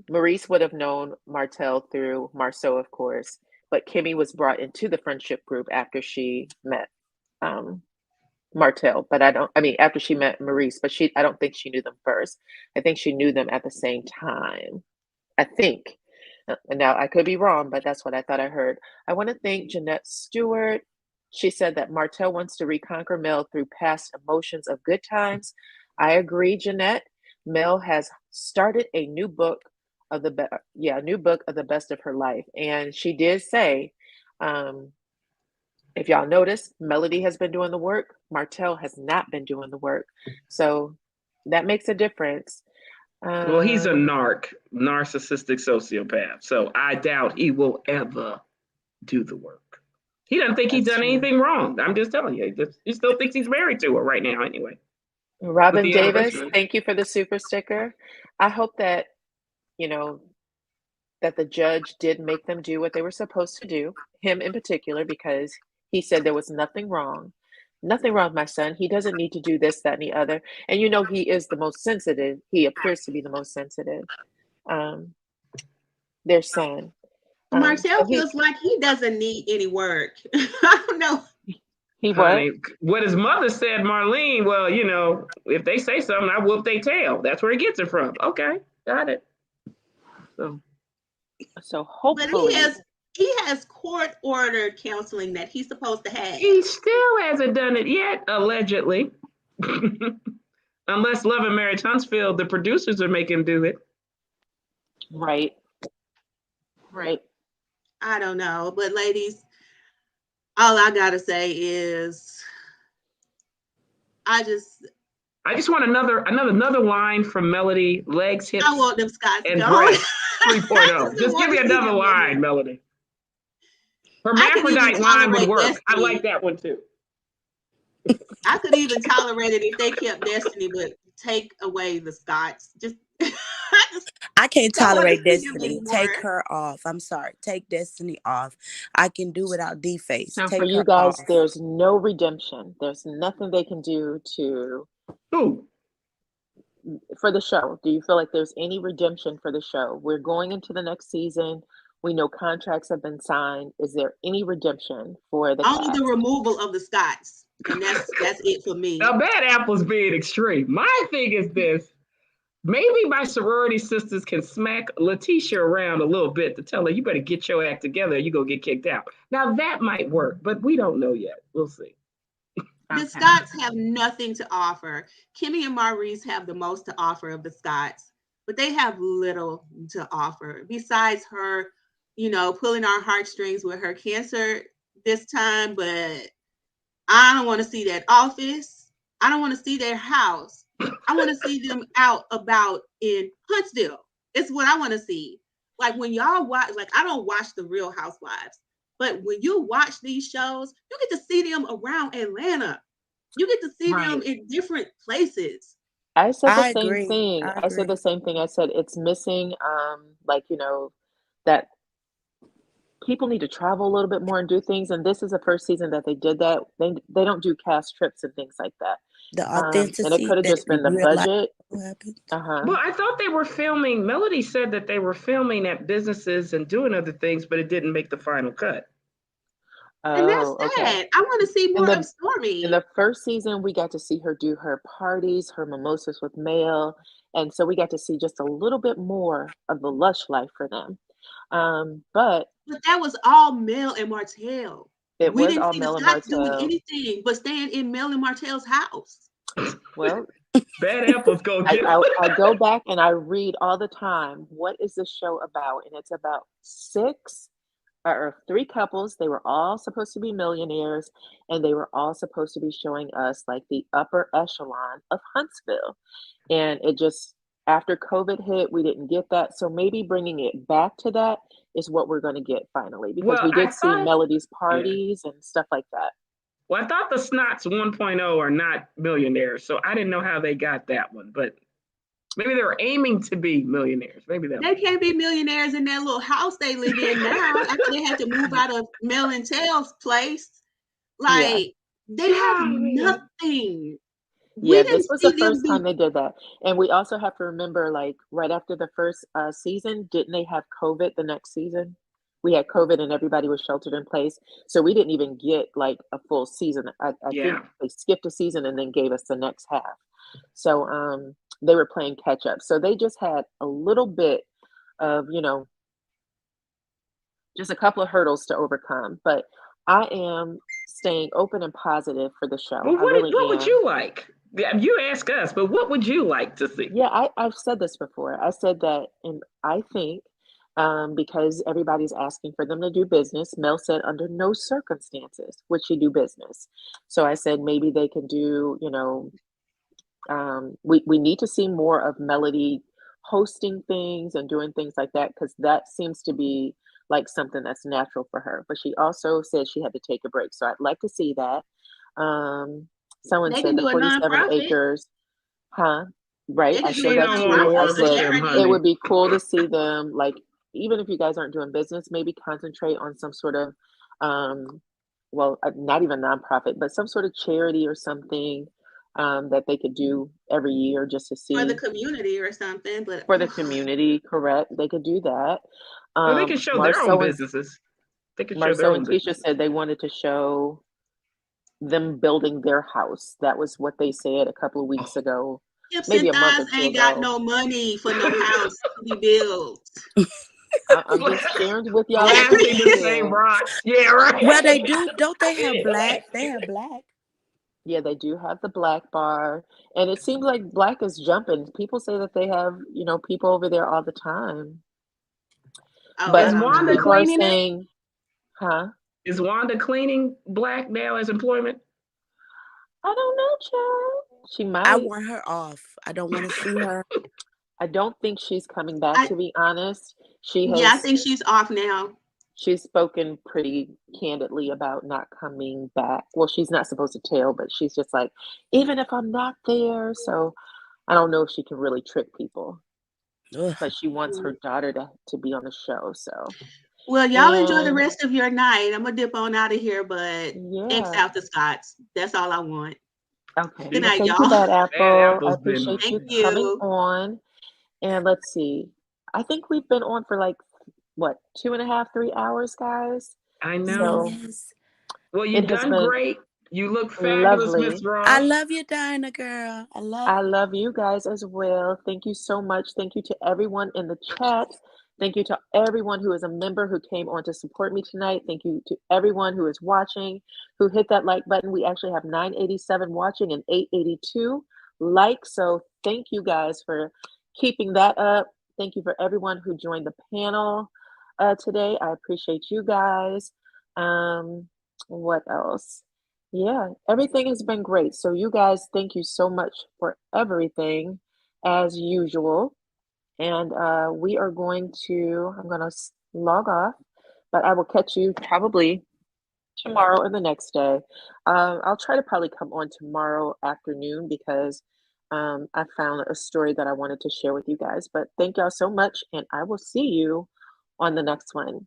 Maurice would have known Martell through Marsau, of course, but Kimmy was brought into the friendship group after she met Martell. But after she met Maurice, but I don't think she knew them first. I think she knew them at the same time. I think. And now I could be wrong, but that's what I thought I heard. I want to thank Jeanette Stewart. She said that Martell wants to reconquer Mel through past emotions of good times. I agree, Jeanette. Mel has started a new book of the best of her life. And she did say, if y'all notice, Melody has been doing the work. Martell has not been doing the work. So that makes a difference. Well, he's a narcissistic sociopath. So I doubt he will ever do the work. He doesn't think he's done anything wrong. I'm just telling you. He still thinks he's married to her right now anyway. Robin Davis, thank you for the super sticker. I hope that, that the judge did make them do what they were supposed to do, him in particular, because he said there was nothing wrong. Nothing wrong with my son. He doesn't need to do this, that, and the other. And he is the most sensitive. He appears to be the most sensitive. Their son. Martell feels like he doesn't need any work. I don't know. What his mother said, Marlene, well, if they say something, I whoop their tail. That's where he gets it from. Okay, got it. So hopefully. But he has court-ordered counseling that he's supposed to have. He still hasn't done it yet, allegedly. Unless Love and Marriage Huntsville, the producers are making him do it. Right. I don't know, but ladies, all I gotta say is, I just want another line from Melody. Legs, hips, I want them Scots and breasts 3.0. Just give me another line, Melody. Hermaphrodite line would work. Destiny. I like that one too. I could even tolerate it if they kept Destiny, but take away the Scots. I can't tolerate Destiny. Take her off. I'm sorry. Take Destiny off. I can do without D-Face. So for you guys, there's no redemption. There's nothing they can do to. Who? for the show, do you feel like there's any redemption for the show? We're going into the next season. We know contracts have been signed. Is there any redemption for the Only cast? the removal of the Scots, and that's it for me. Now, bad apple's being extreme. My thing is this. Maybe my sorority sisters can smack Letitia around a little bit to tell her, you better get your act together or you're going to get kicked out. Now, that might work, but we don't know yet. We'll see. The Scots have nothing to offer. Kimmy and Maurice have the most to offer of the Scots, but they have little to offer besides her, pulling our heartstrings with her cancer this time. But I don't want to see that office. I don't want to see their house. I want to see them out about in Huntsville. It's what I want to see. Like when y'all watch, like I don't watch the Real Housewives, but when you watch these shows, you get to see them around Atlanta. You get to see them in different places. I said the I same agree. thing. I I said agree. the same thing. I said it's missing, that people need to travel a little bit more and do things. And this is the first season that they did that. They don't do cast trips and things like that. The And it authenticity could have that just been the real life budget. happened. Well, I thought they were filming. Melody said that they were filming at businesses and doing other things, but it didn't make the final cut. And that's Oh, sad. okay. I want to see more of In Stormy. the first season, we got to see her do her parties, her mimosas with mail. And so we got to see just a little bit more of the lush life for them. But But that was all Mel and Martell. it We was didn't all see the Mel and Scots doing Martell. anything but staying in Mel and Martell's house. Well, Bad apples go get I go back and I read all the time, what is this show about? And it's about three couples. They were all supposed to be millionaires, and they were all supposed to be showing us like the upper echelon of Huntsville. And it just, after COVID hit, we didn't get that. So maybe bringing it back to that is what we're going to get finally, because Well, we I did see thought- Melody's parties and stuff like that. Well, I thought the Snots 1.0 are not millionaires, so I didn't know how they got that one, but maybe they were aiming to be millionaires. Maybe that. They can't be millionaires in that little house they live in now after they had to move out of Mel and Tell's place. Like, they have nothing. Yeah, this was the first time they did that. And we also have to remember, like, right after the first season, didn't they have COVID the next season? We had COVID and everybody was sheltered in place. So we didn't even get like a full season. I think they skipped a season and then gave us the next half. So they were playing catch up. So they just had a little bit of, just a couple of hurdles to overcome. But I am staying open and positive for the show. Well, what would you like? Yeah, you ask us, but what would you like to see? Yeah, I've said this before. I said that, and I think because everybody's asking for them to do business, Mel said under no circumstances would she do business. So I said maybe they can do, we need to see more of Melody hosting things and doing things like that, because that seems to be like something that's natural for her. But she also said she had to take a break. So I'd like to see that. Someone said the 47 acres, huh? Right. I said that too. I said it would be cool to see them, like, even if you guys aren't doing business, maybe concentrate on some sort of, not even nonprofit, but some sort of charity or something that they could do every year just to see. For the community or something. But for the community, correct. They could do that. Well, they can show their own businesses. They can show their own Marceau and Tisha said they wanted to show them building their house. That was what they said a couple of weeks ago. Maybe a month or two ain't ago. got no money for no house to be built. I'm just sharing with y'all. The same rocks. Yeah, right. Well, they do. Don't they have black? They have black. Yeah, they do have the black bar, and it seems like black is jumping. People say that they have, people over there all the time. But is Wanda cleaning saying, huh? Is Wanda cleaning black now as employment? I don't know, child. She might. I want her off. I don't want to see her. I don't think she's coming back, to be honest. I think she's off now. She's spoken pretty candidly about not coming back. Well, she's not supposed to tell, but she's just like, even if I'm not there. So I don't know if she can really trick people. Ugh. But she wants her daughter to be on the show. So, well, y'all enjoy the rest of your night. I'm gonna dip on out of here, but X out the Scots. That's all I want. Okay. Good Well, night, thank you, y'all. Bad Bad Apple. I apple's been. appreciate Thank you coming you. on. And let's see. I think we've been on for like what, 2.5, 3 hours, guys. I know. So Yes. Well, you it has done been great. You look fabulous, Miss lovely. I Ross. love you, Dyana girl. I love I you. love you guys as well. Thank you so much. Thank you to everyone in the chat. Thank you to everyone who is a member who came on to support me tonight. Thank you to everyone who is watching, who hit that like button. We actually have 987 watching and 882 likes. So thank you guys for keeping that up. Thank you for everyone who joined the panel today. I appreciate you guys. What else? Yeah, everything has been great. So you guys, thank you so much for everything as usual. And we are going to, I'm going to log off, but I will catch you probably tomorrow or the next day. I'll try to probably come on tomorrow afternoon because I found a story that I wanted to share with you guys. But thank y'all so much, and I will see you on the next one.